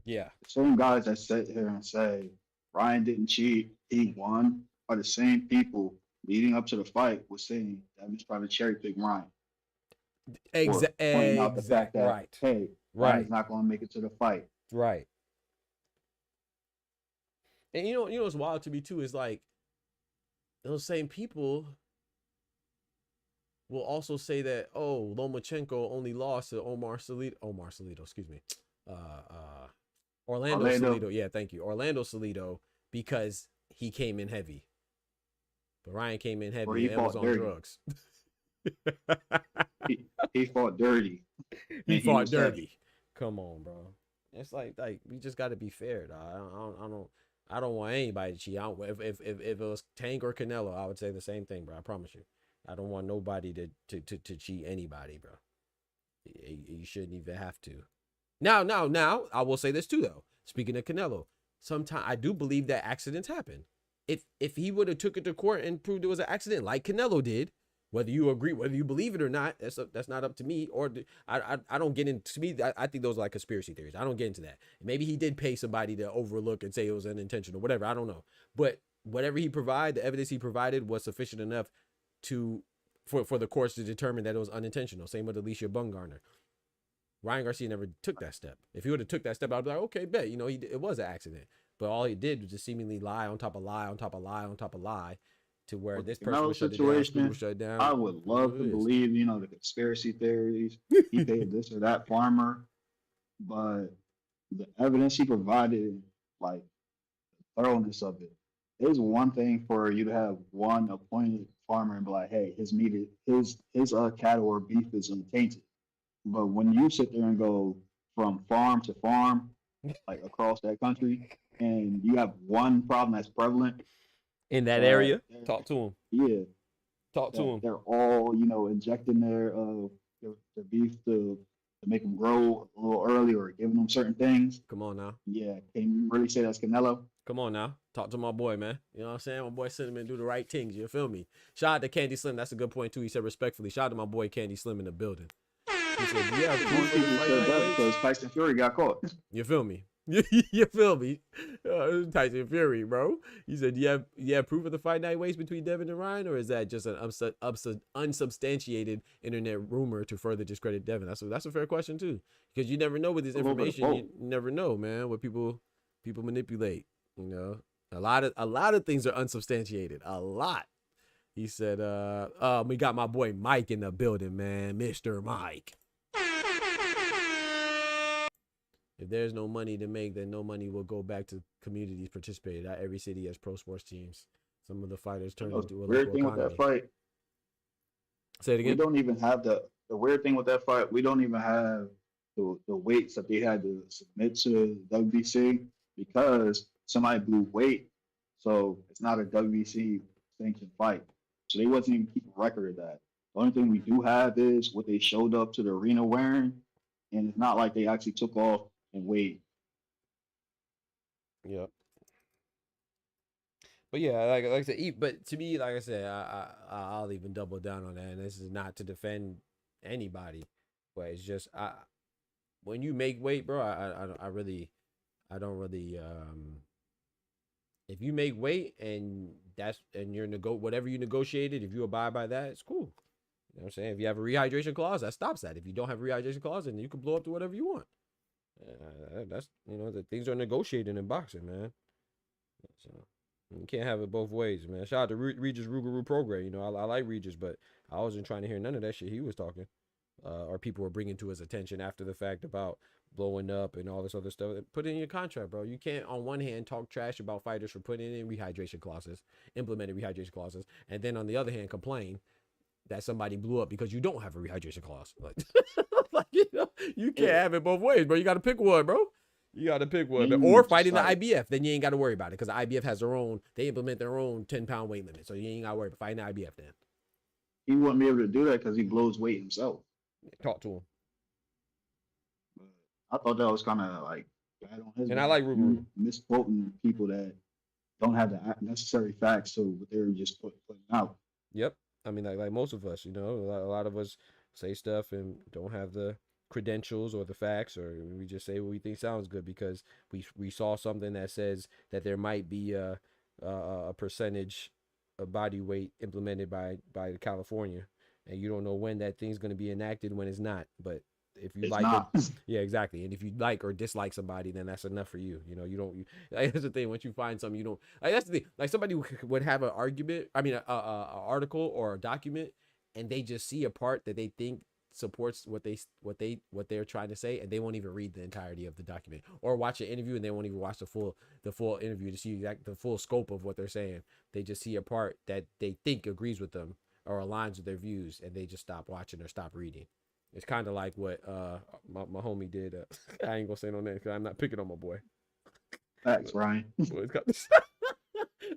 Yeah. The same guys that sit here and say Ryan didn't cheat, he won, are the same people leading up to the fight was saying that was probably cherry pick Ryan. Pointing out the fact that, right. Hey, Ryan's not going to make it to the fight. Right. And you know what's wild to me too is like those same people will also say that, oh, Lomachenko only lost to Orlando Salido. Yeah, thank you. Orlando Salido, because he came in heavy. But Ryan came in heavy and was on drugs. he fought dirty. He fought dirty. Heavy. Come on, bro. It's like we just got to be fair, dog. I don't want anybody to cheat. If it was Tank or Canelo, I would say the same thing, bro. I promise you. I don't want nobody to cheat anybody, bro. You shouldn't even have to. Now, I will say this too, though. Speaking of Canelo, sometimes I do believe that accidents happen. If he would have took it to court and proved it was an accident, like Canelo did, whether you agree, whether you believe it or not, that's not up to me. Or I don't get into, to me, I think those are like conspiracy theories. I don't get into that. Maybe he did pay somebody to overlook and say it was unintentional, whatever. I don't know. But whatever he provided, the evidence he provided was sufficient enough for the courts to determine that it was unintentional. Same with Alicia Bumgarner. Ryan Garcia never took that step. If he would have took that step, I'd be like, okay, bet, it was an accident. But all he did was just seemingly lie on top of lie on top of lie on top of lie, to where this person was shut down. I would love to believe, the conspiracy theories. He paid this or that farmer, but the evidence he provided, like the thoroughness of it, is one thing for you to have one appointed farmer and be like, hey, his cattle or beef is untainted. But when you sit there and go from farm to farm, like across that country, and you have one problem that's prevalent in that area, talk to him. Yeah, talk to him. They're all, injecting their beef to make them grow a little early or giving them certain things. Come on now. Yeah, can you really say that's Canelo? Come on now. Talk to my boy, man. You know what I'm saying? My boy Cinnamon do the right things. You feel me? Shout out to Candy Slim. That's a good point too. He said respectfully. Shout out to my boy Candy Slim in the building. He said, do you have proof of the fight because Tyson Fury got caught. You feel me? You feel me? Tyson Fury, bro. He said, do you have proof of the fight night weights between Devin and Ryan, or is that just an unsubstantiated internet rumor to further discredit Devin? That's a fair question too, because you never know with this information. You never know, man, what people manipulate. A lot of things are unsubstantiated. A lot. He said, we got my boy Mike in the building, man. Mr. Mike. If there's no money to make, then no money will go back to communities participated. Not every city has pro sports teams. Some of the fighters turned The into a weird local thing with economy. that fight, Say it we again. don't even have the weird thing with that fight. We don't even have the weights that they had to submit to WBC because somebody blew weight, so it's not a WBC sanctioned fight. So they wasn't even keeping record of that. The only thing we do have is what they showed up to the arena wearing, and it's not like they actually took off and weighed. Yep. But yeah, like I said, but to me, like I said, I'll even double down on that. And this is not to defend anybody, but it's just when you make weight, bro, I don't really if you make weight and you're whatever you negotiated, if you abide by that, it's cool. You know what I'm saying? If you have a rehydration clause, that stops that. If you don't have a rehydration clause, then you can blow up to whatever you want. That's the things are negotiated in boxing, man. So you can't have it both ways, man. Shout out to Regis Rougarou Prograis. You know, I like Regis, but I wasn't trying to hear none of that shit he was talking, or people were bringing to his attention after the fact about blowing up and all this other stuff. Put it in your contract, bro. You can't, on one hand, talk trash about fighters for putting in rehydration clauses, implemented rehydration clauses, and then on the other hand, complain that somebody blew up because you don't have a rehydration clause. Like, you can't have it both ways, bro. You got to pick one, bro. You got to pick one. Or fighting the IBF. Then you ain't got to worry about it because the IBF has their own, they implement their own 10-pound weight limit. So you ain't got to worry about fighting the IBF then. He wouldn't be able to do that because he blows weight himself. Talk to him. I thought that was kind of like bad on his. And I like Rougarou. Misquoting people that don't have the necessary facts, so what they're just putting out. Yep. I mean, like most of us, a lot of us say stuff and don't have the credentials or the facts, or we just say what we think sounds good because we saw something that says that there might be a percentage of body weight implemented by California, and you don't know when that thing's going to be enacted, when it's not. But if you yeah, exactly. And if you like or dislike somebody, then that's enough for you. That's the thing. Once you find something, you don't like. That's the thing. Like somebody would have an argument. I mean, a article or a document, and they just see a part that they think supports what they're trying to say, and they won't even read the entirety of the document or watch an interview, and they won't even watch the full interview to see the full scope of what they're saying. They just see a part that they think agrees with them or aligns with their views, and they just stop watching or stop reading. It's kind of like what my homie did. I ain't gonna say no name because I'm not picking on my boy. Facts, Ryan. But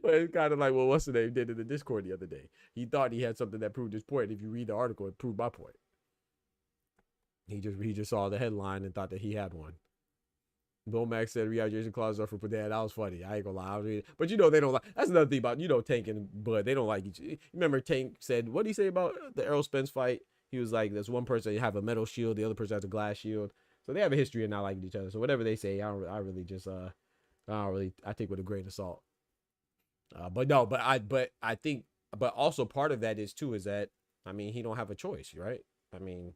it's kind of like what what's the name did in the Discord the other day. He thought he had something that proved his point. If you read the article, it proved my point. He just saw the headline and thought that he had one. Bill Max said rehydration clauses are for Padan. That was funny. I ain't gonna lie. But they don't like. That's another thing about Tank and Bud. They don't like each. Remember Tank said, what did he say about the Errol Spence fight? He was like, there's one person you have a metal shield, the other person has a glass shield. So they have a history of not liking each other. So whatever they say, I take with a grain of salt. But I think also part of that is that, I mean, he don't have a choice, right? I mean,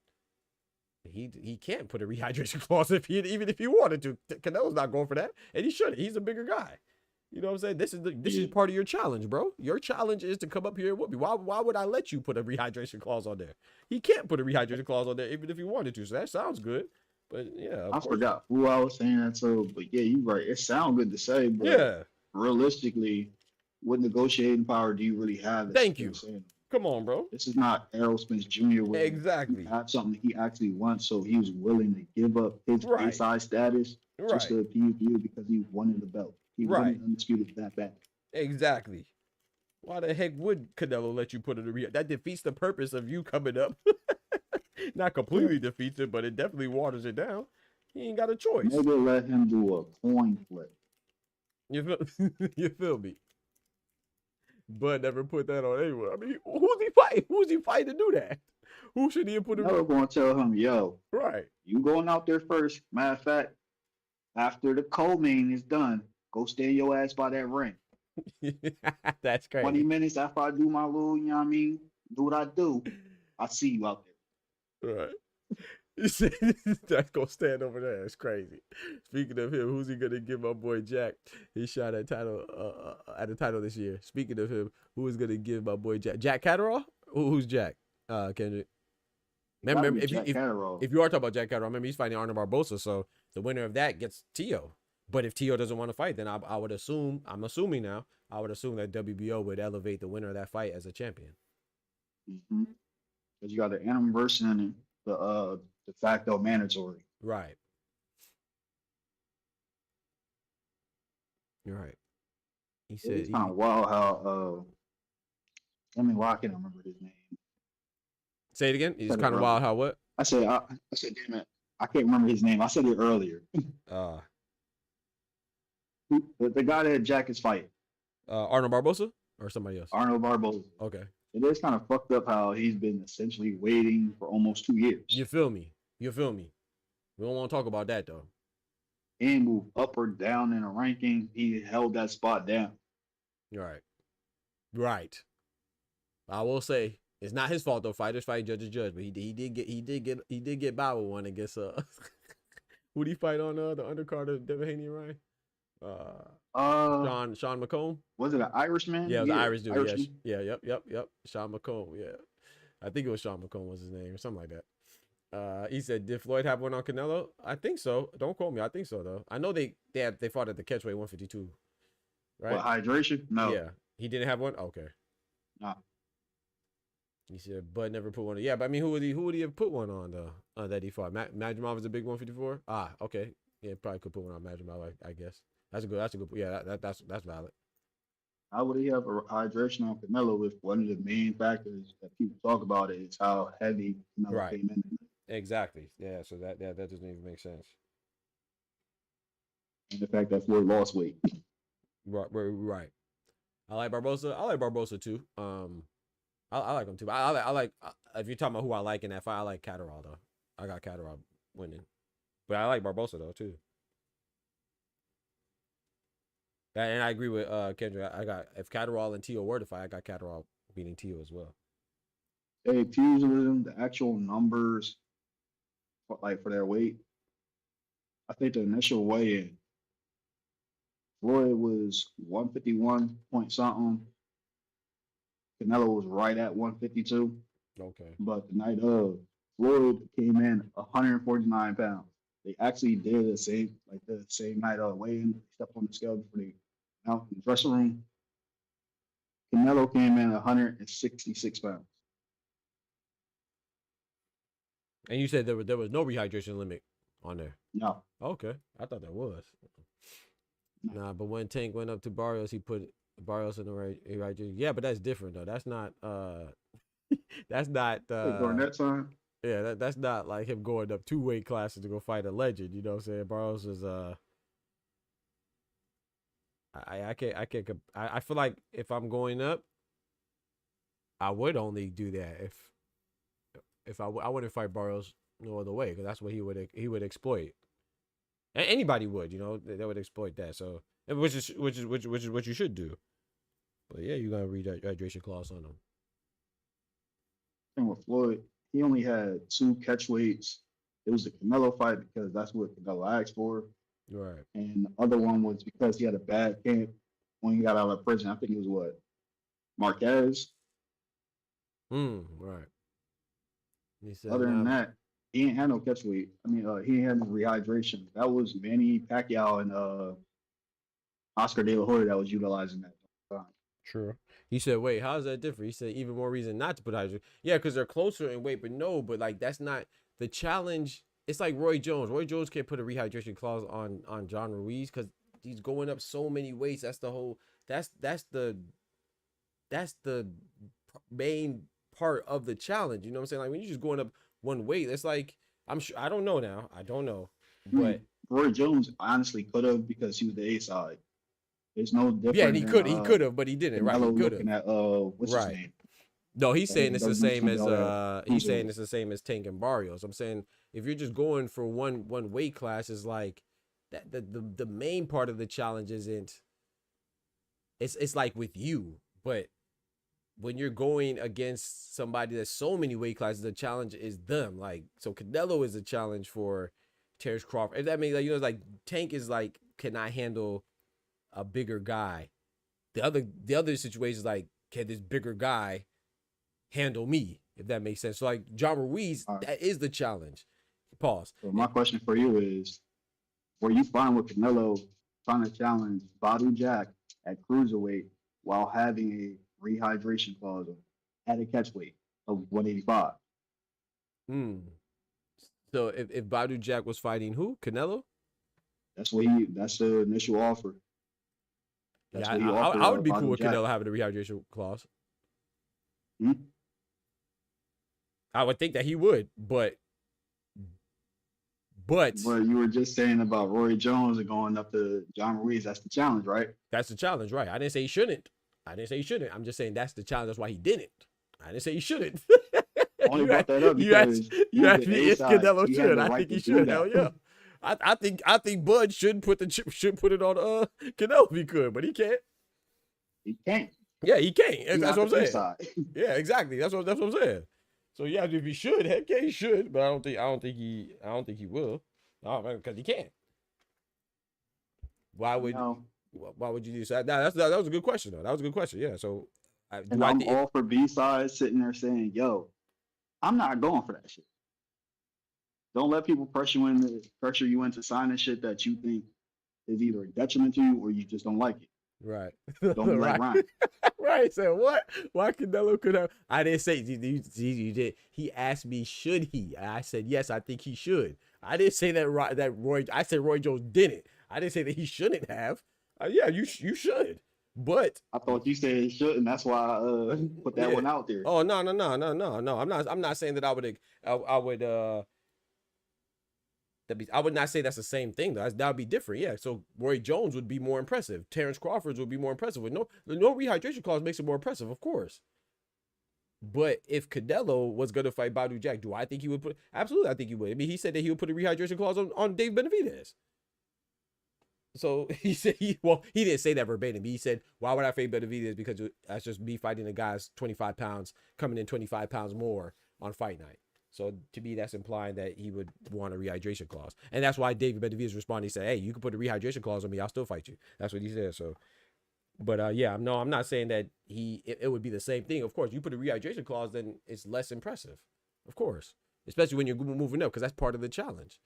he can't put a rehydration clause even if he wanted to. Canelo's not going for that, and he shouldn't. He's a bigger guy. You know what I'm saying? This is part of your challenge, bro. Your challenge is to come up here and whoop me. Why would I let you put a rehydration clause on there? He can't put a rehydration clause on there even if he wanted to. So that sounds good. But yeah, I forgot who I was saying that to. But yeah, you're right. It sounds good to say, but yeah, realistically, what negotiating power do you really have? Thank you. Come on, bro. This is not Errol Spence Jr. where exactly he had something he actually wants, so he was willing to give up his A-side status just to appease you because he wanted the belt. He wanted undisputed that back. Exactly. Why the heck would Canelo let you put it in that defeats the purpose of you coming up. Not completely defeats it, but it definitely waters it down. He ain't got a choice. Maybe let him do a coin flip. You feel me? But never put that on anyone. I mean, who's he fighting? Who's he fighting to do that? Who should he have put it? Never gonna tell him, yo, right? You going out there first. Matter of fact, after the co-main is done, go stand your ass by that ring. That's crazy. 20 minutes after I do my little, you know what I mean? Do what I do. I see you out there. Right. That's gonna stand over there. It's crazy. Speaking of him, who's he gonna give my boy Jack? He shot at a title this year. Speaking of him, who is gonna give my boy Jack Catterall? Who's Jack? Kendrick. Remember, if you are talking about Jack Catterall, remember he's fighting Arnold Barbosa, so the winner of that gets Tio. But if Tio doesn't want to fight, then I would assume, I'm assuming now, I would assume that WBO would elevate the winner of that fight as a champion. Because you got the interim version and the de facto mandatory. Right. You're right. He said It's kind of wild how I mean, well, I can't remember his name. say it again. It's kind of wild how what? I said, damn it, I can't remember his name. I said it earlier. The guy that Jack is fighting. Arnold Barbosa or somebody else? Arnold Barbosa. Okay. It is kind of fucked up how he's been essentially waiting for almost 2 years. You feel me? You feel me? We don't want to talk about that though. And move up or down in a ranking, he held that spot down. Right. Right. I will say it's not his fault though. Fighters fight, judges judge, but he did get by with one against who did he fight on the undercard of Doheny and Ryan? Sean McComb. Was it an Irishman? Yeah, it was an Irish dude. Irishman. Yeah, yep. Sean McComb. Yeah, I think it was Sean McComb was his name or something like that. He said, "Did Floyd have one on Canelo?" I think so. Don't quote me. I think so though. I know they fought at the catchweight 152. Right? What, hydration? No. Yeah, he didn't have one. Okay. Nah. He said, "Bud never put one." Yeah, but I mean, who would he have put one on though? That he fought. Madrimov was a big 154. Ah, okay. Yeah, probably could put one on Madrimov. I guess that's a good. Yeah, that's valid. How would he have a hydration on Canelo if one of the main factors that people talk about is how heavy Canelo came in? Exactly. Yeah. So that doesn't even make sense. And the fact that Floyd lost weight. Right. I like Barbosa too. I like him too. I like if you're talking about who I like in that fight, I like Catterall though. I got Catterall winning, but I like Barbosa though too. And I agree with Kendrick. I got if Catterall and Tio were to fight, I got Catterall beating Tio as well. Hey, pugilism, the actual numbers, for their weight. I think the initial weigh-in, Floyd was 151 point something. Canelo was right at 152. Okay. But the night of, Floyd came in 149 pounds. They actually did the same night of weigh-in. They stepped on the scale before they went out in the dressing room. Canelo came in 166 pounds. And you said there was no rehydration limit on there. No. Okay, I thought there was. Nah, but when Tank went up to Barrios, he put Barrios in the rehydration. Yeah, but that's different though. That's not. That's not. During that time. Yeah, that's not like him going up 2 weight classes to go fight a legend. You know what I'm saying? Barrios is I feel like if I'm going up, I would only do that if I wouldn't fight Barrios no other way, because that's what he would exploit. And anybody would, you know, they would exploit that. So which is what you should do. But yeah, you gotta read that hydration clause on them. And with Floyd, he only had 2 catch weights. It was the Canelo fight because that's what Canelo asked for. Right. And the other one was because he had a bad camp when he got out of prison. I think it was what? Marquez. Right. He said, other than that, he ain't had no catch weight. I mean, he ain't had no rehydration. That was Manny Pacquiao and Oscar De La Hoya that was utilizing that time. True. He said, wait, how is that different? He said, even more reason not to put hydration. Yeah, because they're closer in weight, but no, but like that's not the challenge. It's like Roy Jones. Roy Jones can't put a rehydration clause on John Ruiz because he's going up so many weights. That's the whole. That's the main part of the challenge. You know what I'm saying? Like when you're just going up one weight, it's like I'm sure. I don't know now. I don't know, but Roy Jones honestly could have because he was the A side. There's no difference. Yeah, and he could have, but he didn't. Right? He could have. What's his name? No, he's saying it's the same as he's saying it's the same as Tank and Barrios. I'm saying if you're just going for one weight class, is like that the main part of the challenge isn't. It's like with you, but when you're going against somebody that's so many weight classes, the challenge is them. Like so, Canelo is a challenge for Terrence Crawford. If that means like it's like Tank is like cannot handle a bigger guy. The other situation is like can this bigger guy handle me, if that makes sense. So like John Ruiz, that is the challenge. Pause. So my question for you is, where you find with Canelo trying to challenge Badu Jack at cruiserweight while having a rehydration clause at a catchweight of 185. Hmm. So if Badu Jack was fighting who? Canelo? That's the initial offer. That's Yeah, what he offered, I would be Badu cool with Jack. Canelo having a rehydration clause. Hmm? I would think that he would, but But you were just saying about Roy Jones and going up to John Ruiz. That's the challenge, right? that's the challenge, right? I didn't say he shouldn't. I'm just saying that's the challenge. That's why he didn't. I didn't say he shouldn't. Only brought that up you because asked me if Canelo he had should. the I right think he to do should. that. Hell yeah. I think Bud should put it on Canelo if he could, but he can't. He can't. Yeah, he can't. He's That's not what I'm the saying. inside. Yeah, exactly. That's what I'm saying. So yeah, if he should, heck yeah, he should. But I don't think he will. No, because he can't. Why would you do that? That was a good question though. That was a good question. Yeah. So And I'm all for B-sides sitting there saying, "Yo, I'm not going for that shit." Don't let people pressure you into signing shit that you think is either a detriment to you or you just don't like it. right. Don't be like Ryan. Right. So what? Why Canelo could have? I didn't say you did. He asked me, should he? I said yes. I think he should. I didn't say that Roy. I said Roy Jones didn't. I didn't say that he shouldn't have. Yeah, you should. But I thought you said he should, and that's why I put that one out there. Oh no. I'm not saying that I would not say that's the same thing though. That would be different. Yeah. So Roy Jones would be more impressive. Terrence Crawford would be more impressive. With no rehydration clause makes it more impressive, of course. But if Canelo was going to fight Badu Jack, do I think he would put? Absolutely, I think he would. I mean, he said that he would put a rehydration clause on Dave Benavidez. So he said he didn't say that verbatim. He said, why would I fight Benavidez? Because that's just me fighting a guy's 25 pounds, coming in 25 pounds more on fight night. So to me, that's implying that he would want a rehydration clause. And that's why David Benavidez responded. He said, hey, you can put a rehydration clause on me. I'll still fight you. That's what he said. So, but yeah, no, I'm not saying that it would be the same thing. Of course, you put a rehydration clause, then it's less impressive. Of course. Especially when you're moving up, because that's part of the challenge.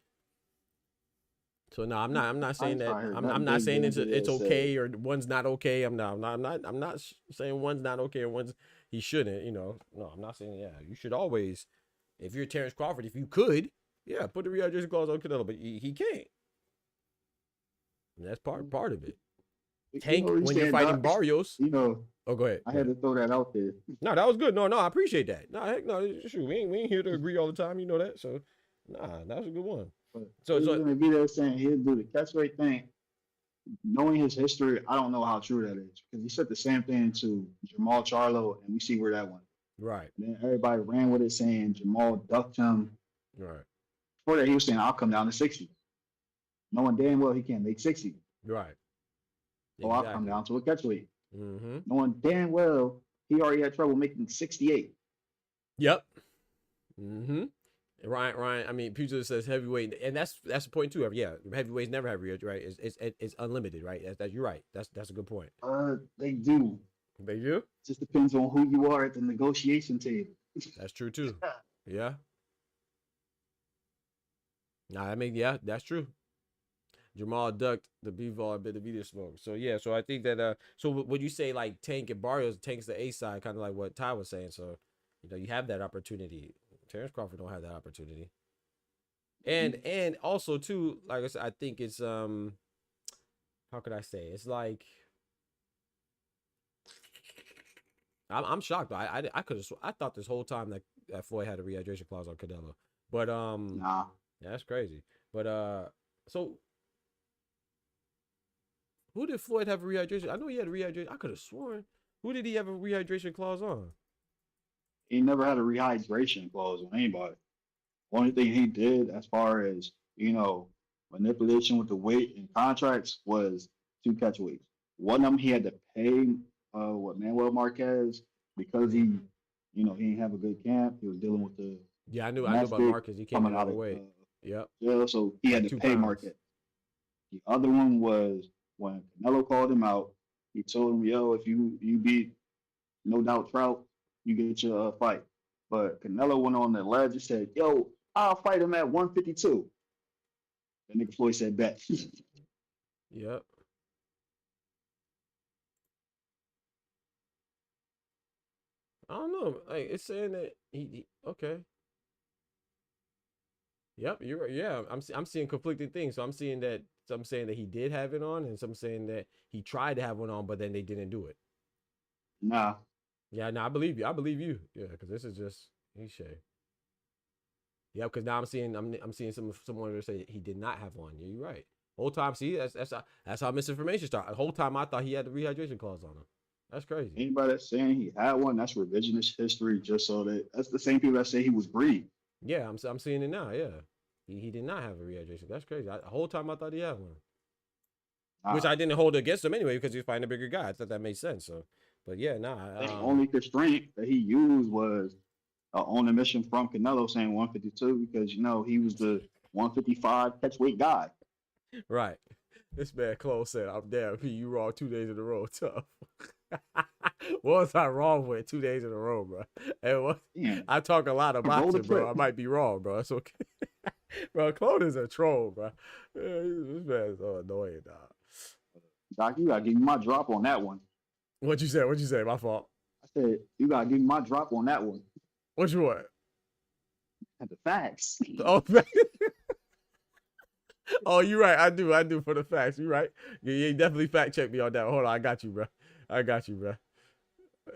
So no, I'm not saying that. I'm not saying it's okay or one's not okay. I'm not saying one's not okay or one's he shouldn't. No, I'm not saying you should always. If you're Terrence Crawford, if you could, put the rehydration clause on Canelo, but he can't. And that's part of it. Tank when you're fighting Barrios. Oh, go ahead. I had to throw that out there. No, that was good. No, I appreciate that. No, heck no, shoot, we ain't here to agree all the time. You know that. So, that was a good one. So he's gonna be there saying he'll do the catchweight thing. Knowing his history, I don't know how true that is because he said the same thing to Jamal Charlo, and we see where that went. Right. And then everybody ran with it, saying Jamal ducked him. Right. Before that, he was saying, "I'll come down to 60," knowing damn well he can't make 60. Right. So I'll come down to a catchweight, Mm-hmm. knowing damn well he already had trouble making 68. Yep. Mm-hmm. Ryan. I mean, Pugilis says heavyweight, and that's the point too. Yeah, heavyweights never have reach, right? It's unlimited, right? You're right. That's a good point. They do. They do. Just depends on who you are at the negotiation table. That's true too. Yeah. Nah, that's true. Jamal ducked the B-ball and Benavidez smoke. So yeah, so I think that so would you say like Tank and Barrios, Tank's the A side, kind of like what Ty was saying. So you have that opportunity. Terrence Crawford don't have that opportunity. And also too, like I said, I think it's how could I say? It's like I'm shocked. I thought this whole time that Floyd had a rehydration clause on Canelo. But Nah. Yeah, that's crazy. But so who did Floyd have a rehydration? I know he had a rehydration. I could have sworn. Who did he have a rehydration clause on? He never had a rehydration clause on anybody. Only thing he did as far as, manipulation with the weight and contracts was 2 catchweights. One of them he had to pay Manuel Marquez because he didn't have a good camp. He was dealing with the I knew about Marquez. He came out of the way. Yep. Yeah, so he had to pay Marquez. The other one was when Canelo called him out, he told him, yo, if you beat No Doubt Trout, you get your fight. But Canelo went on the ledge and said, yo, I'll fight him at 152. That nigga Floyd said bet. Yep. I don't know. Like it's saying that he okay. Yep, you're right. Yeah, I'm seeing conflicting things. So I'm seeing that some saying that he did have it on, and some saying that he tried to have one on, but then they didn't do it. Nah. Yeah, no, I believe you. I believe you. Yeah, because this is just he's shay. Yeah, because now I'm seeing someone that say he did not have one. Yeah, you're right. Whole time, see, that's how misinformation started. The whole time I thought he had the rehydration clause on him. That's crazy. Anybody that's saying he had one, that's revisionist history. Just so that's the same people that say he was breed. Yeah, I'm seeing it now. Yeah, he did not have a rehydration. That's crazy. The whole time I thought he had one, which I didn't hold against him anyway because he was fighting a bigger guy. I thought that made sense. So, but yeah, nah. The only constraint that he used was on a mission from Canelo saying 152 because he was the 155 catch weight guy. Right. This man Close said, "I'm damn P. You wrong 2 days in a row. Tough." What was I wrong with 2 days in a row, bro? And what? Damn. I talk a lot of boxing, bro. I might be wrong, bro. It's okay. Bro, Claude is a troll, bro. This man is so annoying, dog. Doc, you gotta give me my drop on that one. What you say? What you say? My fault. I said you gotta give me my drop on that one. What you want? The facts. Oh, oh, you right. I do for the facts. You right. You definitely fact check me on that. Hold on, I got you, bro.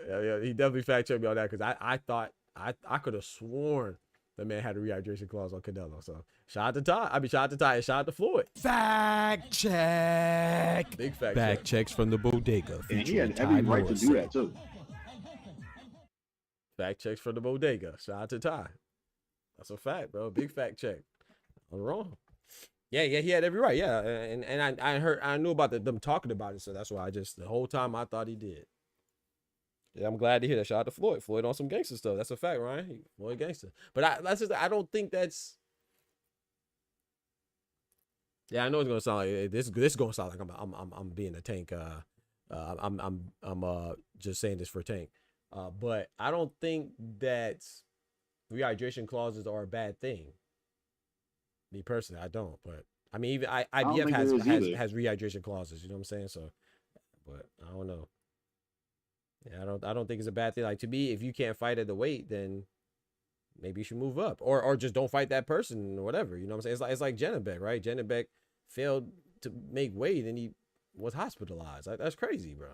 Yeah, he definitely fact checked me on that because I thought I could have sworn the man had a rehydration clause on Canelo. So shout out to Ty. Shout out to Ty and shout out to Floyd. Fact check. Big fact Fact check. checks from the bodega. And he had every right to do that too. Fact checks from the bodega. Shout out to Ty. That's a fact, bro. Big fact check. I'm wrong. Yeah, he had every right. Yeah, and I knew about them talking about it, so that's why the whole time I thought he did. Yeah, I'm glad to hear that. Shout out to Floyd. Floyd on some gangster stuff. That's a fact, Ryan. Floyd gangster. But I don't think that's. Yeah, I know it's gonna sound like this. This is gonna sound like I'm being a tank. I'm just saying this for tank. But I don't think that rehydration clauses are a bad thing. Me personally, I don't. But I mean, even IBF has rehydration clauses. You know what I'm saying? So, but I don't know. Yeah, I don't think it's a bad thing. Like, to me, if you can't fight at the weight, then maybe you should move up, or just don't fight that person or whatever. You know what I'm saying? It's like Janabek, right? Janabek failed to make weight and he was hospitalized. That's crazy, bro.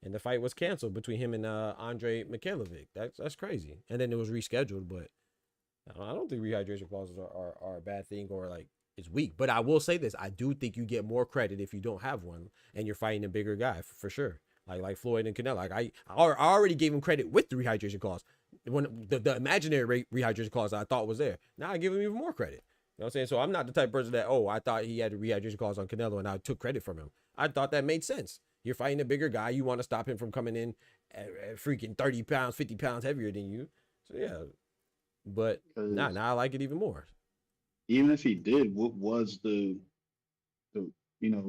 And the fight was canceled between him and Andre Mikhailovic. That's crazy. And then it was rescheduled. But I don't think rehydration clauses are a bad thing or like it's weak. But I will say this: I do think you get more credit if you don't have one and you're fighting a bigger guy for sure. Like Floyd and Canelo. Like I already gave him credit with the rehydration clause. When the imaginary rehydration clause I thought was there. Now I give him even more credit. You know what I'm saying? So I'm not the type of person that, I thought he had a rehydration clause on Canelo and I took credit from him. I thought that made sense. You're fighting a bigger guy. You want to stop him from coming in at freaking 30 pounds, 50 pounds heavier than you. So yeah. But now I like it even more. Even if he did, what was the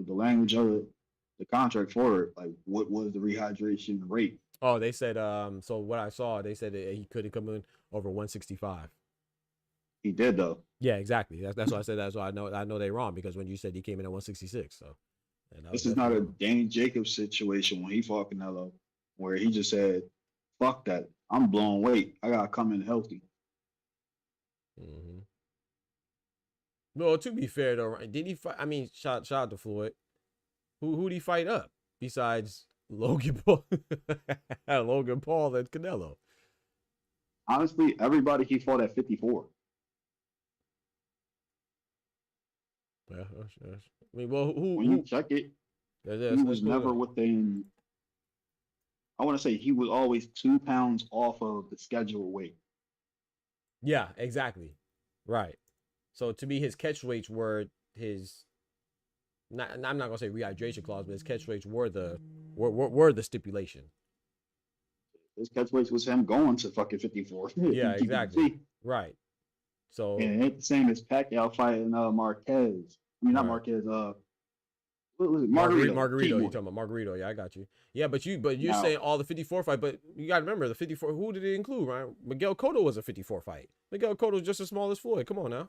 language of it? The contract for it, like what was the rehydration rate? Oh, they said so what I saw, they said that he couldn't come in over 165. He did though. Yeah, exactly. That's why I said that. So I know they're wrong because when you said he came in at 166. So this is not a Danny Jacobs situation when he fought Canelo, where he just said, "Fuck that, I'm blowing weight. I gotta come in healthy." Mm-hmm. Well, to be fair though, did he fight? I mean, shout out to Floyd. Who'd he fight up besides Logan Paul? Logan Paul and Canelo. Honestly, everybody he fought at 54. Yeah, I mean, well, when you check it, he was never within. I want to say he was always 2 pounds off of the scheduled weight. Yeah, exactly. Right. So to me, his catch weights were his. I'm not gonna say rehydration clause, but his catch weights were the stipulation. His catch weights was him going to fucking 54. Yeah, exactly. Right. So and it ain't the same as Pacquiao fighting Marquez. I mean, not Marquez. What was it? Margarito. You talking about Margarito? Yeah, I got you. Yeah, but you're saying all the 54 fight, but you got to remember the 54. Who did it include? Right? Miguel Cotto was a 54 fight. Miguel Cotto was just as small as Floyd. Come on now.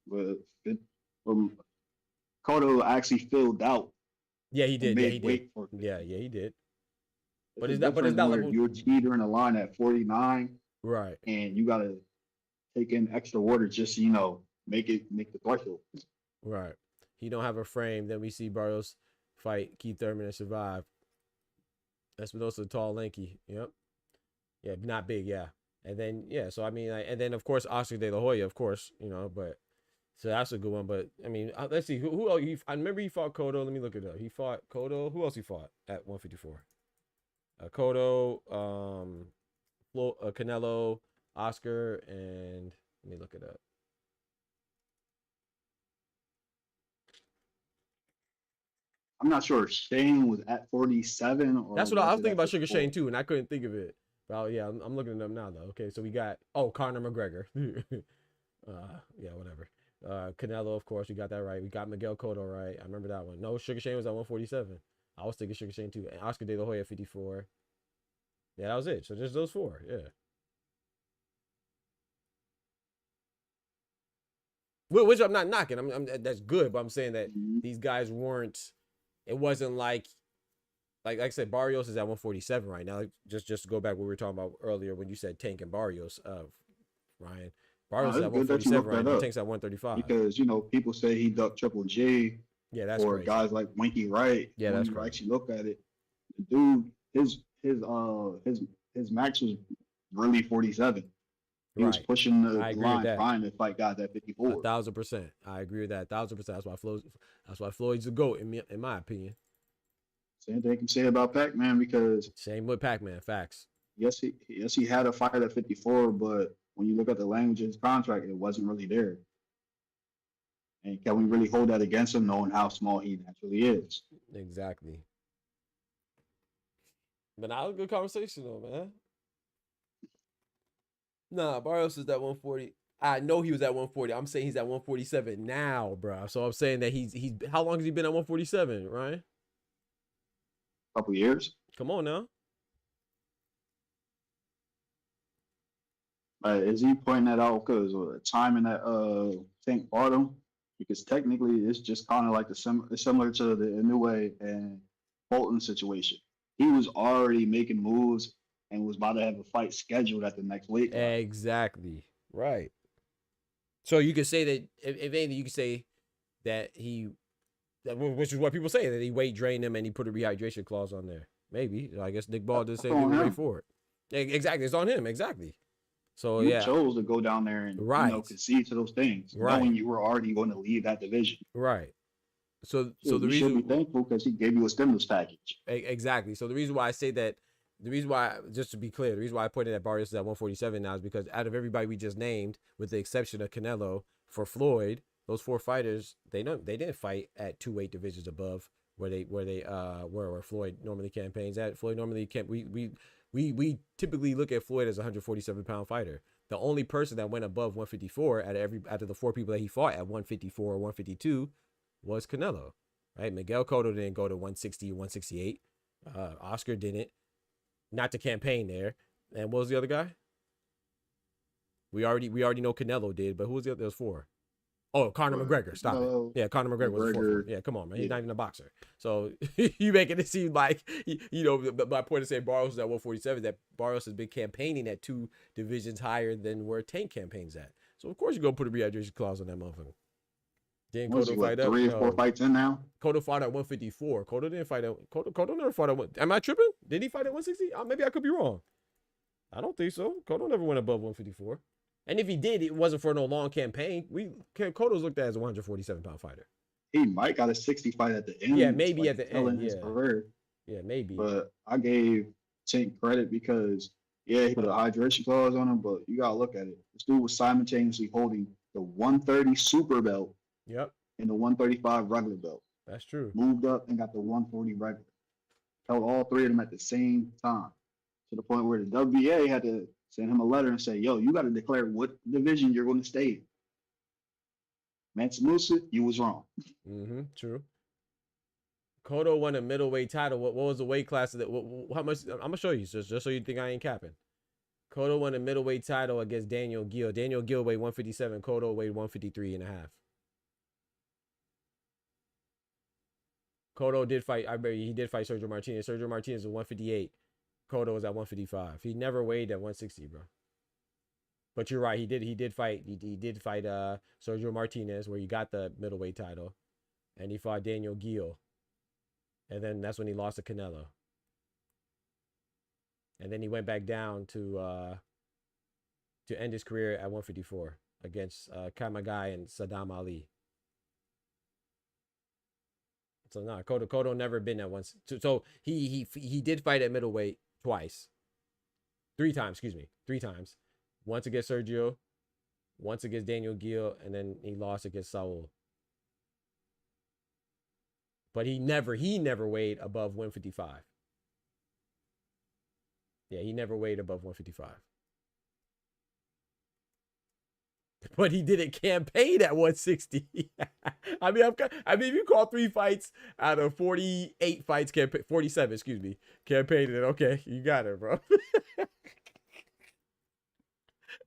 But Cotto actually filled out Yeah, he and did. Yeah, he made did. weight for it. Yeah, he did. It's But a is that difference where level you're teetering the line at 49 right? and you gotta take in extra water just so, you know, make the threshold. Right. He don't have a frame. Then we see Barrios fight Keith Thurman and survive. Espinoza tall, lanky. Yep. Yeah, not big. Yeah. And then yeah, so I mean, and then of course Oscar De La Hoya, of course, you know, but so that's a good one. But I mean, let's see who else. I remember he fought Cotto. Let me look it up. He fought Cotto. Who else he fought at 154? Cotto, Canelo, Oscar, and let me look it up. I'm not sure if Shane was at 47 or That's what I was thinking about. Sugar 54. Shane too, and I couldn't think of it. But yeah, I'm looking it up now though. Okay, so we got Conor McGregor. Yeah, whatever. Canelo, of course, we got that right. We got Miguel Cotto right. I remember that one. No, Sugar Shane was at 147. I was thinking Sugar Shane too. And Oscar De La Hoya 54. Yeah, that was it. So just those four. Yeah. Which I'm not knocking. That's good, but I'm saying that these guys weren't. It wasn't like I said, Barrios is at 147 right now. Like, just to go back what we were talking about earlier when you said Tank and Barrios, Ryan. Barrios is at 147 right now. Tank's at 135. Because, you know, people say he ducked Triple G. Yeah, that's or crazy. Guys like Winky Wright. Yeah, that's crazy. crazy. Actually look at it. The dude, his max was really 47. He was pushing the line, trying to fight guys at 54. 1,000%. I agree with that. 1,000%. That's why Floyd's a GOAT in my opinion. Same thing you can say about Pac-Man because same with Pac-Man. Facts. Yes, he had a fight at 54, but when you look at the language of his contract, it wasn't really there. And can we really hold that against him, knowing how small he naturally is? Exactly. But that was a good conversation, though, man. Nah, Barrios is at 140. I know he was at 140. I'm saying he's at 147 now, bro. So I'm saying that he's how long has he been at 147, right? Couple years. Come on now. Is he pointing that out because of the timing that Tank fought him? Because technically, it's just kind of like similar to the Inoue and Bolton situation. He was already making moves and was about to have a fight scheduled at the next weight class. Exactly. Right. So you could say that, if anything, you could say that which is what people say, that he weight drained him and he put a rehydration clause on there. Maybe. I guess Nick Ball did say he was ready for it. Exactly. It's on him. Exactly. So you chose to go down there and concede to those things, knowing you were already going to leave that division. Right. So the reason should be thankful because he gave you a stimulus package. Exactly. So the reason why I say that, just to be clear, the reason why I pointed at Barrios at 147 now is because out of everybody we just named, with the exception of Canelo, for Floyd, those four fighters, they didn't fight at 2 weight divisions above where Floyd normally campaigns at. Floyd normally we typically look at Floyd as a 147-pound fighter. The only person that went above 154 out of the 4 people that he fought at 154 or 152 was Canelo, right? Miguel Cotto didn't go to 160 or 168. Oscar didn't, not to campaign there. And what was the other guy? We already know Canelo did, but who was the other? There was 4. Oh, Conor McGregor. Stop it. Yeah, Conor McGregor was the 4th. Yeah, come on, man. He's not even a boxer. So you making it seem like, my point is saying Barrios is at 147, that Barrios has been campaigning at 2 divisions higher than where Tank campaigns at. So, of course, you're going to put a rehydration clause on that motherfucker. Didn't Cotto fight up? 3 or 4 fights in now? Cotto fought at 154. Cotto didn't fight at... Cotto never fought at... Am I tripping? Did he fight at 160? Maybe I could be wrong. I don't think so. Cotto never went above 154. And if he did, it wasn't for no long campaign. Cotto's looked at as a 147-pound fighter. He might got a 60 fight at the end. Yeah, maybe at the end. Yeah, maybe. But I gave Tank credit because, he put a hydration clause on him, but you got to look at it. This dude was simultaneously holding the 130 super belt and the 135 regular belt. That's true. Moved up and got the 140 regular. Held all 3 of them at the same time. To the point where the WBA had to send him a letter and say, yo, you got to declare what division you're going to stay in. Mansamusa, you was wrong. True. Cotto won a middleweight title. What was the weight class? How much? I'm going to show you, just so you think I ain't capping. Cotto won a middleweight title against Daniel Gill. Daniel Gill weighed 157. Cotto weighed 153 and a half. Cotto did fight. I bet he did fight Sergio Martinez. Sergio Martinez was 158. Cotto was at 155. He never weighed at 160, bro. But you're right. He did fight. He did fight Sergio Martinez, where he got the middleweight title, and he fought Daniel Gil, and then that's when he lost to Canelo. And then he went back down to end his career at 154 against Kamagai and Saddam Ali. So no, Cotto never been at once. So he did fight at middleweight twice, 3 times. Excuse me, 3 times. Once against Sergio, once against Daniel Gil, and then he lost against Saul. But he never weighed above 155. Yeah, he never weighed above 155. But he didn't campaign at 160. I mean, if you call 3 fights out of 48 fights, 47, excuse me, campaigning, okay, you got it, bro.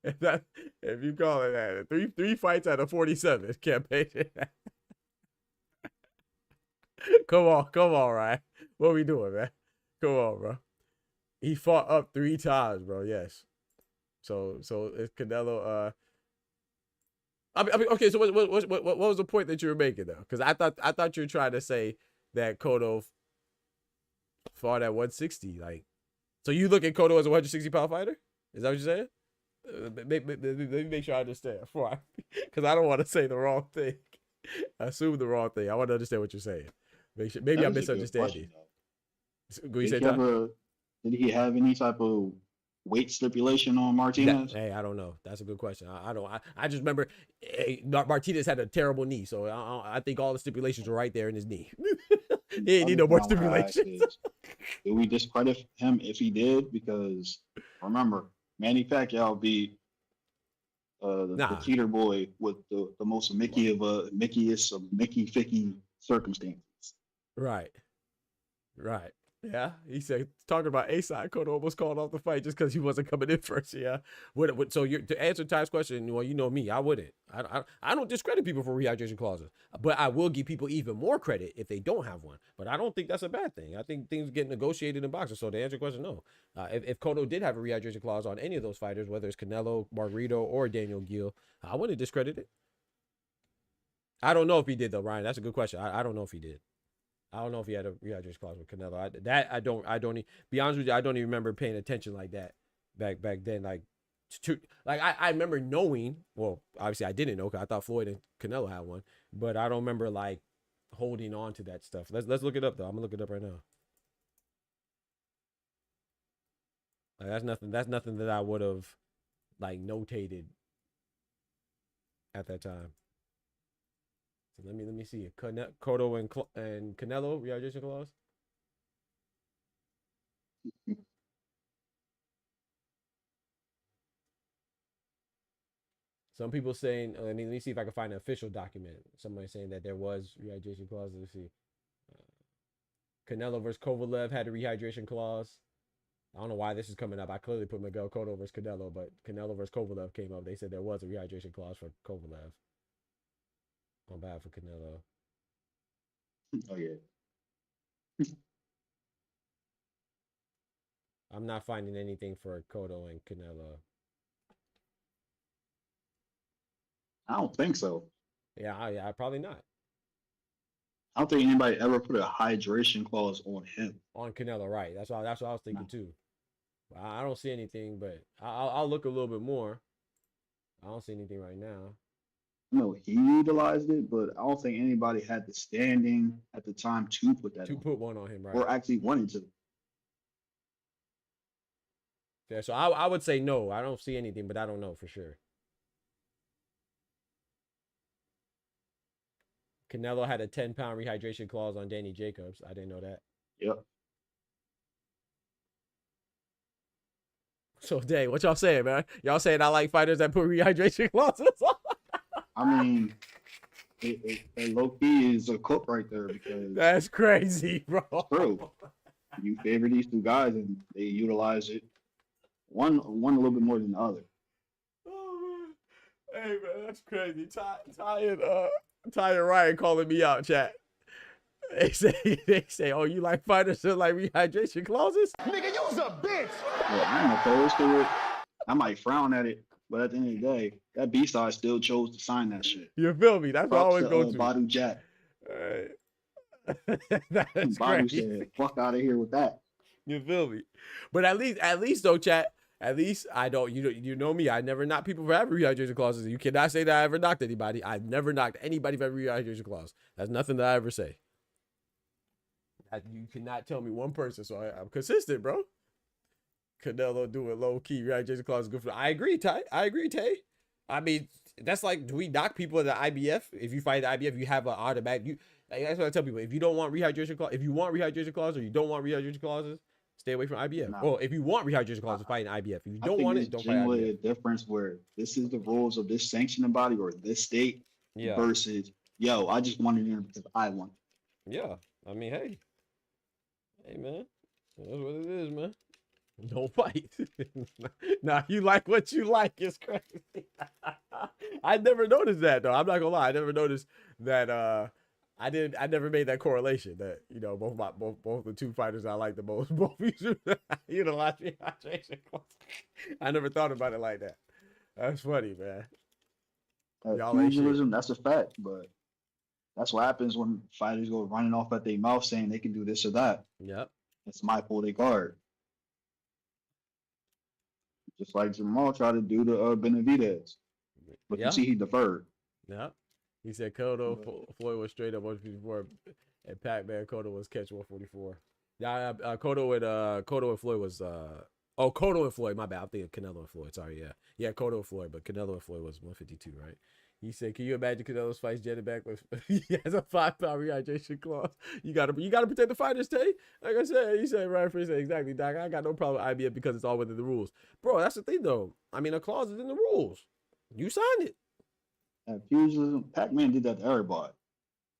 If you call it that, three fights out of 47 campaigning. Come on, Ryan. What we doing, man? Come on, bro. He fought up 3 times, bro. Yes. So it's Canelo. I mean, okay. So what was the point that you were making though? Because I thought you were trying to say that Cotto fought at 160. Like, so you look at Cotto as a 160-pound fighter? Is that what you're saying? Let me make sure I understand because I don't want to say the wrong thing. Assume the wrong thing. I want to understand what you're saying. Maybe I'm misunderstanding. Did he have any type of weight stipulation on Martinez? Hey, I don't know. That's a good question. I just remember Martinez had a terrible knee, so I think all the stipulations were right there in his knee. He didn't need no more stipulations. Did we discredit him if he did? Because remember, Manny Pacquiao beat the Peter boy with the most Mickeyest of Mickey Ficky circumstances. Right. Yeah, he said, talking about A-side, Cotto almost called off the fight just because he wasn't coming in first. Yeah. So to answer Ty's question, well, you know me, I wouldn't. I don't discredit people for rehydration clauses, but I will give people even more credit if they don't have one. But I don't think that's a bad thing. I think things get negotiated in boxing. So to answer your question, no. If Cotto did have a rehydration clause on any of those fighters, whether it's Canelo, Margarito, or Daniel Gil, I wouldn't discredit it. I don't know if he did though, Ryan. That's a good question. I don't know if he did. I don't know if he had a rehydration clause with Canelo. I don't be honest with you. I don't even remember paying attention like that back then. Like I remember knowing. Well, obviously I didn't know because I thought Floyd and Canelo had one, but I don't remember like holding on to that stuff. Let's look it up though. I'm gonna look it up right now. Like that's nothing that I would have like notated at that time. So let me see. Cotto and Canelo rehydration clause. Some people saying, let me see if I can find an official document. Somebody saying that there was rehydration clause. Let's see. Canelo versus Kovalev had a rehydration clause. I don't know why this is coming up. I clearly put Miguel Cotto versus Canelo, but Canelo versus Kovalev came up. They said there was a rehydration clause for Kovalev. On behalf of Canelo. Oh yeah. I'm not finding anything for Cotto and Canelo. I don't think so. Yeah, probably not. I don't think anybody ever put a hydration clause on him. On Canelo, right? That's what I was thinking too. I don't see anything, but I'll look a little bit more. I don't see anything right now. No, he utilized it, but I don't think anybody had the standing at the time to put that. Put one on him, right? Or actually wanted to. Yeah, so I would say no. I don't see anything, but I don't know for sure. Canelo had a 10-pound rehydration clause on Danny Jacobs. I didn't know that. Yep. So, dang, what y'all saying, man? Y'all saying I like fighters that put rehydration clauses on? I mean, it low-key is a cook right there because... That's crazy, bro. True. You favor these 2 guys and they utilize it. One a little bit more than the other. Oh, man. Hey, man, that's crazy. Ty and Ryan calling me out, chat. They say, oh, you like fighters that like rehydration clauses? Nigga, you's a bitch. Yeah, I ain't opposed to it. I might frown at it, but at the end of the day, that B-side still chose to sign that shit. You feel me? That's what I Props always to go to. Badu Jack. That's Badu crazy. said, "Fuck out of here with that." You feel me? But at least though, chat. At least I don't. You know me. I never knock people for having rehydration clauses. You cannot say that I ever knocked anybody. I've never knocked anybody for having rehydration clause. That's nothing that I ever say. You cannot tell me one person. So I'm consistent, bro. Canelo doing low key rehydration clause is good for. I agree, Ty. I agree, Tay. I mean, that's like, do we knock people in the IBF? If you fight the IBF, you have an automatic. That's what I tell people. If you don't want rehydration clause, if you want rehydration clause or you don't want rehydration clauses, stay away from IBF. Nah. Well, if you want rehydration clauses, fight in IBF. If you don't want it, don't fight genuinely IBF. a difference where this is the rules of this sanctioning body or this state Yeah. versus, yo, I just wanted in because I want. Yeah. I mean, hey, man, that's what it is, man. Don't fight. Nah, you like what you like. It's crazy. I never noticed that though. I'm not gonna lie. I never noticed that. I never made that correlation that, you know, both the two fighters I like the most, both utilize rehydration clause. I never thought about it like that. That's funny, man. Y'all ain't shit. Pugilism, that's a fact, but that's what happens when fighters go running off at their mouth saying they can do this or that. Yep. It's my pull they guard. Just like Jamal tried to do to Benavidez. But Yeah. you see he deferred. Yep. He said Cotto Floyd was straight up 154, and Pac-Man Cotto was catch 144. Yeah, Cotto and Floyd was Cotto and Floyd. My bad. I'm thinking Canelo and Floyd. Sorry, yeah, Cotto and Floyd, but Canelo and Floyd was 152, right? He said, "Can you imagine Canelo's fights jetted back with he has a 5-pound rehydration clause? You gotta protect the fighters, Tay. Like I said, he said right first, exactly, Doc. I got no problem with IBF because it's all within the rules, bro. That's the thing, though. I mean, a clause is in the rules. You signed it. At pugilism, Pac-Man did that to everybody.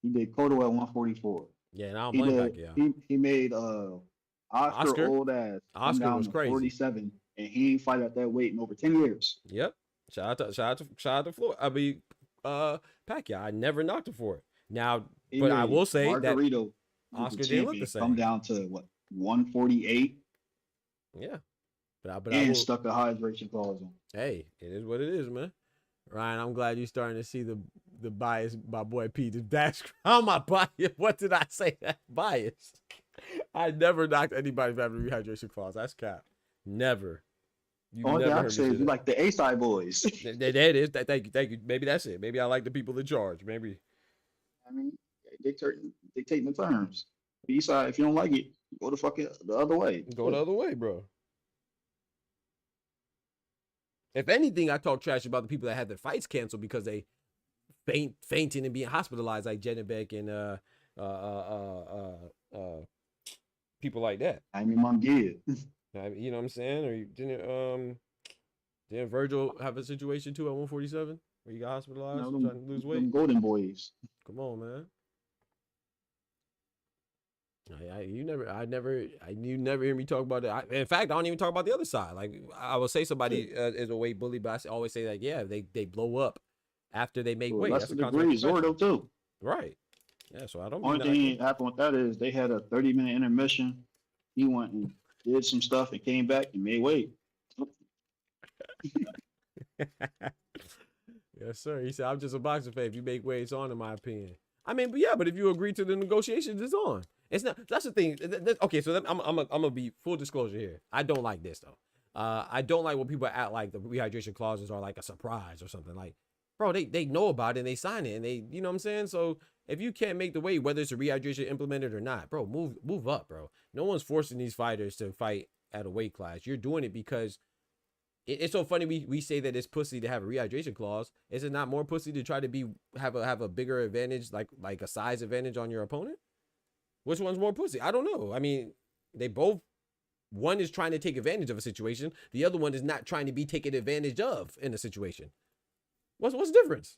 He did Cotto at 144. Yeah, and I don't He blame did. Pac, yeah. He made Oscar old ass. come Oscar down was to crazy. 47, and he ain't fight at that weight in over 10 years. Yep. Shout out to Floyd. I mean, Pacquiao. I never knocked him for it. Now, He but I made will say that Margarito, who's Oscar the didn't look champion, the same. come down to what 148 yeah. But I and will, stuck a hydration clause on. hey, it is what it is, man. Ryan, I'm glad you're starting to see the bias, my boy Pete. That's how my bias. What did I say? That bias. I never knocked anybody for having a rehydration clause. That's cap. Never. You Only thing never I heard say me is say you that. like the A-side boys. That is. Thank you. Maybe that's it. Maybe I like the people in charge. Maybe. I mean, dictating the terms. B-side, if you don't like it, go the fucking the other way. Go the other way, bro. If anything, I talk trash about the people that had their fights canceled because they fainting and being hospitalized, like Jennebeck and people like that. I mean, mom did. You know what I'm saying? Or didn't Virgil have a situation too at 147 where he got hospitalized trying to lose weight? Them golden boys. Come on, man. You never hear me talk about that. In fact, I don't even talk about the other side. Like I will say somebody is a weight bully, but I always say that they blow up after they make weight. That's That's the a degree. consequence. Zordo too. Right. Yeah. So I don't. Only thing that happened with that is they had a 30-minute intermission. He went and did some stuff and came back and made weight. Yes, sir. He said, "I'm just a boxing fan. If you make weight, it's on, in my opinion." I mean, but if you agree to the negotiations, it's on. It's not. That's the thing. Okay, so I'm gonna be full disclosure here. I don't like this though. I don't like when people act like the rehydration clauses are like a surprise or something. Like, bro, they know about it and they sign it and they, you know what I'm saying? So if you can't make the weight, whether it's a rehydration implemented or not, bro, move up, bro. No one's forcing these fighters to fight at a weight class. You're doing it because it's so funny. We say that it's pussy to have a rehydration clause. Is it not more pussy to try to have a bigger advantage, like a size advantage on your opponent? Which one's more pussy? I don't know. I mean, they both. One is trying to take advantage of a situation. The other one is not trying to be taken advantage of in a situation. What's the difference?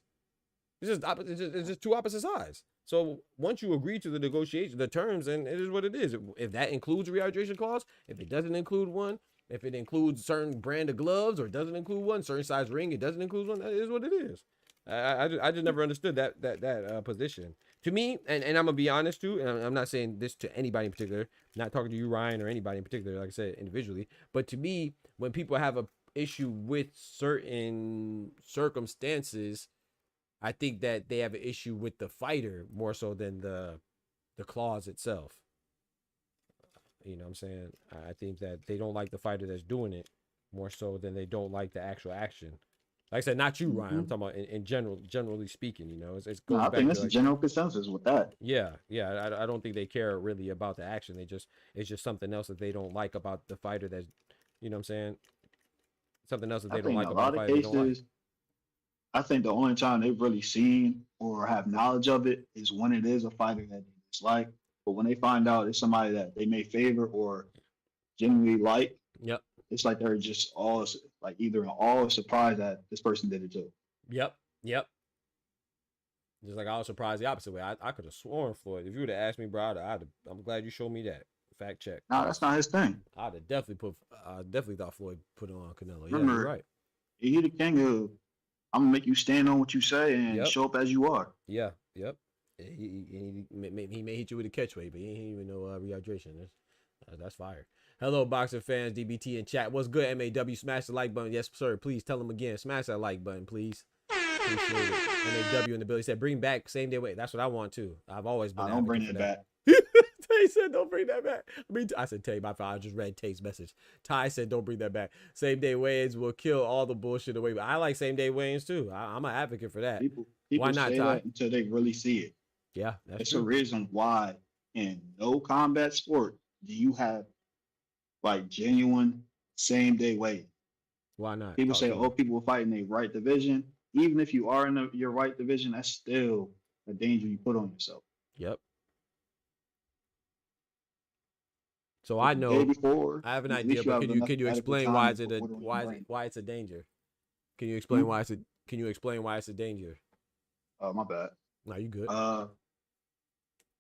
It's just two opposite sides. So once you agree to the negotiation, the terms, and it is what it is. If that includes a rehydration clause, if it doesn't include one, if it includes certain brand of gloves or doesn't include one, certain size ring, it doesn't include one, that is what it is. I just never understood that position. To me, and I'm gonna be honest too, and I'm not saying this to anybody in particular, not talking to you, Ryan, or anybody in particular, like I said, individually, but to me, when people have a issue with certain circumstances, I think that they have an issue with the fighter more so than the clause itself. You know what I'm saying? I think that they don't like the fighter that's doing it more so than they don't like the actual action. Like I said, not you, Ryan. I'm talking about in general, generally speaking. You know, it goes No, I back think to that's a like, general consensus with that. yeah. I don't think they care really about the action. It's just something else that they don't like about the fighter. That's, you know what I'm saying? Something else that I they don't think like in a about lot the of fighter they don't like. cases, I think the only time they've really seen or have knowledge of it is when it is a fighter that they dislike. But when they find out it's somebody that they may favor or genuinely like, Yep. it's like they're just all like either in awe or surprised that this person did it too. Yep. Just like I was surprised the opposite way. I could have sworn, Floyd, if you would have asked me, bro, I'm glad you showed me that. Fact check. No, that's not his thing. I'd have definitely thought Floyd put it on Canelo. Yeah, Remember, you're right. he the king of I'm gonna make you stand on what you say and Yep. show up as you are. Yeah, yep. He may hit you with a catchweight, but he ain't even know rehydration. That's fire. Hello, boxing fans, DBT in chat. What's good, MAW? Smash the like button. Yes, sir. Please tell them again. Smash that like button, please. Appreciate it. MAW in the building. He said, bring back same day weight. That's what I want too. I've always been. Don't bring it back. Tay said, don't bring that back. I said, Tay, my fault. I just read Tay's message. Ty said, don't bring that back. Same day weigh-ins will kill all the bullshit away. But I like same day weigh-ins too. I'm an advocate for that. People Why not, say Ty? that until they really see it. Yeah, that's It's true. a reason why in no combat sport do you have like genuine same day weight. Why not? People Talk say, to me. oh, people fight in their right division. Even if you are in your right division, that's still a danger you put on yourself. Yep. So I The know. day before, I have an at idea, least but have can enough you adequate explain time why to is it put water on your brain. why it's a danger? Can you explain Hmm? why it's a Can you explain why it's a danger? Oh, my bad. No, you good.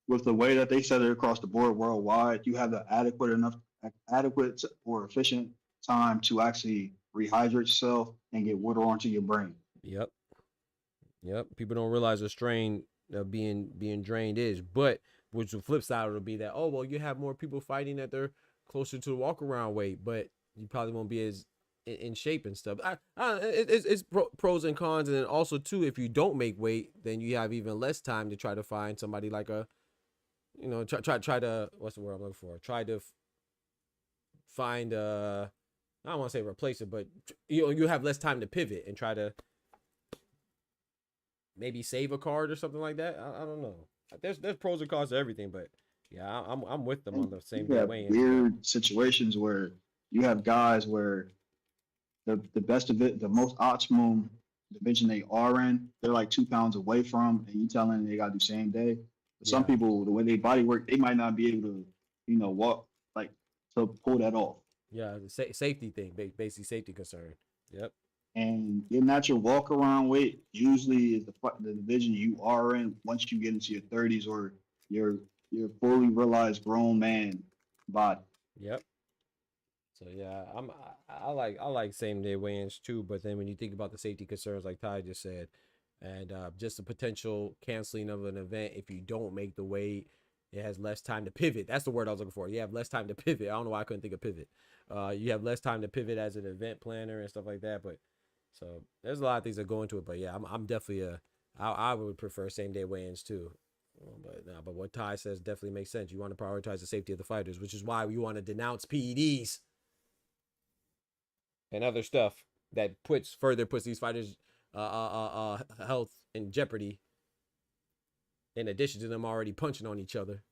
With the way that they set it across the board worldwide, you have the adequate or efficient time to actually rehydrate yourself and get water onto your brain. Yep. People don't realize the strain of being drained is, but which the flip side will be that, oh well, you have more people fighting that they're closer to the walk around weight, but you probably won't be as in shape and stuff. It's pros and cons, and then also too, if you don't make weight, then you have even less time to try to find somebody like a, you know, try to, what's the word I'm looking for? Try to find I don't want to say replace it, but you have less time to pivot and try to maybe save a card or something like that. I don't know. There's pros and cons to everything, but yeah, I'm with them on the same You day have weigh-ins. weird situations where you have guys where the best of it, the most optimum division they are in, they're like 2 pounds away from, and you tell them they gotta do same day. But some Yeah. people, the way they body work, they might not be able to, walk like to pull that off. Yeah, the safety thing, basically safety concern. Yep. And your natural walk around weight usually is the division you are in once you get into your 30s or your fully realized grown man body. Yep. So yeah, I like same day weigh-ins too, but then when you think about the safety concerns like Ty just said, and just the potential canceling of an event if you don't make the weight, it has less time to pivot. That's the word I was looking for. You have less time to pivot. I don't know why I couldn't think of pivot. You have less time to pivot as an event planner and stuff like that. But so there's a lot of things that go into it. But yeah, I'm definitely I would prefer same day weigh-ins too. But what Ty says definitely makes sense. You want to prioritize the safety of the fighters, which is why you want to denounce PEDs and other stuff that further puts these fighters' health in jeopardy. In addition to them already punching on each other,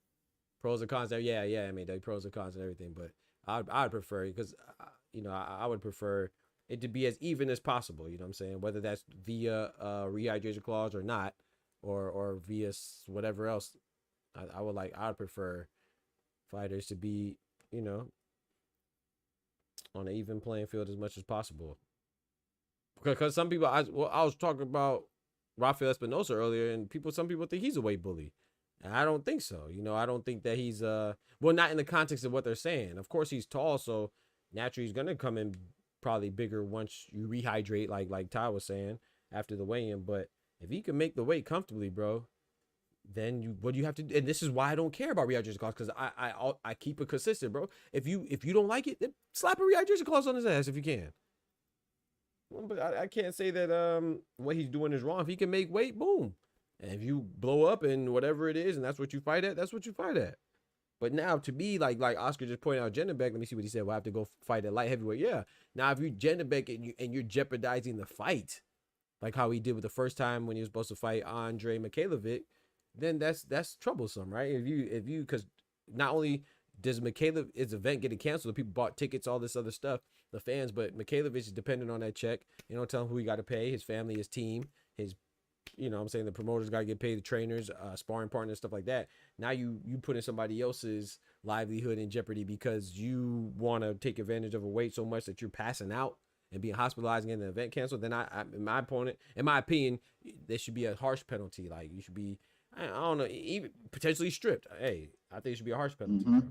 pros and cons. Yeah. I mean, the pros and cons and everything. But I'd prefer, because I would prefer it to be as even as possible. You know what I'm saying? Whether that's via rehydration clause or not, or via whatever else. I'd prefer fighters to be, on an even playing field as much as possible. Because some people, I was talking about Rafael Espinoza earlier, and some people think he's a weight bully. And I don't think so. I don't think that he's not in the context of what they're saying. Of course he's tall, so naturally he's gonna come in probably bigger once you rehydrate, like Ty was saying, after the weigh-in. But If he can make the weight comfortably, bro, then what do you have to do? And this is why I don't care about rehydration clause, because I keep it consistent, bro. If you don't like it, then slap a rehydration clause on his ass if you can. But I can't say that what he's doing is wrong. If he can make weight, boom. And if you blow up and whatever it is, and that's what you fight at, that's what you fight at. But now, to me, like Oscar just pointed out, Jennebeck, let me see what he said. We'll have to go fight at light heavyweight. Yeah. Now, if you Jennebeck and you're jeopardizing the fight, like how he did with the first time when he was supposed to fight Andre Mikhailovic, then that's troublesome, right? If you because not only does Mikhailovic's event getting canceled, the people bought tickets, all this other stuff, the fans, but Mikhailovic is dependent on that check. You don't tell him who he got to pay, his family, his team, his, you know what I'm saying, the promoters got to get paid, the trainers, sparring partners, stuff like that. Now you put in somebody else's livelihood in jeopardy because you want to take advantage of a weight so much that you're passing out and being hospitalized and getting the event canceled. Then in my opinion, there should be a harsh penalty. Like you should be, I don't know, even potentially stripped. Hey, I think it should be a harsh penalty. Mm-hmm.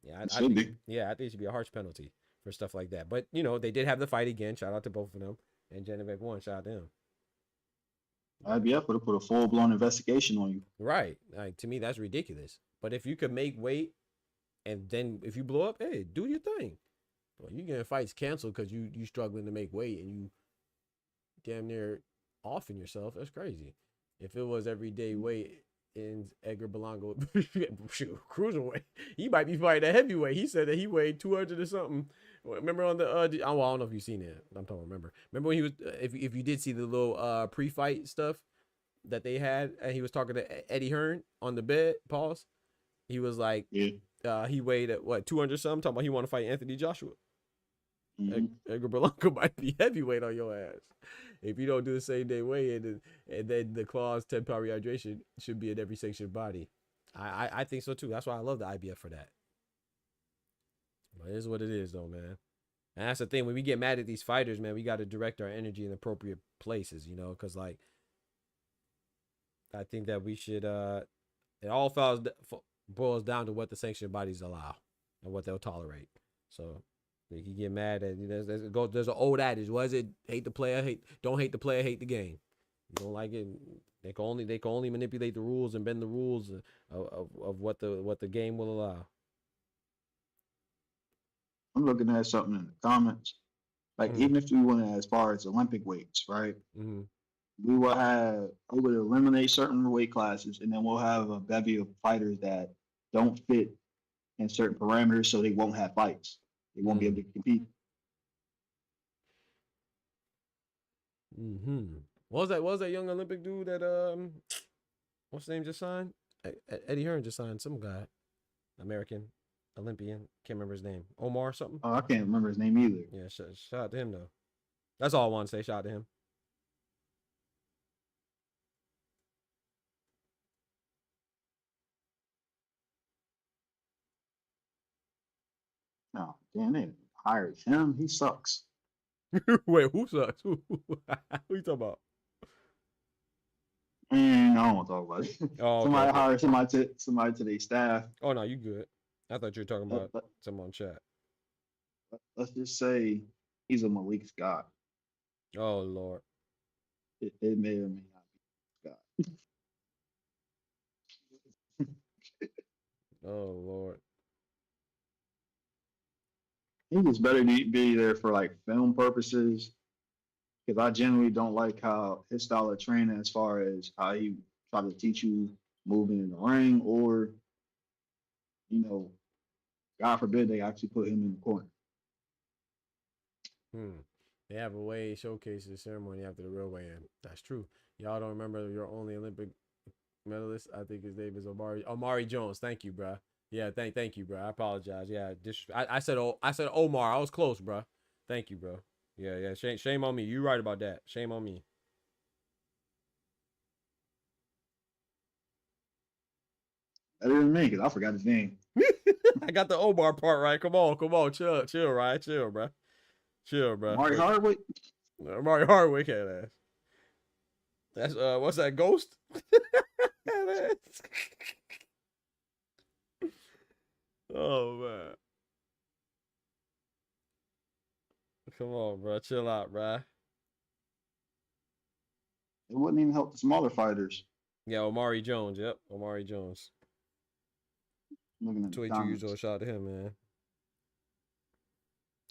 Yeah, I think it should be a harsh penalty for stuff like that. But you know, they did have the fight again. Shout out to both of them. And Jennebeck won. Shout out to him. IBF would have put a full-blown investigation on you. Right. Like to me, that's ridiculous. But if you could make weight, and then if you blow up, hey, do your thing. Well, you getting fights canceled because you struggling to make weight and you damn near offing yourself. That's crazy. If it was everyday weight in Edgar Belango, cruiserweight, he might be fighting a heavyweight. He said that he weighed 200 or something. Remember on the I don't know if you've seen it. I'm talking. Remember when he was if you did see the little pre-fight stuff that they had, and he was talking to Eddie Hearn on the bed. Pause. He was like, he weighed at what 200 something. Talking about he want to fight Anthony Joshua. Mm-hmm. Edgar Berlanga might be heavyweight on your ass if you don't do the same day weigh in, and then the clause 10 power rehydration should be in every sanctioned body. I think so too. That's why I love the IBF for that. But it is what it is, though, man. And that's the thing. When we get mad at these fighters, man, we got to direct our energy in appropriate places, you know, because like I think that we should. It all boils down to what the sanctioned bodies allow and what they'll tolerate. So. You can get mad at, there's an old adage. Was it hate the player, don't hate the player, hate the game. You don't like it. They can only manipulate the rules and bend the rules of what the game will allow. I'm looking at something in the comments. Like even if we went as far as Olympic weights, right? Mm-hmm. We would eliminate certain weight classes, and then we'll have a bevy of fighters that don't fit in certain parameters, so they won't have fights. They won't be able to compete. Mm-hmm. What was that young Olympic dude that what's his name just signed? Eddie Hearn just signed some guy, American Olympian. Can't remember his name. Omar something. Oh, I can't remember his name either. Yeah, shout out to him though. That's all I want to say. Shout out to him. Oh, damn, they hired him. He sucks. Wait, who sucks? Who you talking about? I don't want to talk about it. Oh, somebody hired somebody to their staff. Oh no, you good. I thought you were talking about someone on chat. Let's just say he's a Malik Scott. Oh Lord. It may or may not be Scott. Oh Lord. He just better be there for like film purposes, because I generally don't like how his style of training, as far as how he try to teach you moving in the ring, or God forbid they actually put him in the corner. They have a way showcase the ceremony after the real weigh-in. That's true. Y'all don't remember your only Olympic medalist? I think his name is Omari Jones. Thank you, bro. Yeah, thank you, bro. I apologize. Yeah, I said Omar. I was close, bro. Thank you, bro. Yeah. Shame on me. You right about that. Shame on me. Better than me, because I forgot his name. I got the Omar part right. Come on. Chill, Ryan. Chill, bro. Amari Hardwick. Amari Hardwick had ass. That's what's that, Ghost? Oh man. Come on, bro. Chill out, bro. It wouldn't even help the smaller fighters. Yeah, Omari Jones. Yep, Omari Jones. Looking at the 22 years comments. old. Shout out to him, man.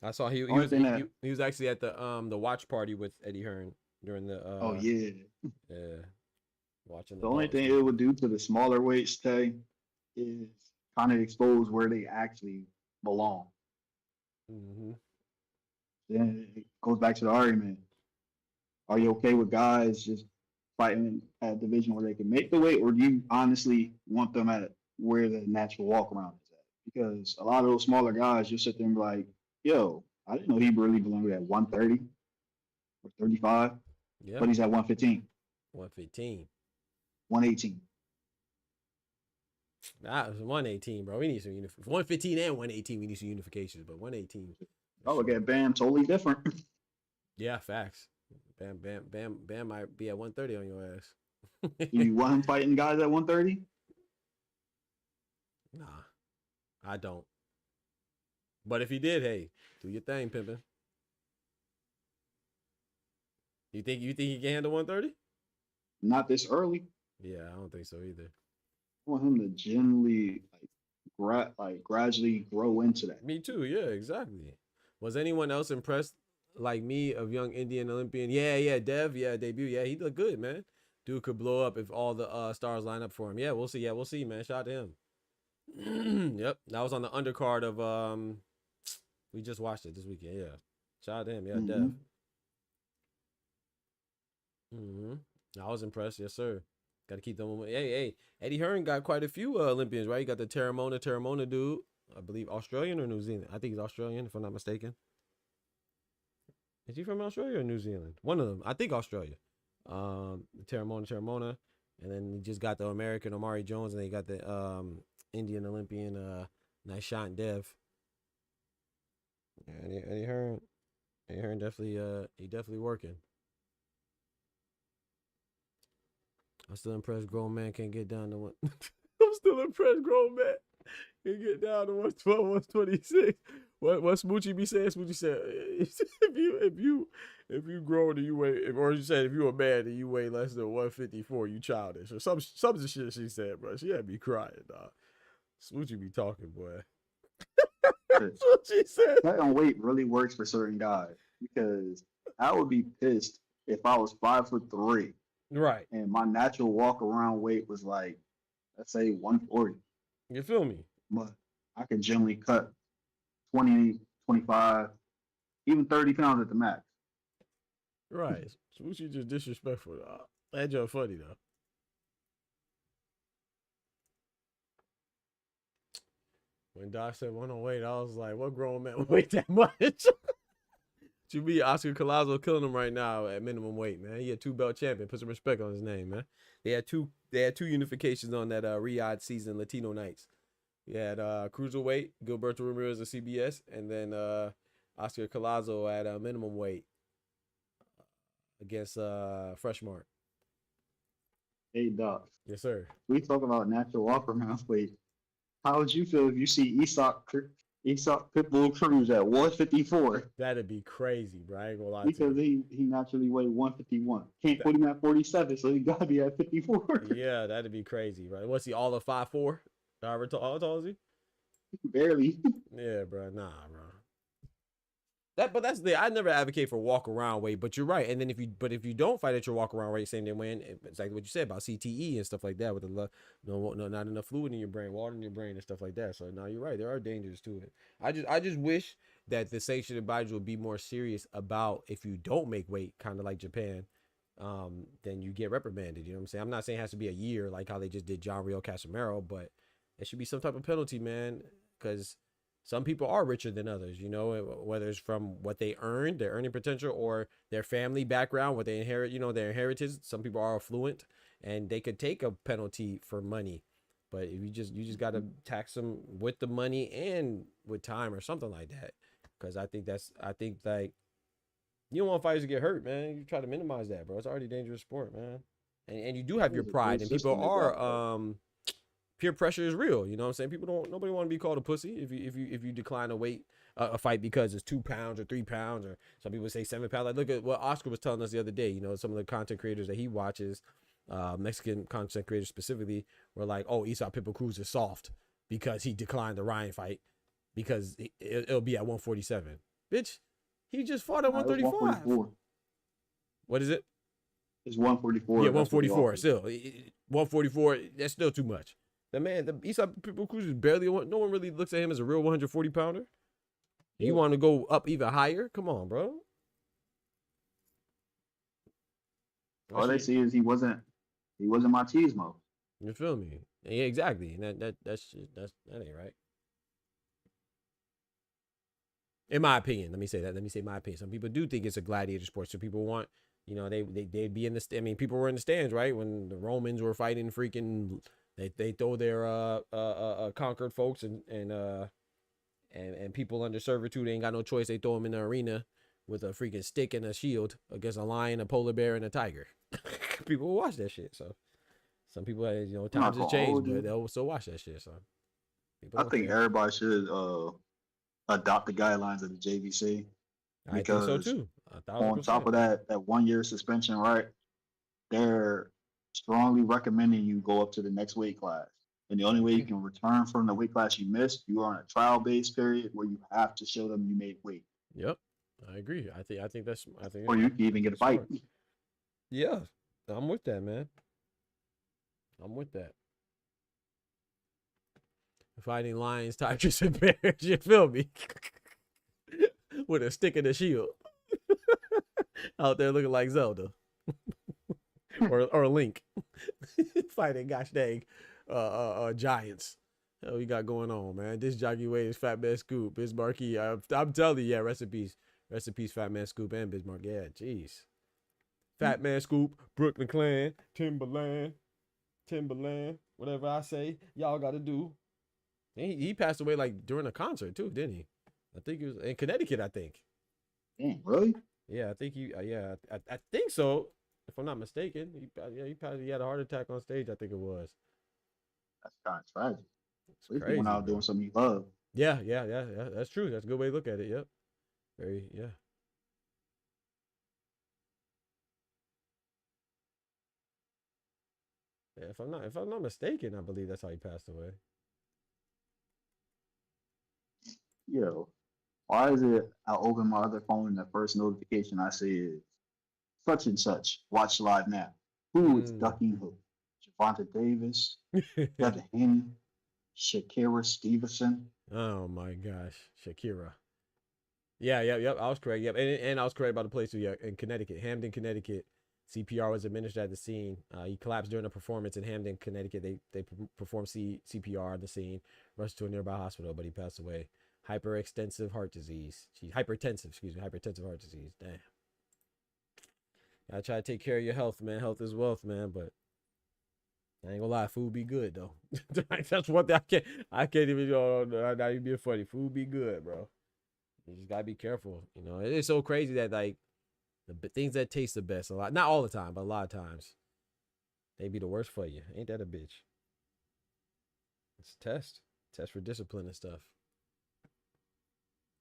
I saw he Only was thing that- he was actually at the watch party with Eddie Hearn during the Oh yeah. yeah, watching The only thing it would do to the smaller weights, Tay, is kind of expose where they actually belong. Mm-hmm. Then it goes back to the argument. Are you okay with guys just fighting at a division where they can make the weight, or do you honestly want them at where the natural walk around is at? Because a lot of those smaller guys, you'll sit there and be like, yo, I didn't know he really belonged at 130 or 35, Yeah, but he's at 115, 115. 118. Nah, it was 118, bro. We need some 115 and 118. We need some unifications, but 118. Oh, look at Bam, totally different. Yeah, facts. Bam might be at 130 on your ass. Do you want him fighting guys at 130? Nah, I don't. But if he did, hey, do your thing, pimpin'. You think he can handle 130? Not this early. Yeah, I don't think so either. I want him to generally gradually grow into that. Me too. Yeah, exactly. Was anyone else impressed like me of young Indian Olympian? Yeah, Dev. Yeah, debut. Yeah, he looked good, man. Dude could blow up if all the stars line up for him. Yeah, we'll see. Yeah, we'll see, man. Shout out to him. Yep, that was on the undercard of we just watched it this weekend. Yeah, shout out to him. Yeah, Dev. I was impressed. Yes, sir. Got to keep them. Hey, Eddie Hearn got quite a few Olympians, right? You got the Terramona dude. I believe Australian or New Zealand. I think he's Australian, if I'm not mistaken. Is he from Australia or New Zealand? One of them. I think Australia. Terramona. And then you just got the American Omari Jones, and then you got the Indian Olympian Nishant Dev. Yeah, Eddie Hearn definitely he definitely working. I'm still impressed grown man can't get down to one. I'm still impressed grown man can get down to 112, 126. What Smoochie be saying? Smoochie said if you grow and you weigh, or you said if you a man and you weigh less than 154, you childish or some of the shit she said, bro. She had me crying, dog. Smoochie be talking, boy. That's what she said. Cutting weight really works for certain guys because I would be pissed if I was 5'3", right, and my natural walk around weight was like, let's say 140. You feel me? But I can generally cut 20, 25, even 30 pounds at the max. Right. Smoochie just disrespectful. That joke funny though. When Doc said 108, I was like, what grown man would weigh that much? To me, Oscar Collazo killing him right now at minimum weight, man. He a 2-belt champion. Put some respect on his name, man. They had two unifications on that Riyadh season, Latino Nights. You had cruiserweight, Gilberto Ramirez of CBS, and then Oscar Collazo at minimum weight against Freshmark. Hey, Doc. Yes, sir. We talk about natural walk around weight. How would you feel if you see Isak Pitbull Cruz at 154? That'd be crazy, bro. I ain't gonna lie to Because you. he naturally weighed 151. Can't put him at 47, so he gotta be at 54. Yeah, that'd be crazy, right? What's he, all of 5'4"? How tall is he? Barely. Yeah, bro. Nah, bro. But that's the I never advocate for walk around weight, but you're right. And then if you don't fight at your walk around weight, same day when it's like what you said about CTE and stuff like that with the not enough fluid in your brain, water in your brain and stuff like that. So now you're right. There are dangers to it. I just wish that the sanctioning bodies would be more serious about if you don't make weight, kind of like Japan, then you get reprimanded. You know what I'm saying? I'm not saying it has to be a year like how they just did John Rio Casimiro, but it should be some type of penalty, man, because some people are richer than others, you know, whether it's from what they earned, their earning potential, or their family background, what they inherit, you know, their inheritance. Some people are affluent and they could take a penalty for money. But if you just got to tax them with the money and with time or something like that. Because I think like, you don't want fighters to get hurt, man. You try to minimize that, bro. It's already a dangerous sport, man. And you do have your pride, and people are peer pressure is real. You know what I'm saying? Nobody want to be called a pussy if you decline a fight because it's 2 pounds or 3 pounds, or some people say 7 pounds. Like, look at what Oscar was telling us the other day. You know, some of the content creators that he watches, Mexican content creators specifically, were like, oh, Esau Pitbull Cruz is soft because he declined the Ryan fight because it'll be at 147. Bitch, he just fought at 135. What is it? It's 144. Yeah, 144. Still, 144. That's still too much. The man, the Esau Pitbull Cruz is barely. No one really looks at him as a real 140 pounder. You want to go up even higher? Come on, bro. All they see is he wasn't machismo. You feel me? Yeah, exactly. And that ain't right. In my opinion, let me say that. Let me say my opinion. Some people do think it's a gladiator sport. So people want, you know, they'd be in the. I mean, people were in the stands, right, when the Romans were fighting freaking. They throw their conquered folks and people under servitude. They ain't got no choice. They throw them in the arena with a freaking stick and a shield against a lion, a polar bear, and a tiger. People will watch that shit. So some people, you know, times have changed, but they'll still watch that shit. So I think everybody should adopt the guidelines of the JVC. I think so too. On top of that 1 year suspension, right? They're strongly recommending you go up to the next weight class. And the only way you can return from the weight class you missed, you are on a trial-based period where you have to show them you made weight. Yep, I agree. I think that's. Or you can even get a fight. Yeah, I'm with that, man. I'm with that. Fighting lions, tigers, and bears. You feel me? With a stick and a shield. Out there looking like Zelda. or Link. Fighting, gosh dang, giants. Hell, we got going on, man. This Jockey Way is Fat Man Scoop. Biz Marquee. I'm telling you, yeah, recipes, Fat Man Scoop and Bismarck. Yeah, jeez. Fat Man Scoop, Brooklyn Clan, Timberland, whatever I say, y'all got to do. He passed away like during a concert too, didn't he? I think it was in Connecticut. I think. Damn, really? Yeah, I think he. Yeah, I think so. If I'm not mistaken, he had a heart attack on stage. I think it was. That's kind of tragic. It's crazy. Went out doing something you love. Yeah. That's true. That's a good way to look at it. Yep. Very. Yeah. Yeah, if I'm not mistaken, I believe that's how he passed away. Yo, why is it I open my other phone and the first notification I see is such and such, watch live now. Who is ducking who? Gervonta Davis, Doheny, Shakira Stevenson. Oh my gosh, Shakira. Yeah, I was correct. Yep, and I was correct about the place too. Yeah, in Connecticut, Hamden, Connecticut. CPR was administered at the scene. He collapsed during a performance in Hamden, Connecticut. They performed CPR on the scene, rushed to a nearby hospital, but he passed away. Hypertensive heart disease. Hypertensive heart disease. Damn. Gotta try to take care of your health, man. Health is wealth, man. But I ain't gonna lie, food be good though. That's one thing I can't even, not even being funny. Food be good, bro. You just gotta be careful. You know, it's so crazy that like the things that taste the best, a lot, not all the time, but a lot of times, they be the worst for you. Ain't that a bitch? It's a test for discipline and stuff.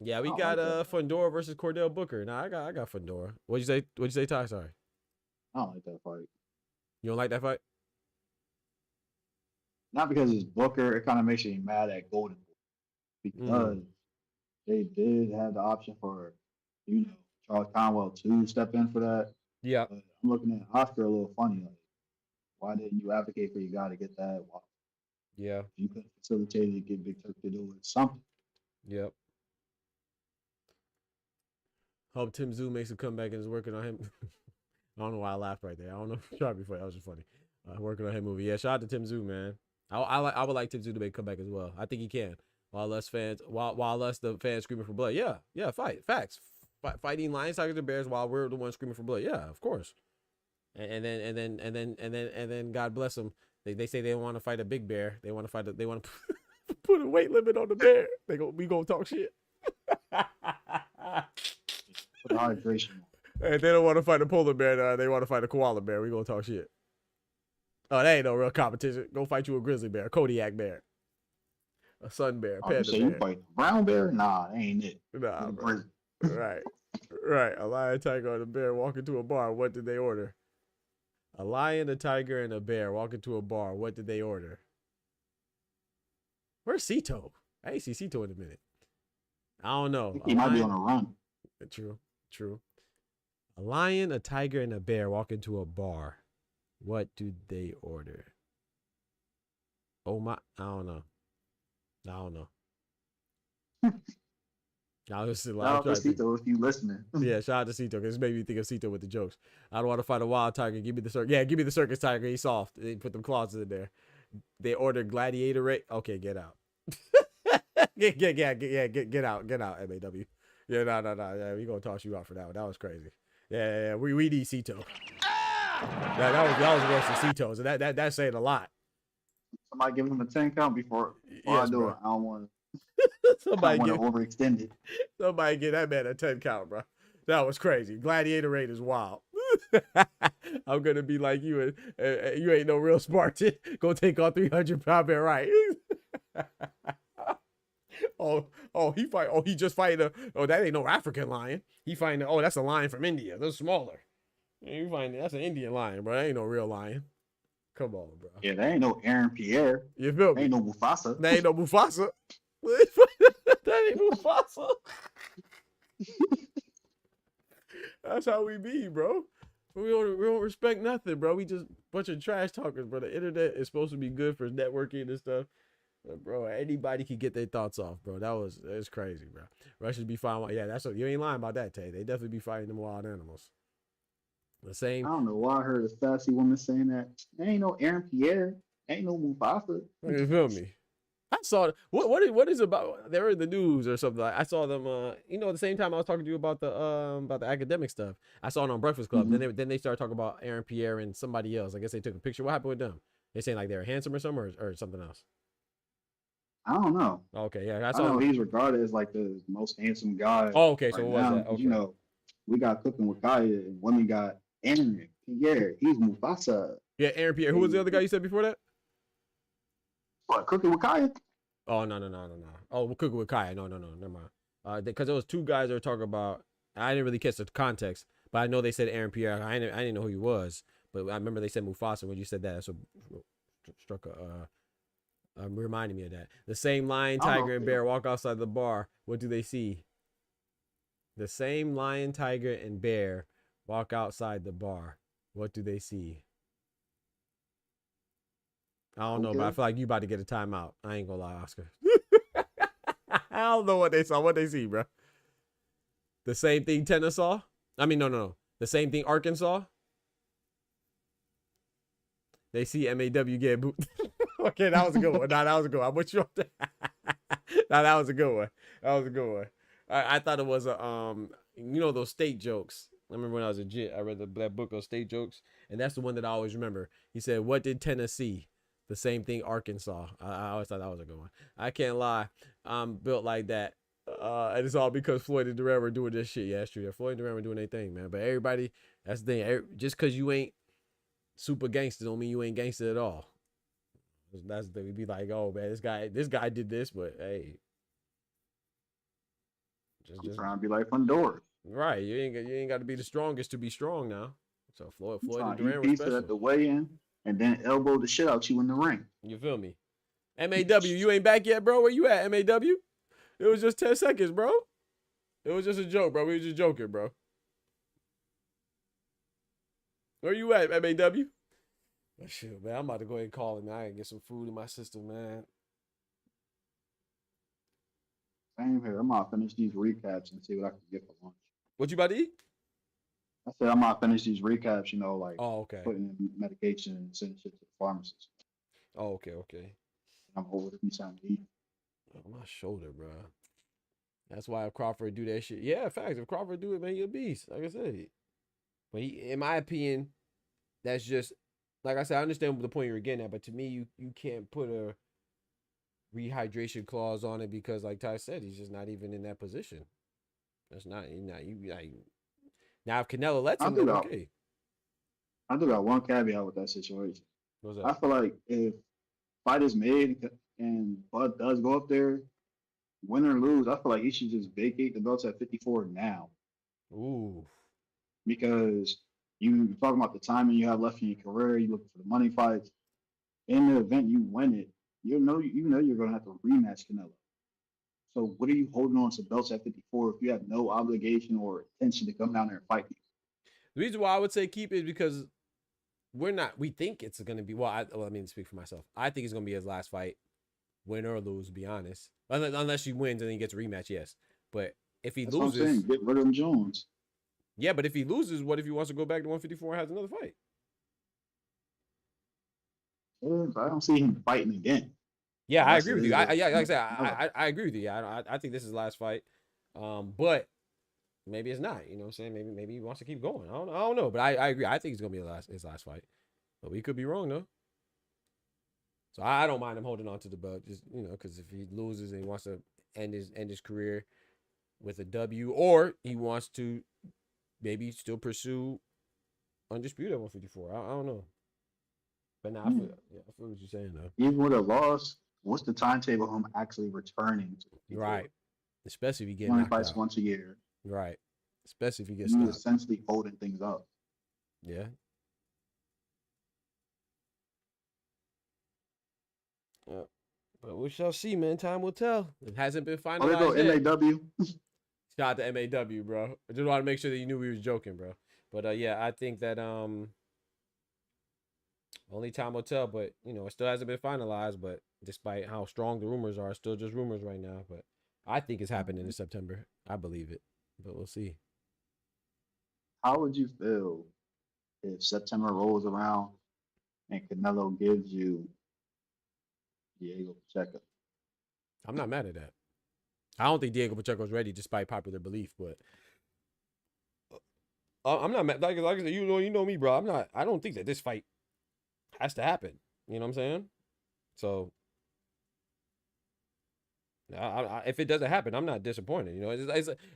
Yeah, we got Fundora versus Cordell Booker. Nah, I got Fundora. What'd you say, Ty? Sorry. I don't like that fight. You don't like that fight? Not because it's Booker. It kind of makes me mad at Golden because they did have the option for, Charles Conwell to step in for that. Yeah. But I'm looking at Oscar a little funny. Like, why didn't you advocate for your guy to get that? Why? Yeah. You could have facilitated to get Big Turk to do something. Yep. Hope Tim Zoo makes a comeback and is working on him. I don't know why I laughed right there. I don't know if tried before. That was just funny. Working on him movie. Yeah, shout out to Tim Zoo, man. I would like Tim Zoo to make a comeback as well. I think he can. While us the fans screaming for blood. Yeah, fight. Facts. Fighting lions, tigers, and bears while we're the ones screaming for blood. Yeah, of course. And then God bless them. They say they want to fight a big bear. They want to put a weight limit on the bear. We gonna talk shit. Put hydration. And they don't want to fight a polar bear. They want to fight a koala bear. We gonna talk shit. Oh, that ain't no real competition. Go fight you a grizzly bear, a Kodiak bear, a sun bear, a Oh, you panda say you bear. fight a brown bear? Nah, that ain't it. Nah, You're the bro. grizzly. Right. Right. A lion, tiger, and a bear walk into a bar. What did they order? A lion, a tiger, and a bear walk into a bar. What did they order? Where's Cito? I ain't see Cito in a minute. I don't know. He might be on a run. True. True. A lion, a tiger, and a bear walk into a bar. What do they order? Oh my! I don't know. I don't know. I was just like, Shout out to Cito if you listening. yeah, shout out to Cito because it made me think of Cito with the jokes. I don't want to fight a wild tiger. Give me the circus. Yeah, give me the circus tiger. He's soft. They put them claws in there. They ordered gladiator race. Okay, get out. get out. Get out, MAW. Yeah, no. Yeah, we gonna toss you out for that one. That was crazy. Yeah. We need Cito. Yeah, that was worse than Cito's. And that's saying a lot. Somebody give him a 10 count before I do bro. it. I don't want Somebody to get overextend it. Somebody get that man a 10 count, bro. That was crazy. Gladiator rate is wild. I'm gonna be like you, and you ain't no real Spartan. Go take on 300-pound bear, right? He just fighting that ain't no African lion. He fighting. That's a lion from India. They're smaller. You find that's an Indian lion, bro. That ain't no real lion. Come on, bro. Yeah, that ain't no Aaron Pierre. You feel That me? ain't no Mufasa. That ain't no Mufasa. That ain't Mufasa. That's how we be, bro. We don't respect nothing, bro. We just bunch of trash talkers, bro. The internet is supposed to be good for networking and stuff. But bro, anybody can get their thoughts off, bro. That's crazy, bro. Russians be fighting. Yeah, you ain't lying about that, Tay. They definitely be fighting them wild animals. The same. I don't know why I heard a sassy woman saying that. There ain't no Aaron Pierre. Ain't no Mufasa. You feel me? I saw what is about. They're in the news or something. I saw them. At the same time I was talking to you about the academic stuff. I saw it on Breakfast Club. Mm-hmm. Then they started talking about Aaron Pierre and somebody else. I guess they took a picture. What happened with them? They saying like they were handsome or something or something else. I don't know. Okay, yeah, I know he's regarded as like the most handsome guy. Oh, okay, so right what was now. that? Okay. You know, we got Cooking with Kaya and women got Aaron Pierre. He's Mufasa. Yeah, Aaron Pierre. Who was the other guy you said before that? What, Cooking with Kaya? Oh, no. Oh, we're cooking with Kaya. No, never mind. Because there was two guys that were talking about. I didn't really catch the context, but I know they said Aaron Pierre. I didn't know who he was, but I remember they said Mufasa when you said that. So struck reminded me of that. The same lion, tiger, and bear walk outside the bar. What do they see? The same lion, tiger, and bear walk outside the bar. What do they see? I don't know, but I feel like you about to get a timeout. I ain't gonna lie, Oscar. I don't know what they saw. What they see, bro? The same thing Tenna saw? I mean, no. The same thing Arkansas? They see MAW get boot. Okay, that was a good one. Nah, that was a good one. I'm with you on that. Nah, that was a good one. That was a good one. I thought it was those state jokes. I remember when I was a jit, I read that book of state jokes, and that's the one that I always remember. He said, "What did Tennessee?" The same thing Arkansas. I always thought that was a good one. I can't lie. I'm built like that. And it's all because Floyd and Durant were doing this shit. Yeah, that's true. Yeah, Floyd and Durant were doing their thing, man. But everybody, that's the thing. Just because you ain't super gangster don't mean you ain't gangster at all. That's the thing. We'd be like, oh man, this guy did this, but hey. Just trying to be like Honduras. Right. You ain't got to be the strongest to be strong now. So Floyd and Durant were special. He at the weigh-in and then elbowed the shit out you in the ring. You feel me? MAW, you ain't back yet, bro? Where you at, MAW? It was just 10 seconds, bro. It was just a joke, bro. We was just joking, bro. Where you at, MAW? Oh, shoot, man. I'm about to go ahead and call it, man. I gotta get some food in my system, man. Same here. I'm gonna finish these recaps and see what I can get for lunch. What you about to eat? I said I'm gonna finish these recaps, okay. Putting in medication and sending shit to the pharmacist. Oh, okay. I'm over to be something to eat. Oh, my shoulder, bro. That's why if Crawford do that shit. Yeah, facts. If Crawford do it, man, you're a beast. Like I said. But in my opinion, that's just, like I said, I understand the point you're getting at, but to me, you can't put a rehydration clause on it because, like Ty said, he's just not even in that position. That's not. Now, if Canelo lets him, then okay. I do got one caveat with that situation. What's I that? feel like if fight is made and Bud does go up there, win or lose, I feel like he should just vacate the belts at 54 now Ooh. because you're talking about the timing you have left in your career. You looking for the money fights. In the event you win it, you know you're gonna have to rematch Canelo. So what are you holding on to belts at 54 if you have no obligation or intention to come down there and fight me? The reason why I would say keep it is because we think it's going to be, I mean, to speak for myself, I think it's going to be his last fight, win or lose, to be honest. Unless he wins and then he gets a rematch, yes. But if he That's what I'm saying. loses, Get rid of him, Jones. yeah, but if he loses, what if he wants to go back to 154 and has another fight? I don't see him fighting again. Yeah, I Unless agree it with you. is Yeah, like I said, Canelo. I agree with you. Yeah, I think this is his last fight. But maybe it's not. You know what I'm saying? Maybe he wants to keep going. I don't know. But I agree. I think it's gonna be his last fight. But we could be wrong though. So I don't mind him holding on to the belt, just because if he loses and he wants to end his career with a W, or he wants to maybe still pursue undisputed at 154. I don't know. But now I Yeah. feel what you're saying though. Even with a loss, what's the timetable of him actually returning to 54? Right. Especially if he He get only knocked fights out. once a year. Right. Especially if he gets He's stopped. essentially holding things up. Yeah. Yeah. But we shall see, man. Time will tell. It hasn't been Oh, there go finalized yet. MAW. Shout out to MAW, bro. I just want to make sure that you knew we was joking, bro. But yeah, I think that only time will tell. But it still hasn't been finalized. But despite how strong the rumors are, it's still just rumors right now. But I think it's happening in September. I believe it. But we'll see. How would you feel if September rolls around and Canelo gives you Diego Pacheco? I'm not mad at that. I don't think Diego Pacheco's ready, despite popular belief. But I'm not mad. Like I said, you know me, bro. I don't think that this fight has to happen. You know what I'm saying? So if it doesn't happen, I'm not disappointed.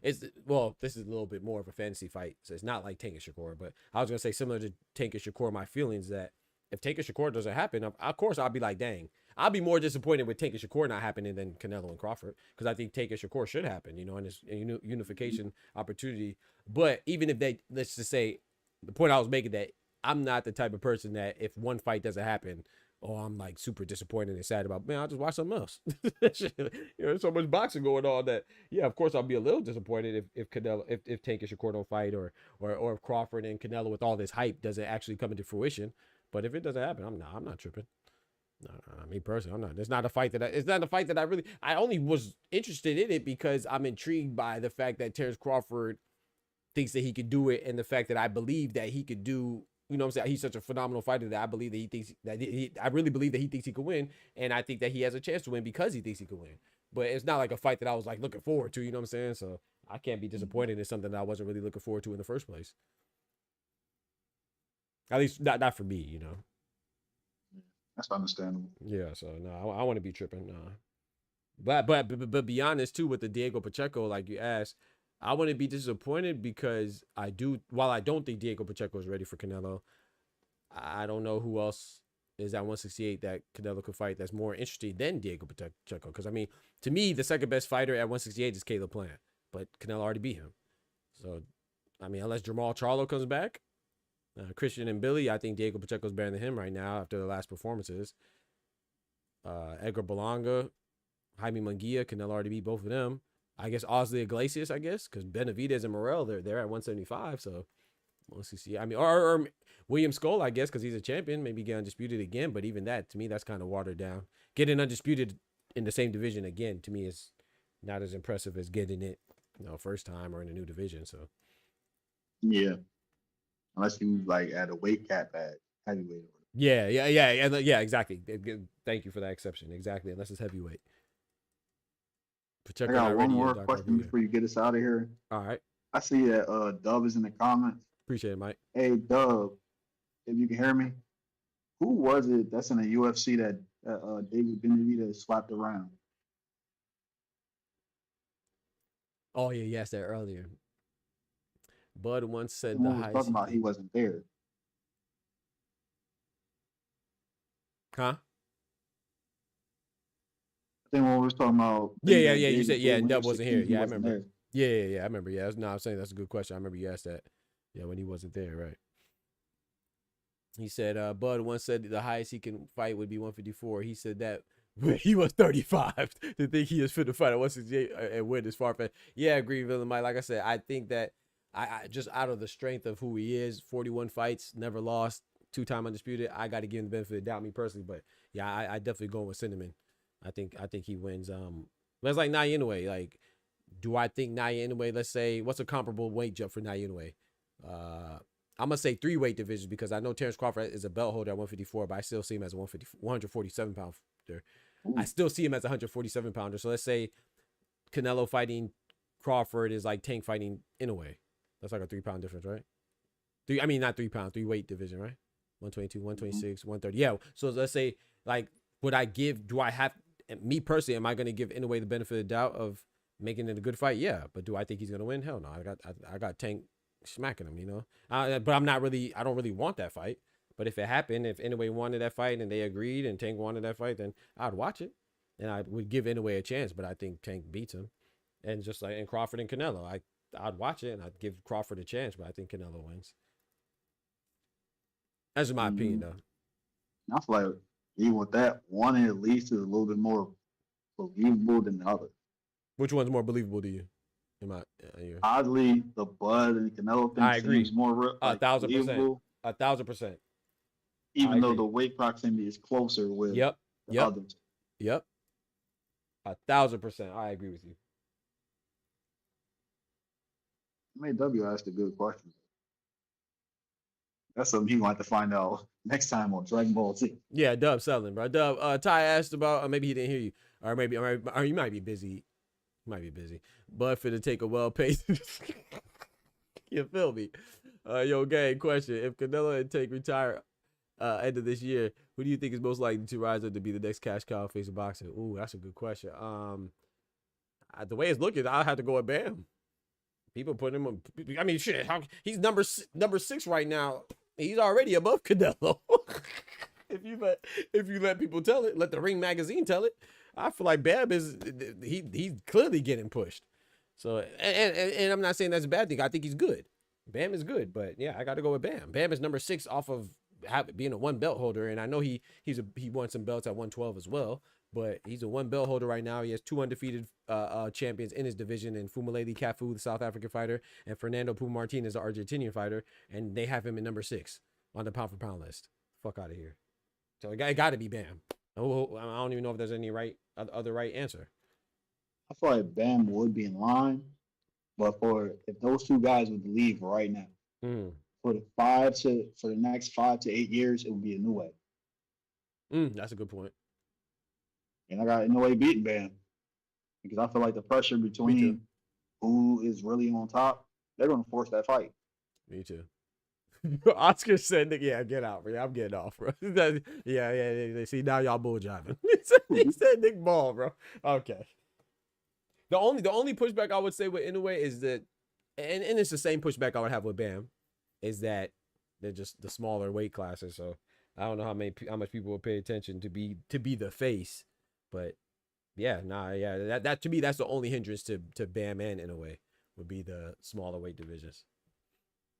It's well, this is a little bit more of a fantasy fight, so it's not like Tank and Shakur. But I was gonna say similar to Tank and Shakur, my feelings that if Tank and Shakur doesn't happen, of course I'll be like, dang, I'll be more disappointed with Tank and Shakur not happening than Canelo and Crawford because I think Tank and Shakur should happen, and it's a unification opportunity. But even if let's just say, the point I was making that I'm not the type of person that if one fight doesn't happen, oh, I'm like super disappointed and sad about, man, I'll just watch something else. There's so much boxing going on that, yeah, of course I'll be a little disappointed if Canelo, if Tank and Shakur don't fight, or if Crawford and Canelo with all this hype doesn't actually come into fruition. But if it doesn't happen, I'm not tripping. No, me personally, I'm not. It's not a fight that I only was interested in it because I'm intrigued by the fact that Terrence Crawford thinks that he could do it, and the fact that I believe that he could do. You know what I'm saying? He's such a phenomenal fighter that I believe that he thinks that I really believe that he thinks he could win. And I think that he has a chance to win because he thinks he could win. But it's not like a fight that I was like looking forward to, you know what I'm saying? So I can't be disappointed in something that I wasn't really looking forward to in the first place. At least not for me. That's understandable. Yeah, so no, I want to be tripping. Nah. But be honest too with the Diego Pacheco, like you asked, I wouldn't be disappointed because while I don't think Diego Pacheco is ready for Canelo, I don't know who else is at 168 that Canelo could fight that's more interesting than Diego Pacheco. Because, I mean, to me, the second best fighter at 168 is Caleb Plant, but Canelo already beat him. So, I mean, unless Jamal Charlo comes back, Christian and Billy, I think Diego Pacheco's better than him right now after the last performances. Edgar Berlanga, Jaime Munguia, Canelo already beat both of them. I guess Osley Iglesias, because Benavidez and Morel, they're at 175. So we'll see. I mean, or William Skoll, I guess, because he's a champion, maybe get undisputed again. But even that, to me, that's kind of watered down. Getting undisputed in the same division again, to me, is not as impressive as getting it, first time or in a new division. So Yeah. Unless you like add a weight cap at heavyweight. yeah, exactly. Thank you for that exception. Exactly, unless it's heavyweight. I got one more question before you get us out of here. All right. I see that Dub is in the comments. Appreciate it, Mike. Hey Dub, if you can hear me, who was it that's in the UFC that David Benavidez slapped around? Oh yeah, you asked that earlier. Bud once said Someone was talking about he wasn't there. Huh? I think when we was talking about Yeah. that You day said before and Winter Dub wasn't here. 16, he Yeah, I wasn't remember. there. Yeah. I remember. Yeah, no, I'm saying that's a good question. I remember you asked that. Yeah, when he wasn't there, right? He said, Bud once said the highest he can fight would be 154. He said that when he was 35 to think he is fit to fight at 168 and win is far fetched. Yeah, I agree, Villain Mike. Like I said, I think that I just out of the strength of who he is, 41 fights, never lost, 2-time undisputed. I got to give him the benefit of the doubt, me personally. But yeah, I definitely going with Cinnamon. I think he wins. But it's like Naoya Inoue. Like, do I think Naoya Inoue? Let's say, what's a comparable weight jump for Naoya Inoue? I'm gonna say 3 weight divisions because I know Terrence Crawford is a belt holder at 154, but I still see him as a 147 pounder. I still see him as a 147 pounder. So let's say Canelo fighting Crawford is like Tank fighting Inoue. That's like a 3-pound difference, right? Not 3 pound, 3 weight division, right? 122, 126, 130. Yeah. So let's say, like, do I have, me personally, am I going to give Inoue the benefit of the doubt of making it a good fight? Yeah. But do I think he's going to win? Hell no. I got Tank smacking him, you know? But I don't really want that fight. But if it happened, if Inoue wanted that fight and they agreed and Tank wanted that fight, then I'd watch it. And I would give Inoue a chance, but I think Tank beats him. And just like in Crawford and Canelo, I'd watch it and I'd give Crawford a chance, but I think Canelo wins. That's just my opinion, though. I feel like even with that, one at least is a little bit more believable than the other. Which one's more believable to you? Oddly, the Bud and Canelo thing I agree. seems more 1,000%. believable, 1,000%. even though the weight proximity is closer with the others. Yep. 1,000%. I agree with you. W asked a good question. That's something he wanted to find out next time on Dragon Ball Z. Yeah, Dub selling, bro. Dub, Ty asked about, maybe he didn't hear you, or you might be busy. But for to take a well-paid, you feel me? Yo, gang, question: if Canelo and Tank retire end of this year, who do you think is most likely to rise up to be the next cash cow face of boxing? Ooh, that's a good question. The way it's looking, I'll have to go with Bam. People put him on. I mean, shit. He's number 6 right now. He's already above Canelo. if you let people tell it, let the Ring magazine tell it. I feel like Bam is he's clearly getting pushed. So and I'm not saying that's a bad thing. I think he's good. Bam is good, but yeah, I got to go with Bam. Bam is number 6 off of being a 1 belt holder, and I know he won some belts at 112 as well. But he's a 1 belt holder right now. He has 2 undefeated champions in his division, in Fumulele Cafu, the South African fighter, and Fernando Puma Martinez, the Argentinian fighter, and they have him at number 6 on the pound for pound list. Fuck out of here. So it got to be Bam. Oh, I don't even know if there's any other right answer. I feel like Bam would be in line, but if those 2 guys would leave right now, for the next 5 to 8 years, it would be a new way. That's a good point. And I got Inoue beating Bam because I feel like the pressure between who is really on top, they're going to force that fight. Me too. Oscar said, "Yeah, get out, bro. I'm getting off, bro." Yeah. See, now y'all bull jiving. He said Nick Ball, bro. Okay. The only pushback I would say with Inoue is that, and it's the same pushback I would have with Bam, is that they're just the smaller weight classes. So I don't know how much people will pay attention to be the face. But that to me, that's the only hindrance to Bam and Inoue would be the smaller weight divisions.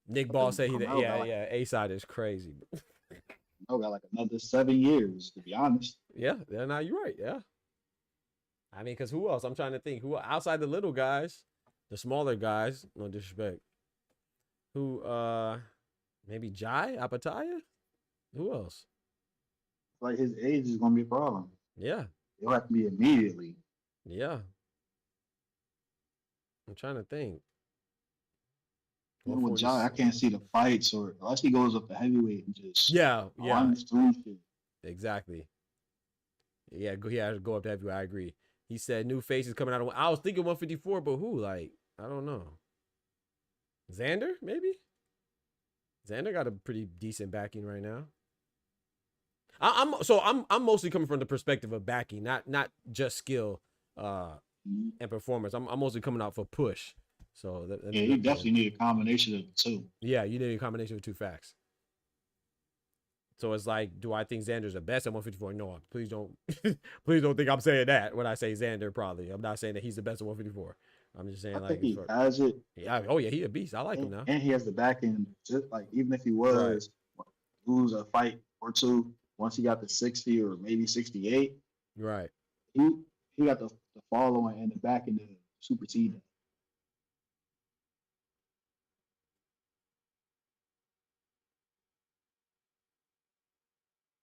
Nick Ball said A side is crazy. I got like another 7 years, to be honest. Yeah, now you're right. Yeah. I mean, because who else? I'm trying to think. Who outside the little guys, the smaller guys, no disrespect. Who, maybe Jai Apataya? Who else? Like his age is going to be a problem. Yeah. It'll have to be immediately. Yeah. I'm trying to think. With Jai, I can't see the fights, or unless he goes up to heavyweight and just runs through shit. Exactly. Yeah, he has to go up to heavyweight. I agree. He said new faces coming out of. I was thinking 154, but who? Like, I don't know. Xander, maybe. Xander got a pretty decent backing right now. I'm mostly coming from the perspective of backing, not just skill and performance. I'm mostly coming out for push. So you definitely need a combination of the 2. Yeah, you need a combination of 2 facts. So it's like, do I think Xander's the best at 154? No, please don't, please don't think I'm saying that when I say Xander. Probably, I'm not saying that he's the best at 154. I'm just saying I like, think he has it, yeah, oh yeah, he a beast. I like him now. and he has the back end. Just like even if he Right. was lose a fight or two, once he got to 60 or maybe 68, Right. he got the following and the back end to supersede him.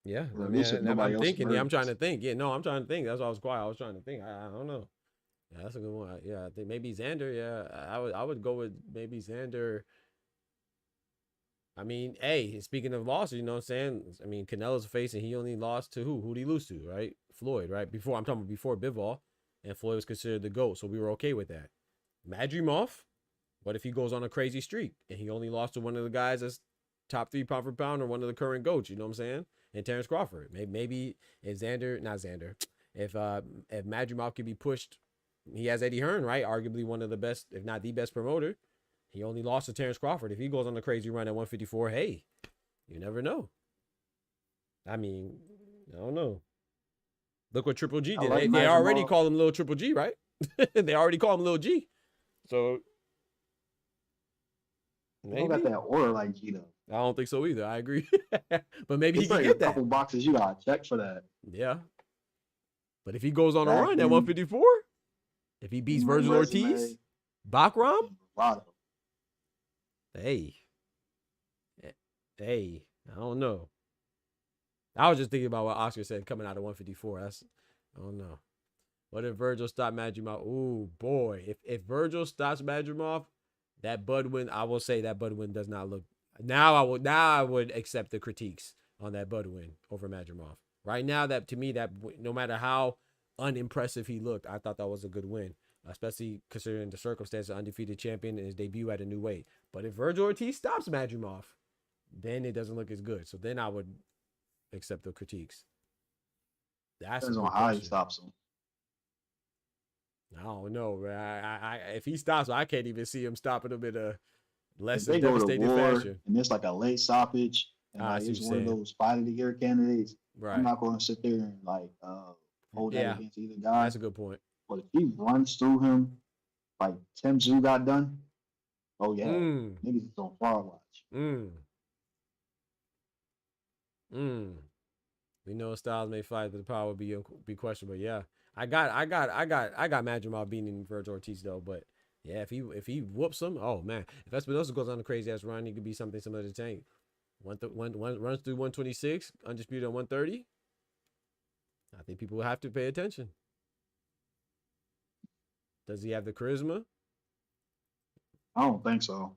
Yeah, Or I at mean, least if nobody I'm else thinking. Yeah, I'm trying to emerges. think. Yeah, no, I'm trying to think. That's why I was quiet. I was trying to think. I don't know. Yeah, that's a good one. Yeah, I think maybe Xander. Yeah, I would go with maybe Xander. I mean, hey, speaking of losses, you know what I'm saying? I mean, Canelo's facing, he only lost to who? Who'd he lose to, right? Floyd, right? I'm talking about before Bivol, and Floyd was considered the GOAT, so we were okay with that. Madrimov, what if he goes on a crazy streak and he only lost to one of the guys that's top 3 pound for pound or one of the current GOATs, you know what I'm saying? And Terrence Crawford. Maybe if Madrimov could be pushed, he has Eddie Hearn, right? Arguably one of the best, if not the best promoter. He only lost to Terrence Crawford. If he goes on a crazy run at 154, hey, you never know. I mean, I don't know. Look what Triple G did. like They already Madrimov. call him Little Triple G, right? They already call him Little G. So He don't got maybe. that aura like G though. I don't think so either. I agree. But maybe he It's can like a get that. couple boxes you gotta check for that. Yeah. But if he goes on a Back run at end, 154, if he beats Virgil resume, Ortiz, Bakram, and bravado. hey, I don't know. I was just thinking about what Oscar said coming out of 154. I don't know. What if Virgil stopped Madrimov? Ooh, boy. If Virgil stops Madrimov, that Bud win, I will say that Bud win does not look. Now I would accept the critiques on that Bud win over Madrimov. Right now, that to me, that no matter how unimpressive he looked, I thought that was a good win, especially considering the circumstances, undefeated champion and his debut at a new weight. But if Virgil Ortiz stops Madrimov, then it doesn't look as good. So then I would accept the critiques. That's a Depends good on how he question. stops him. I don't know, man. If he stops, I can't even see him stopping him in a less If they go to devastating war fashion. and it's like a late stoppage and I like see it's what one you're of saying. those fight of the year candidates, Right. I'm not going to sit there and like hold that Yeah. against either guy. That's a good point. But if he runs through him like Tim Zoo got done, oh yeah, niggas is on far watch. We know styles may fight, but the power would be questionable. Yeah, I got Madrimov beating Virgil Ortiz though. But yeah, if he whoops him, oh man, if Espinoza goes on a crazy ass run, he could be something similar to Tank. One runs through 126, undisputed on 130. I think people will have to pay attention. Does he have the charisma? I don't think so.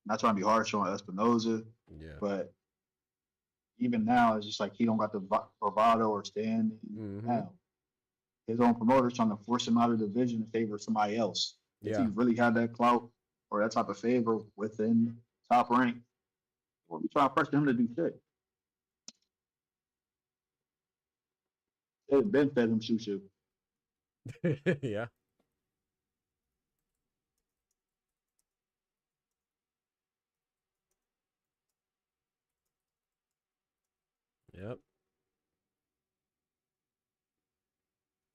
Not trying to be harsh on Espinoza, Yeah. but even now it's just like he don't got the bravado or stand. Now his own promoter's trying to force him out of the division in favor of somebody else. If he really had that clout or that type of favor within top rank, we'll be trying to pressure him to do shit. They've been fed him shoo. Yeah. Yep.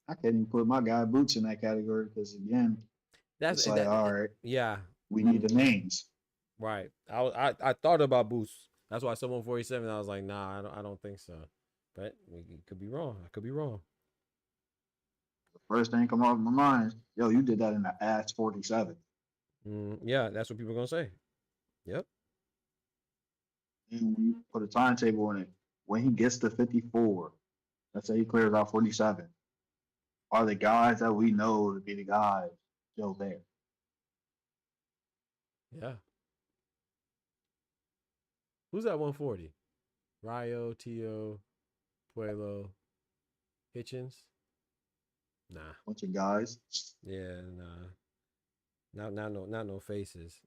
I can't even put my guy Boots in that category because again, it's like all right, yeah. we need the names. Right. I thought about Boost. That's why I said 147. I was like, nah, I don't think so. But we could be wrong. I could be wrong. The first thing come off my mind, yo, you did that in the ass 47. Yeah, that's what people are gonna say. Yep. And when you put a timetable on it, when he gets to 54, let's say he clears out 47, are the guys that we know to be the guys still there? Yeah. Who's at 140? Rayo, Tio, Puelo, Hitchens? Nah. Bunch of guys. Yeah, nah. Not no faces.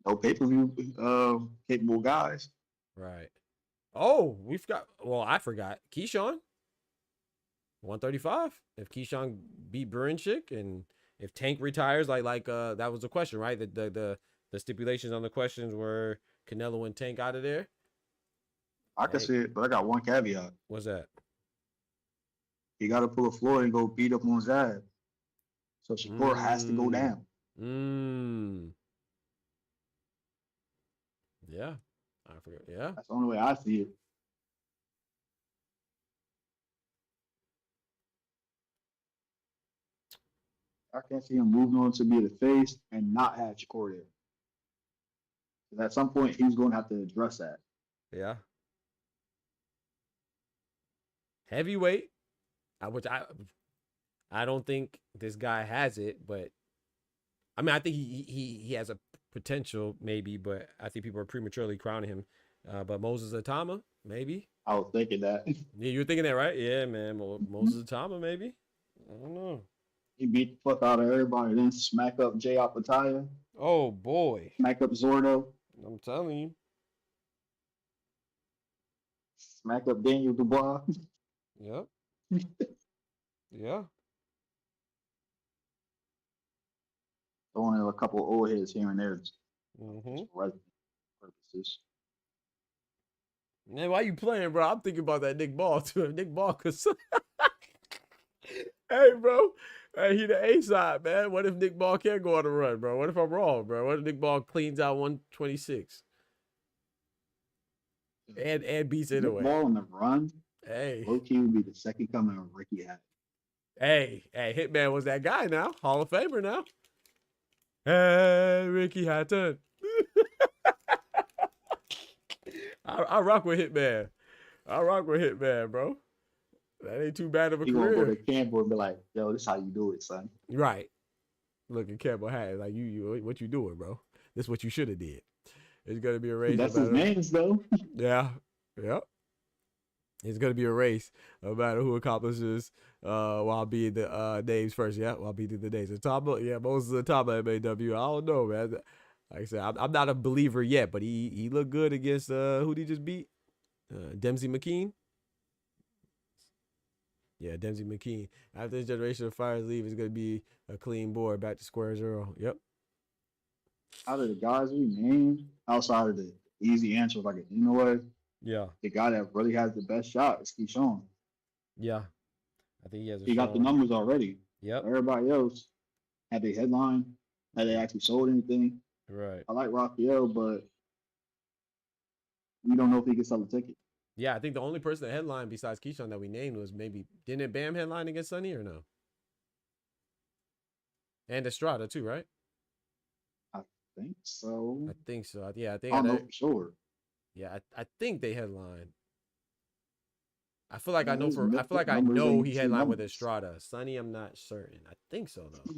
No pay-per-view capable guys. Right. Oh, I forgot. Keyshawn. 135. If Keyshawn beat Burinchik and if Tank retires, like that was the question, right? The stipulations on the questions were Canelo and Tank out of there. I can see it, but I got one caveat. What's that? He got to pull a Floyd and go beat up on Zab. So Shakur has to go down. Yeah. I forget. Yeah. That's the only way I see it. I can't see him moving on to be the face and not have Shakur there. 'Cause at some point, he's going to have to address that. Yeah. Heavyweight, which I don't think this guy has it, but I mean I think he has a potential maybe, but I think people are prematurely crowning him. But Moses Atama, maybe. I was thinking that. Yeah, you were thinking that, right? Yeah, man. Moses Atama, maybe. I don't know. He beat the fuck out of everybody, then smack up Jay Apataya, Oh boy, smack up Zordo, I'm telling you. smack up Daniel Dubois. Yep. Yeah. Throwing in a couple old heads here and there just Mm-hmm. for resume purposes. Man, why you playing, bro? I'm thinking about that Nick Ball too. Nick Ball, cause hey, bro, hey, he the A side, man. What if Nick Ball can't go on a run, bro? What if I'm wrong, bro? What if Nick Ball cleans out 126 and beats it Nick away? Ball on the run, Hey, low key would be the second coming of Ricky Hatton. hey, Hitman was that guy now, Hall of Famer now. Hey, Ricky Hatton. I rock with Hitman. I rock with Hitman, bro. That ain't too bad of a He gonna go career. to Campbell and be like, "Yo, this how you do it, son." Right. Look at Campbell Hat. Like you what you doing, bro? This is what you should have did. It's gonna be a race. That's his names, though. Yeah. Yep. It's gonna be a race no matter who accomplishes while being the names first. Yeah, while being the names. The top, yeah, Moses the top of MAW. I don't know, man. Like I said, I'm not a believer yet, but he looked good against who did he just beat? Dempsey McKean. Yeah, Dempsey McKean. After this generation of fires leave, it's gonna be a clean board, back to square zero. Yep. Out of the guys we named, outside of the easy answer, like you know what, Yeah. the guy that really has the best shot is Keyshawn. Yeah. I think he has. He got the numbers already. Yep. Everybody else had they headline, had they actually sold anything. Right. I like Raphael, but we don't know if he can sell a ticket. Yeah, I think the only person that headlined besides Keyshawn that we named was maybe, didn't Bam headline against Sonny or no? And Estrada too, right? I think so. I think so. Yeah, I I think. don't know for sure. Yeah, I think they headlined. I feel like I know Those for. I feel like I numbers know ain't he the headlined with numbers. Estrada. Sonny, I'm not certain. I think so though.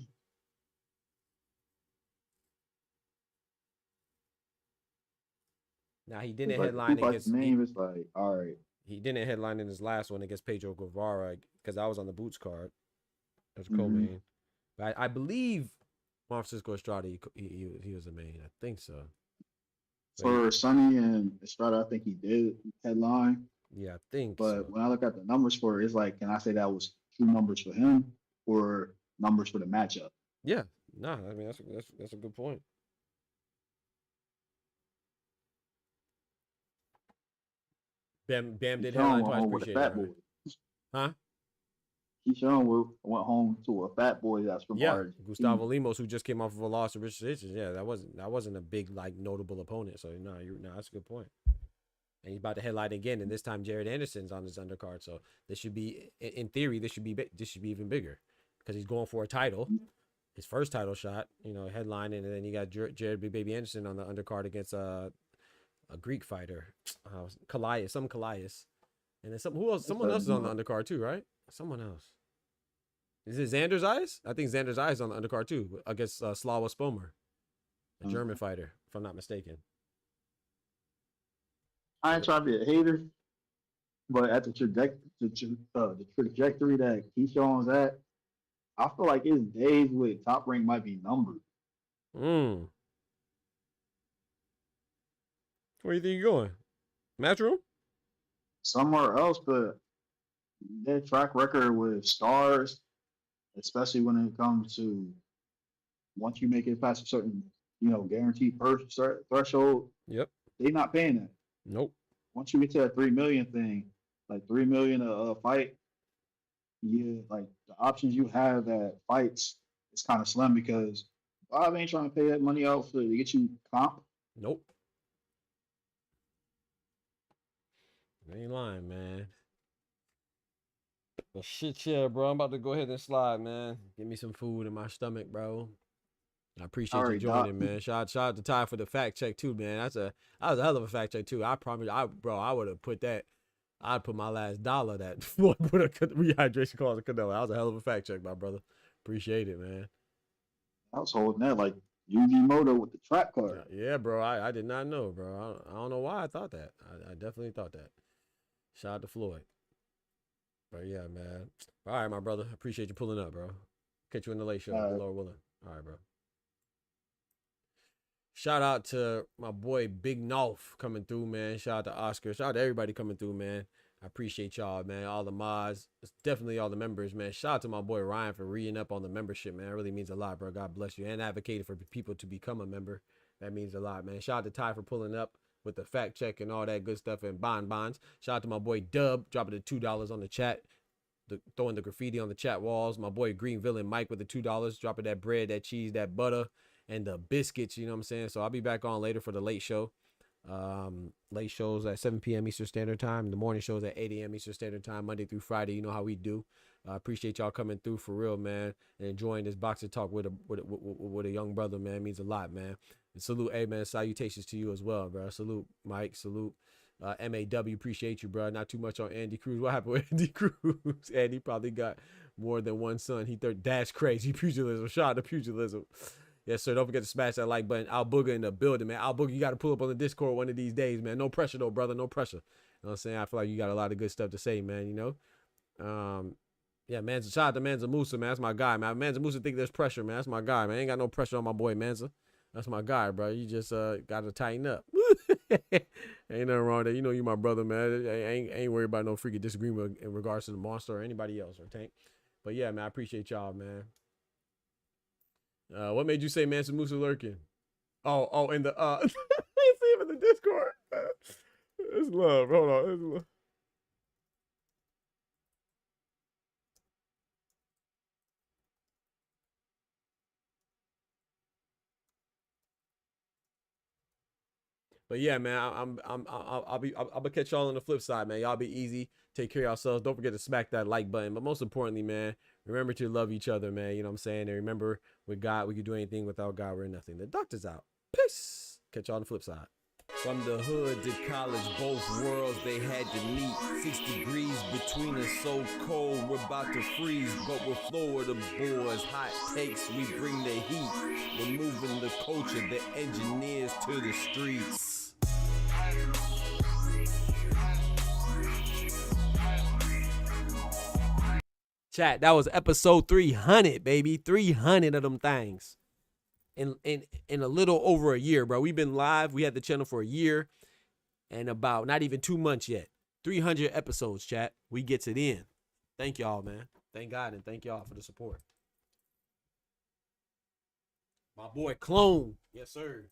Now he didn't But headline Tupac's against. name is like, all right. He didn't headline in his last one against Pedro Guevara because I was on the Boots card as Mhm. co-main. But I believe Juan Francisco Estrada, he was a main. I think so. But For Sonny and Estrada, I think he did headline. yeah, I think But so. when I look at the numbers for it, it's like, can I say that was true numbers for him or numbers for the matchup? Yeah, nah. I mean that's a good point. Bam did Keyshawn headline went twice. home with a Appreciate fat it. boy. Ryan. Huh? Keyshawn went home to a fat boy that's from Yeah, Argentina. Gustavo Limos, who just came off of a loss to Richard Hitchens. Yeah, that wasn't a big like notable opponent. So no, that's a good point. And he's about to headline again, and this time Jared Anderson's on his undercard. So this should be, in theory, this should be even bigger because he's going for a title, his first title shot. You know, headlining, and then you got Jared Big Baby Anderson on the undercard against a Greek fighter, Callias, and then someone else is on the undercard too, right? Someone else. Is it Xander's Eyes? I think Xander's Eyes on the undercard too against Slava Spomer, a German fighter, if I'm not mistaken. I ain't trying to be a hater, but at the trajectory that Keyshawn's at, I feel like his days with Top Rank might be numbered. Where do you think you're going? Matchroom? Somewhere else, but their track record with stars, especially when it comes to once you make it past a certain, guaranteed purse threshold, Yep. they not paying that. Nope. Once you get to that 3 million thing, like 3 million a fight, yeah, like the options you have at fights is kind of slim because Bob ain't trying to pay that money out to get you comp. Nope. I ain't lying, man. But shit, yeah, bro. I'm about to go ahead and slide, man. Give me some food in my stomach, bro. I appreciate you Alright, joining, Doc. man. Shout out to Ty for the fact check too, man. That was a hell of a fact check too. I promise, I would have put that. I'd put my last dollar that put a rehydration cause of Canelo. That was a hell of a fact check, my brother. Appreciate it, man. I was holding that like Yugi Moto with the trap card. Yeah, bro. I did not know, bro. I don't know why I thought that. I definitely thought that. Shout out to Floyd. But yeah, man. All right, my brother. Appreciate you pulling up, bro. Catch you in the late show, Lord willing. All right, bro. Shout out to my boy Big North coming through, man. Shout out to Oscar. Shout out to everybody coming through, man. I appreciate y'all, man. All the mods. It's definitely all the members, man. Shout out to my boy Ryan for reading up on the membership, man. It really means a lot, bro. God bless you. And advocating for people to become a member. That means a lot, man. Shout out to Ty for pulling up with the fact check and all that good stuff and bonds. Shout out to my boy Dub dropping the $2 on the chat. Throwing the graffiti on the chat walls. My boy Green Villain Mike with the $2. Dropping that bread, that cheese, that butter. And the biscuits, you know what I'm saying? So I'll be back on later for the late show. Late shows at 7 p.m. Eastern Standard Time. The morning shows at 8 a.m. Eastern Standard Time, Monday through Friday. You know how we do. I appreciate y'all coming through for real, man. And enjoying this boxing talk with a young brother, man. It means a lot, man. And salute, hey, man. Salutations to you as well, bro. Salute, Mike. Salute. MAW, appreciate you, bro. Not too much on Andy Cruz. What happened with Andy Cruz? Andy probably got more than one son. Dash crazy. Pugilism. Shout out to pugilism. Yes, sir. Don't forget to smash that like button. Al Booger in the building, man. Al Booger, you got to pull up on the Discord one of these days, man. No pressure, though, brother. No pressure. You know what I'm saying? I feel like you got a lot of good stuff to say, man, you know? Yeah, Manza. Shout out to Manza Musa, man. That's my guy, man. Manza Musa think there's pressure, man. That's my guy, man. Ain't got no pressure on my boy, Manza. That's my guy, bro. You just got to tighten up. Ain't nothing wrong there. You know you my brother, man. I ain't worried about no freaking disagreement in regards to the monster or anybody else or Tank. But yeah, man, I appreciate y'all, man. What made you say Mansa Musa lurking? Oh, in the you see him in the Discord. It's love. Hold on. It's love. But yeah, man, I'll be catch y'all on the flip side, man. Y'all be easy. Take care of yourselves. Don't forget to smack that like button. But most importantly, man, remember to love each other, man. You know what I'm saying? And remember, with God, we can do anything. Without God, we're nothing. The doctor's out. Peace. Catch y'all on the flip side. From the hood to college, both worlds they had to meet. 6 degrees between us, so cold, we're about to freeze. But we're Florida boys, hot takes, we bring the heat. We're moving the culture, the engineers to the streets. Chat, that was episode 300, baby. 300 of them things. In a little over a year, bro. We've been live. We had the channel for a year and about not even 2 months yet. 300 episodes, chat. We gets it in. Thank y'all, man. Thank God and thank y'all for the support. My boy Clone. Yes, sir.